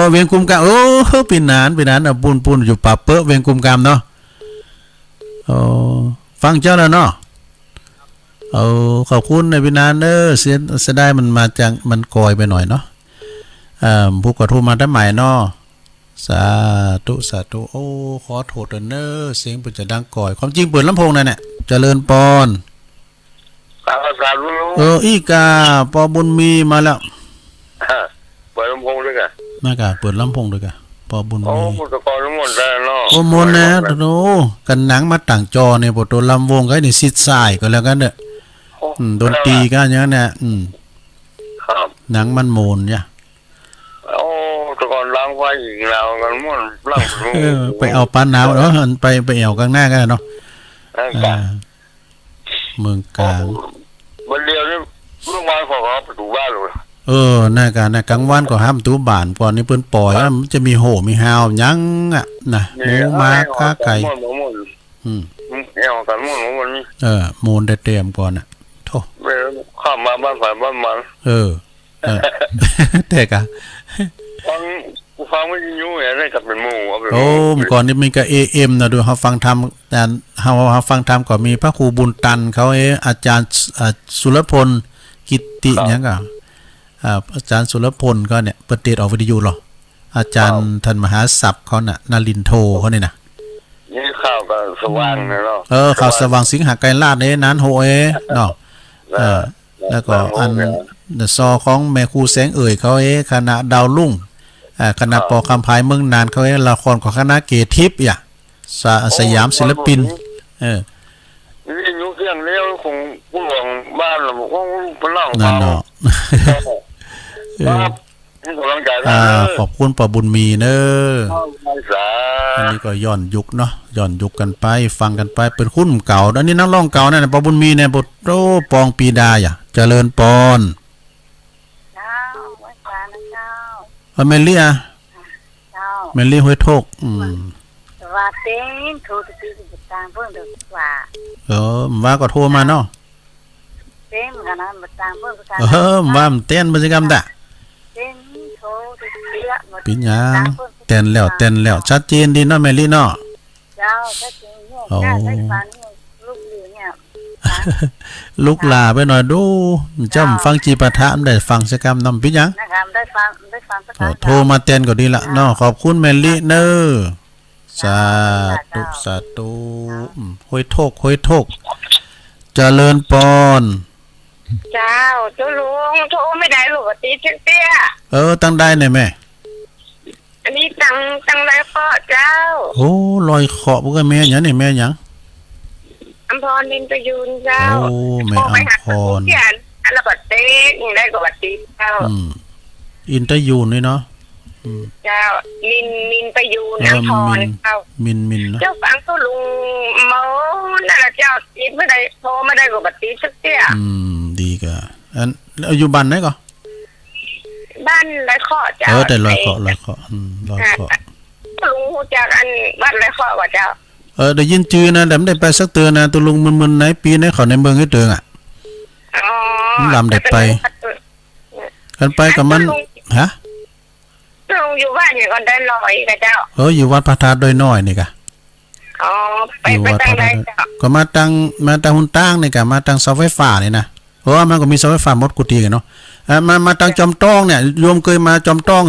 เวียงกุมกามปีนานอ่ะปุ่นอยู่ป่าเปอะเวียงกุมกามเนาะฟังเจ้าแล้วเนาะขอบคุณในปีนานเด้อเสียดายมันมาจากมันกอยไปหน่อยเนาะผู้กระทู้มาได้ใหม่เนาะสาธุโอ้ขอโทษเด้อเสียงเปิดจะดังก่อยความจริงเปิดลำโพงนั่นแหละเจริญปอนอีกาปอบุญมีมาแล้ว เปิดลำโพงด้วยกัน น่ากะเปิดลำโพงด้วยกะปอบุญ โอ้ มี พุทธกรทั้งหมดได้เนาะ โอ้มนนะโอ้กันหนังมาต่างจอเนี่ยบ่ตัวลำวงก็นี่ซิดสายก็แล้วกันเด้อดนตรีก็อย่างนั้นน่ะครับ หนังมันโมนเนี่ย โอ้ตะกอนล้างไฟอีกแล้วกันหมดล้าง ไปเอาปานหนาวเนาะไปเอาข้างหน้ากันเนาะเมืองกลาง วันเดียวนี่เมื่อวานขอประตูบ้านเลย น่ากลางวันก็ห้ามตู้บ้านก่อนนี่เพิ่นปล่อยมันจะมีโหมีฮาวยังอ่ะนะหมูม้าข้าไก่เอวกันหมดวันนี้โมนได้เตรียมก่อนน่ะโธ่ ไปข้ามมาบ้านฝ่ายบ้านมันแต่กะฟังไม่ยุ่งอะไรกับเป็นหมู่ก่อนนี้มีก็ AM นะดูเฮาฟังธรรมแต่เฮาฟังธรรมก็มีพระครูบุญตันเขาอาจารย์สุรพลกิตติหยังก็อาจารย์สุรพลก็เนี่ยเปิดเทศออกวิทยุหรออาจารย์ท่านมหาศัพท์เขาน่ะนลินโทเขานี่นะนี่ข่าวก็สว่างนะเนาะข่าวสว่างสิงหาไกรลาดนั้นโหเนาะแล้วก็อันซอของแม่ครูแสงเอ่ยเขาคณะดาวลุ่งคณะปอคำพายเมืองนานเขาละครของคณะเกทิพย์สยามศิลปินนี่ยุ่งเรื่องเลี้ยวของผู้หลวงบ้านเราบอกว่าเป็นล่างนั่นเนาะขอบคุณป้าบุญมีเนอันนี้ก็ย้อนยุคเนาะย้อนยุคกันไปฟังกันไปเป็นคุ้นเก่าอันนี้นักร้องเก่านั่นป้าบุญมีเนี่ยบทโตปองปีดาเจริญปอนเมลี่เมลี่ห้วยโทกว่าเต้นโทรไปซื้อสิบตังค์เพิ่งเดือนกว่าว่าก็โทรมาเนาะเต้นกันนะมาตังค์เพิ่งก็ว่ามันเต้นบรรยากรรมด่ะเต้นโทรไปซื้อปีหยังเต้นแล้วชัดเจนดีเนาะเมลี่เนาะเจ้าชัดเจนเนี่ยใช้ฟันลูกเหลือเนี่ยลูกลาไปหน่อยดูจำฟังจีปะทะได้ฟังสักคำนำปีหยังได้ฟังโทรมาเต้นก็ดีละเนาะขอบคุณเมลี่เนอสาธุห้วยโทกเจริญปอนเจ้าลุงโทรไม่ได้ลูกตีเตี้ยตั้งได้เนี่ยแม่อันนี้ตั้งไรพ่อเจ้าโอ้ลอยเคาะพวกแม่หยังนี่แม่หยังอำพรนินประยูนเจ้าโอ้แม่อำพรแล้วก็เต้งได้ก็บัดตีเจ้าอินเตอร์ยูนนี่เนาะเจ้ามินประยูนอำพรเจ้ามินเนาะเจ้าฟังตัวลุงเมานั่นแหละเจ้าตีไม่ได้โทรไม่ได้ก็บัดตีสักเตี้ยดีกะอันอยู่บ้านไหนก็บ้านไรเคาะเจ้าแต่ลอยเคาะลอยเคาะลุงฮู้จักอันบ้านไรเคาะว่าเจ้าได้ยินชื่อนะแต่ไม่ได้ไปสักเตือนนะตัวลุงมึนๆไหนปีไหนเขาในเมืองให้เตือนลำเด็ดไปกันไปกับมันฮะลุงอยู่บ้านอยู่ก่อนได้ลอยกับเจ้าอยู่วัดพระธาตุโดยน้อยนี่กะไปตั้งไหนเจ้าก็มาตั้งหุ่นตั้งนี่กะมาตั้งเสาไฟฟ้านี่นะเพราะว่ามันก็มีเสาไฟฟ้าหมดกุฏิกันเนาะมาตั้งจอมต้องเนี่ยโยมเคยมาจอมต้อง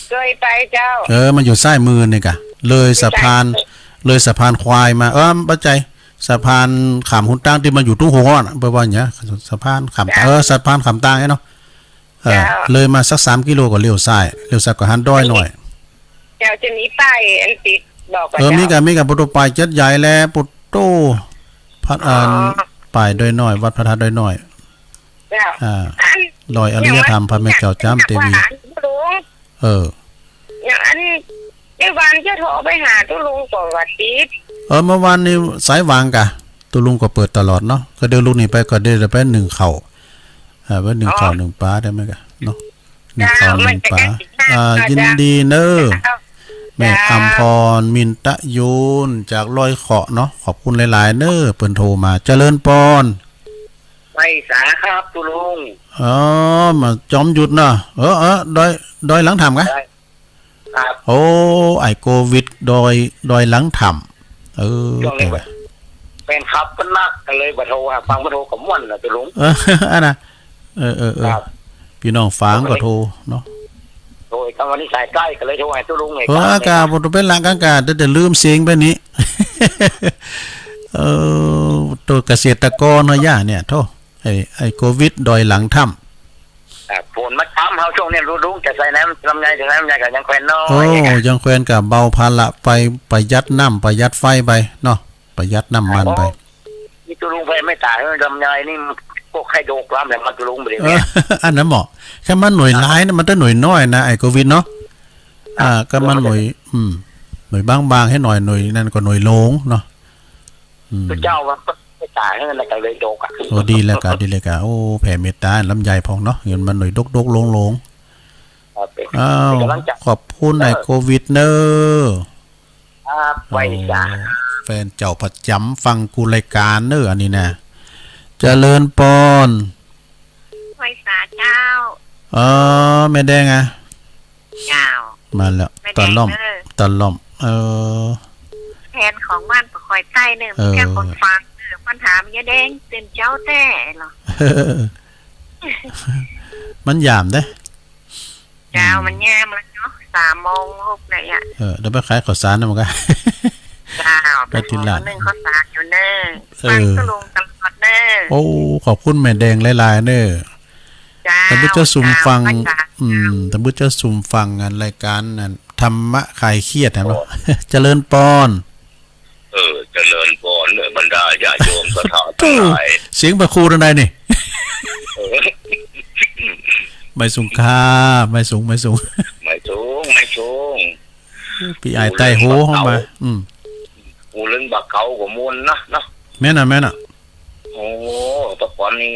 เคยไปเจ้ามันอยู่ซ้ายมือนี่กะเลยสะพานควายมาปัจจัยสะพานขามหุ่นตั้งที่มันอยู่ตุ้งหัวน่ะเปว่าอย่างเงี้ยสะพานขามสะพานขามตั้งไงเนาะเลยมาสัก3 กิโลก็เลี้ยวซ้ายก็หันด้อยหน่อยเจ้าจะหนีไปอันติด บอกกับ มี เจ้า กับปุตโตปายจัดใหญ่แลปุตโตพัดปายโดยน้อยวัดพระธาตุโดยน้อย เจ้า ลอยอริยธรรมพระแม่เจ้าจ้ำเตวี ลุง อย่างอันในวันจะโทรไปหาตุลุงก่อนว่าติด เมื่อวานนี้สายวางกะตุลุงก็เปิดตลอดเนาะก็เดี๋ยวลูกนี่ไปก็เดี๋ยวไป1เข่าไป1เข่า1ปลาได้ไหมกะเนาะ1เข่า1ปลายินดีเนอแม่อำพรมินตะยูนจากลอยเขาะเนาะขอบคุณหลายๆเนอเปิ้นโทรมาเจริญปอน ไปสาครับตุลุง มาจอมหยุดเนาะดอยหลังถ้ำกะ ครับ โอ้ไอโควิดดอยหลังถ้ำแต่ว่า เป็นครับก็นักกันเลยบัดโทรฟังบัดโทรกับม่วนน่ะตุลุง อันน่ะครับ พี่น้องฟังก็โทรเนาะ โดยคำวันนี้สายใกล้กันเลยโทรให้ตุลุงไง อากาศบ่ต้องเป็นหลังอากาศแต่ลืมเสียงไปนี้ ตัวเกษตรกรเนาะย่าเนี่ยโทษไอโควิดดอยหลังถ้ำ ฝนมาช้ำเฮาช่วงนี้รู้จะใส่น้ำลำไยถึงน้ำลำไยก็ยังแควนน้อย ยังแควนกับเบาภาระไปประหยัดน้ำประหยัดไฟไปเนาะประหยัดน้ำมันไป นี่ตุลุงไปไม่ตายลำไยนี่พวกไข่โดกล้ำแต่มันตุลุงไปเลย อันนั้นเหมาะแค่มันหน่วยร้ายนะมันต้องหน่วยน้อยนะไอโควิดเนาะก็มันหน่วยหน่วยบางๆให้หน่อยหน่วยนั่นก็หน่วยโลงเนาะ ตัวเจ้ามันไม่ตายนั่นแหละก็เลยโดกอ่ะ โอ้ดีแล้วกะโอ้แผ่เมตตาลำไยพองเนาะเงินมันหน่วยดกโลงขอบคุณไอโควิดเนอร์ ไว้จ้า แฟนเจ้าประจำฟังกูรายการเนอร์อันนี้นะเจริญปอน ไว้สาเจ้า แม่แดงอ่ะ เจ้า มาแล้วตอนล่อมแทนของบ้านปะคอยใต้เนี่ยแค่คนฟังปัญหามันยะแดงเต็มเจ้าแต่หรอ มันยามเด้ เจ้ามันแย่มแล้วเนาะ3:06ไหนอ่ะเดี๋ยวไปขายข้าวสารนะมันก็ เจ้าไปที่ร้านนึงเขาสากอยู่เน้อฟังตุลุงตลอดเน้อ โอ้ขอบคุณแม่แดงหลายๆเน้อแต่บุเจ้าซุ่มฟังแต่บุเจ้าซุ่มฟังงานรายการนั้นธรรมะคลายเครียดนะเนาะเจริญปอนเจริญพรบรรดาญาติโยมสถาทั้งหลาย เสียงประครูทันใดนี่ ไม่สูงค่าไม่สูงพี่ไอใต้โหเข้ามากูเล่นบักเขากับมูลนะแม่น่ะโอ้ตะกอนนี่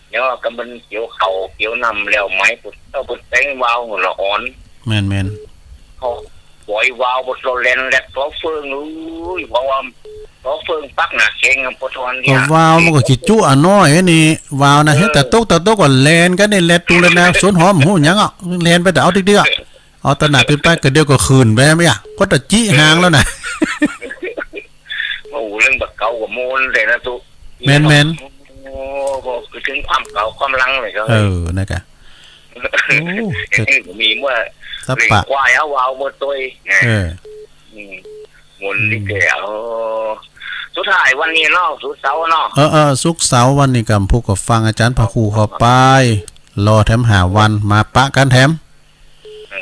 เนี่ยกำบันเกี่ยวเข่าเกี่ยวนำแล้วไม้ปุดเต้าปุดแตงวาวหัวละอ่อนแม่นเขาปล่อยวาวบดโซเลนแลกล้อเฟืองบอกว่าล้อเฟืองปักหนาเข่งปทวนเนี่ยวาวมันก็ขี้จุอ่ะน้อยนี่วาวนะเฮ็ดแต่ตกก็แลนกันนี่แลตุงเลยนะสวนหอมหูหยังอ่ะแลนไปแต่เอาติ๊กๆเอาตะหนาเป็นไปก็เดียวก็คืนไปมั้ยอ่ะก็ตะจี้หางแล้วน่ะโอ้เรื่องบักเก่ากับมูลเลยนะตุแม่นโอ้คือถึงความเก่าความลังเลยก็นะกะโอ้มีเมื่อเลี้ยงควายเอาวาวหมดตัวมูลนี่แก่สุดท้ายวันนี้เนาะสุดเสาร์เนาะสุกเสาร์วันนี้กับผู้ก็ฟังอาจารย์พระครูเข้าไปรอแถมหาวันมาปะกันแถม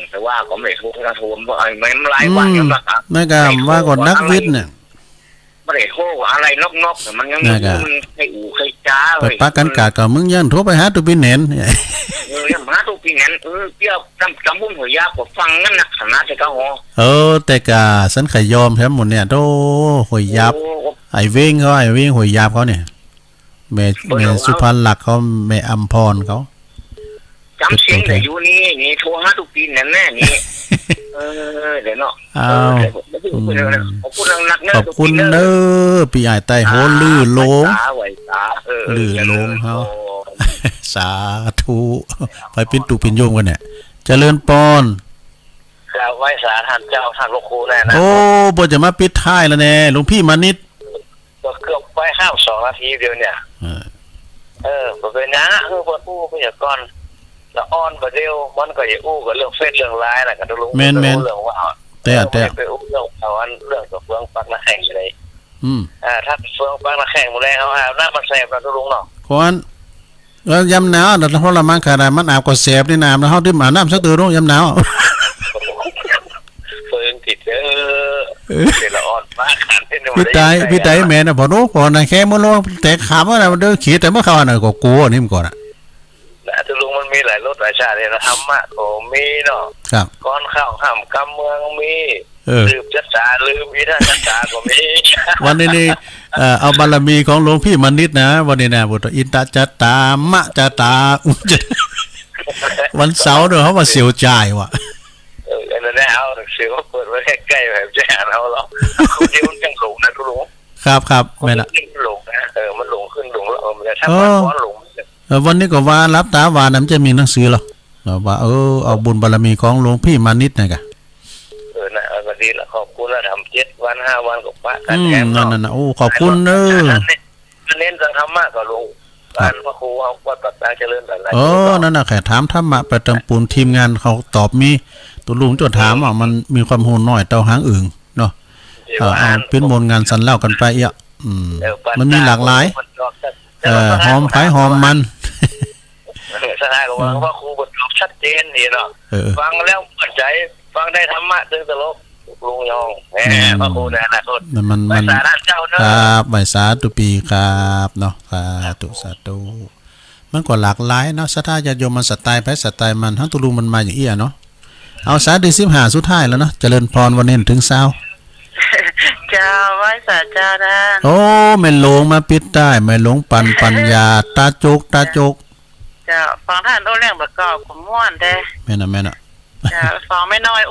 แต่ว่าก็ไม่ถูกนะถูกไม่หลายวันยังละนั่นก็ว่าก่อนนักวิทย์เนี่ยไม่ได้โหอะไรนกมันยังมันให้อู่ให้จ้าไปปะกันกาดก็มึงยันโทรไปหาตุปินเห็นมาตุปินเห็นเกี่ยวจำบุญหัวยาก็ฟังงั้นนะขนาดจะก็แต่กาสันขยอมแถมหมดเนี่ยโตหัวยาบไอเว้งหัวยาบเขาเนี่ยแม่สุพรรณหลักเขาแม่อัมพรเขาจำเสียงแต่อยู่นี่โทรหาตุปินนั่นแน่นี่เดี๋ยวเนาะขอบคุณเนอพี่ใหญ่ใต้โหลื่อลงเขาสาธุไปปิ้นตุปิ้นโยมกันเนี่ยเจริญปอนแล้วไหว้สาท่านเจ้าท่านหลวงปู่แน่นะโอ้บ่จะมาปิดท้ายแล้วแน่หลวงพี่มานิดเกือบไปห้าม2 นาทีเดียวเนี่ยบ่เป็นนะคือบ่อู้ก็อย่าก่อนแล้วอ้อนก็เดียวมันก็อย่าอู้กับเรื่องเฟซเรื่องร้ายน่ะก็ลุงเรื่องว่าแต่ไปอู้เรื่องเอาอันเรื่องกับเฟืองปักน้ำแข็งเลยถ้าเฟืองปักน้ำแข็งหมดแล้วเอาน้ำมันแสบแล้วลุงเนาะเพราะงั้นแล้วยามหนาวแต่เพราะละมันขนาดมันอาบก็แสบนี่น้ำแล้วเฮาดื่มอาบน้ำสักตื่นลงยามหนาวเฟืองติด เดี๋ยวละอ่อนมากกันที่ พี่ไตแม่น่ะบ่รู้พอน่ะแค่มื้อโลแต่ขามว่าน่ะเด้อขี้แต่เมื่อเขาน่ะก็กลัวนี่มันก่อนอ่ะนะทุลุงมันมีหลายรสหลายชาติเนี่ยนะธรรมะก็มีเนาะ ครับ ก้อนข้าวห้ามกำเมืองมีลืมจัดจาลืมอีท่าจัดจาก็มี วันนี้นี่เอาบารมีของหลวงพี่มณิษฐ์นะวันนี้นะบทอินตจัตตามะจัตตาวันเสาร์เด้อเขาว่าเสียวจ่ายว่ะอันนั้นเอาหนังสือมาเปิดไว้ใกล้ๆแบบจะอ่านเอาหรอกคุณเดียวมันจังหลงนะทุลุงครับแม่น่ะมันหลงนะมันหลงขึ้นหลงแล้วมันจะทำก้อนหลงวันนี้ก็ว่ารับตาวานั้นจะมีหนังสือหรอว่าเอาบุญบารมีของหลวงพี่มณิษฐ์นะกะนะวันนี้ละขอบคุณแล้วทำ7 วัน5 วันกับพระกันแถมนั่นโอ้ขอบคุณเน้เน้นทางธรรมะก็ลงการพระครูเอาวัดปัตตาเจริญหลายนั่นน่ะแค่ถามธรรมะประจำปูนทีมงานเขาตอบมีตัวลุงจดถามว่ามันมีความโหน้อยเตาหางอื่นเนาะเป็นมนงานสันเล่ากันไปอ่ะมันมีหลากหลายหอมไผ่หอมมันสถานของพระครูบทชัดเจนนี่เนาะฟังแล้วมั่นใจฟังได้ธรรมะตึงตลกลุงยองพระครูในอนาคตมันสาธุเจ้าเนาะครับใบสาธุปีครับเนาะสาธุมันก็หลากหลายเนาะศรัทธาญาติโยมมันสไตล์ไผสไตล์มันทั้งตุลุงมันมาอย่างอี้เนาะเอาสาธุ15สุดท้ายแล้วเนาะเจริญพรวันนี้ถึงเช้าเจ้าไว้สาเจ้าท่านโอ้แม่หลวงมาปิดได้แม่หลวงปัญญาตาจกเจ้าฟังท่านโอ้เรื่องประกอบของม่วนเด้แม่น่ะจ้าฟังไม่น้อย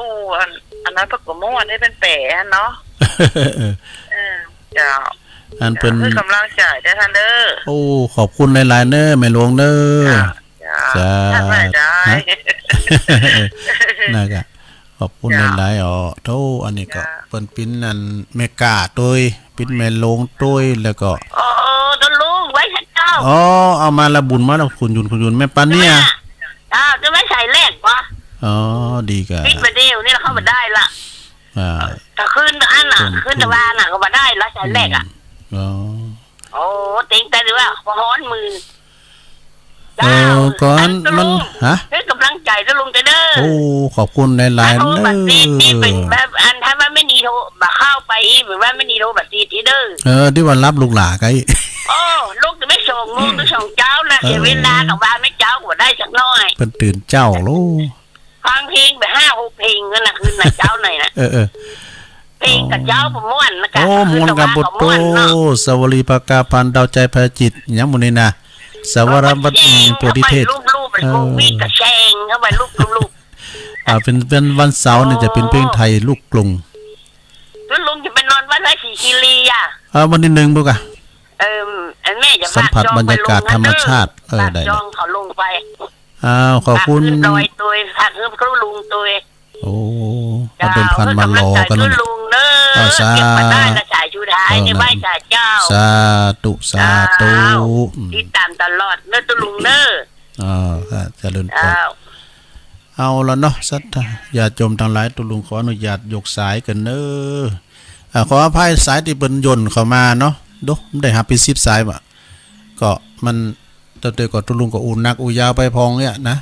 อันนั้นประกอบม่วนได้เป็นแปะเนาะเจ้าอันเป็นกำลังใจได้ท่านเด้อโอ้ขอบคุณหลายๆเด้อแม่หลวงเด้อจ้าท่านไม่ได้น่ะก็ขอบคุณหลายๆโธ่อันนี้ก็เปิ้นปิ้นนั่นเมกาโดยปิ้นแม่หลวงโดยแล้วก็ตนลุงไว้เจ้าเอามาละบุญมาแล้วคุณยุนแม่ปันเนี่ยจะไม่ใส่แรกวะดีกะปิดไปเดียวนี่เข้ามาได้ละแต่ขึ้นอันน่ะขึ้นตะวันน่ะก็มาได้ละใส่แรกอ่ะโอ้ติงแต่หรือว่าพอฮ้อนมือก่อนมันให้กำลังใจตะลุงเด้อโอ้ขอบคุณหลายๆเด้อนี่เป็นแบบอันถ้าว่าไม่ดีโทรบ่เข้าไปอีกหรือว่าไม่ดีโทรแบบตีเด้อที่ว่ารับลูกหลาไกลูกจะไม่ส่งลูกจะส่งเจ้านะเสียเวลากับบ้านไม่เจ้าก็ได้สักน้อยเพิ่นตื่นเจ้าลูกฟังเพลงไป5-6 เพลงนั่นน่ะคืนน่ะเจ้าหน่อยน่ะเพลงกับเจ้าบ่ม่วนนะคะม่วนกับบุตโตสวรีปากาพันดาวใจพระจิตหยังหมู่นี้นะสวรวัตโพธิเทศรูปๆเป็นโควิดกับแซงเข้าไปลูกเป็นวันเสาร์นี่จะเป็นเพลงไทยลูกกรุงลุงจะไปนอนวัดไร่ศรีคีรีอ่ะวันที่1บ่กะแม่จะสัมผัสบรรยากาศธรรมชาติได้จองเขาลงไปขอบคุณดอยตัวผักคือครูลุงตัวโอ้เอาเป็นพันมารอกันเลยลุงเด้อเก็บมาได้ละจ่ายชูท้ายในไหว้จ่ายเจ้าสาธุติดตามตลอดเด้อตุลุงเด้อครับเจริญพรเอาแล้วเนาะสัตญาติโยมทั้งหลายตุลุงขออนุญาตยกสายกันเด้อขออภัยสายที่เปิ้นย่นเข้ามาเนาะได้หาไป10สายบ่ก็มันตั้งแต่ก็ตุลุงก็อุ่นนักยาวไปพองเนี่ยนะ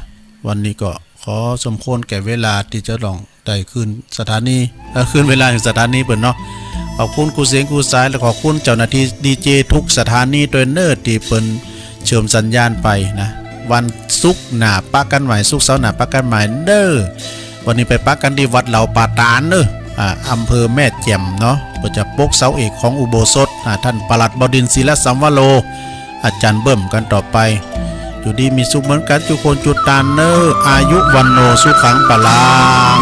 วันนี้ก็ขอสมควรแก่เวลาที่จะลองได้คืนสถานีคืนเวลาของสถานีเปิ้นเนาะขอบคุณครูเสียงครูสายและขอบคุณเจ้าหน้าที่ดีเจทุกสถานีโดยเนิร์ดที่เปิ้นเชื่อมสัญญาณไปนะวันศุกร์หน้าปักกันใหม่ศุกร์เสาร์หน้าปักกันใหม่เด้อวันนี้ไปปักกันที่วัดเหล่าป่าตาลเด้ออำเภอแม่แจ่มเนาะก็จะปกเสาเอกของอุโบสถท่านปลัดบดินทร์ศิลสัมวโรอาจารย์เบิ่มกันต่อไปอยู่ดีมีสุขเหมือนกันทุกคนจุดตานเนออายุวันโนสุขังปะลัง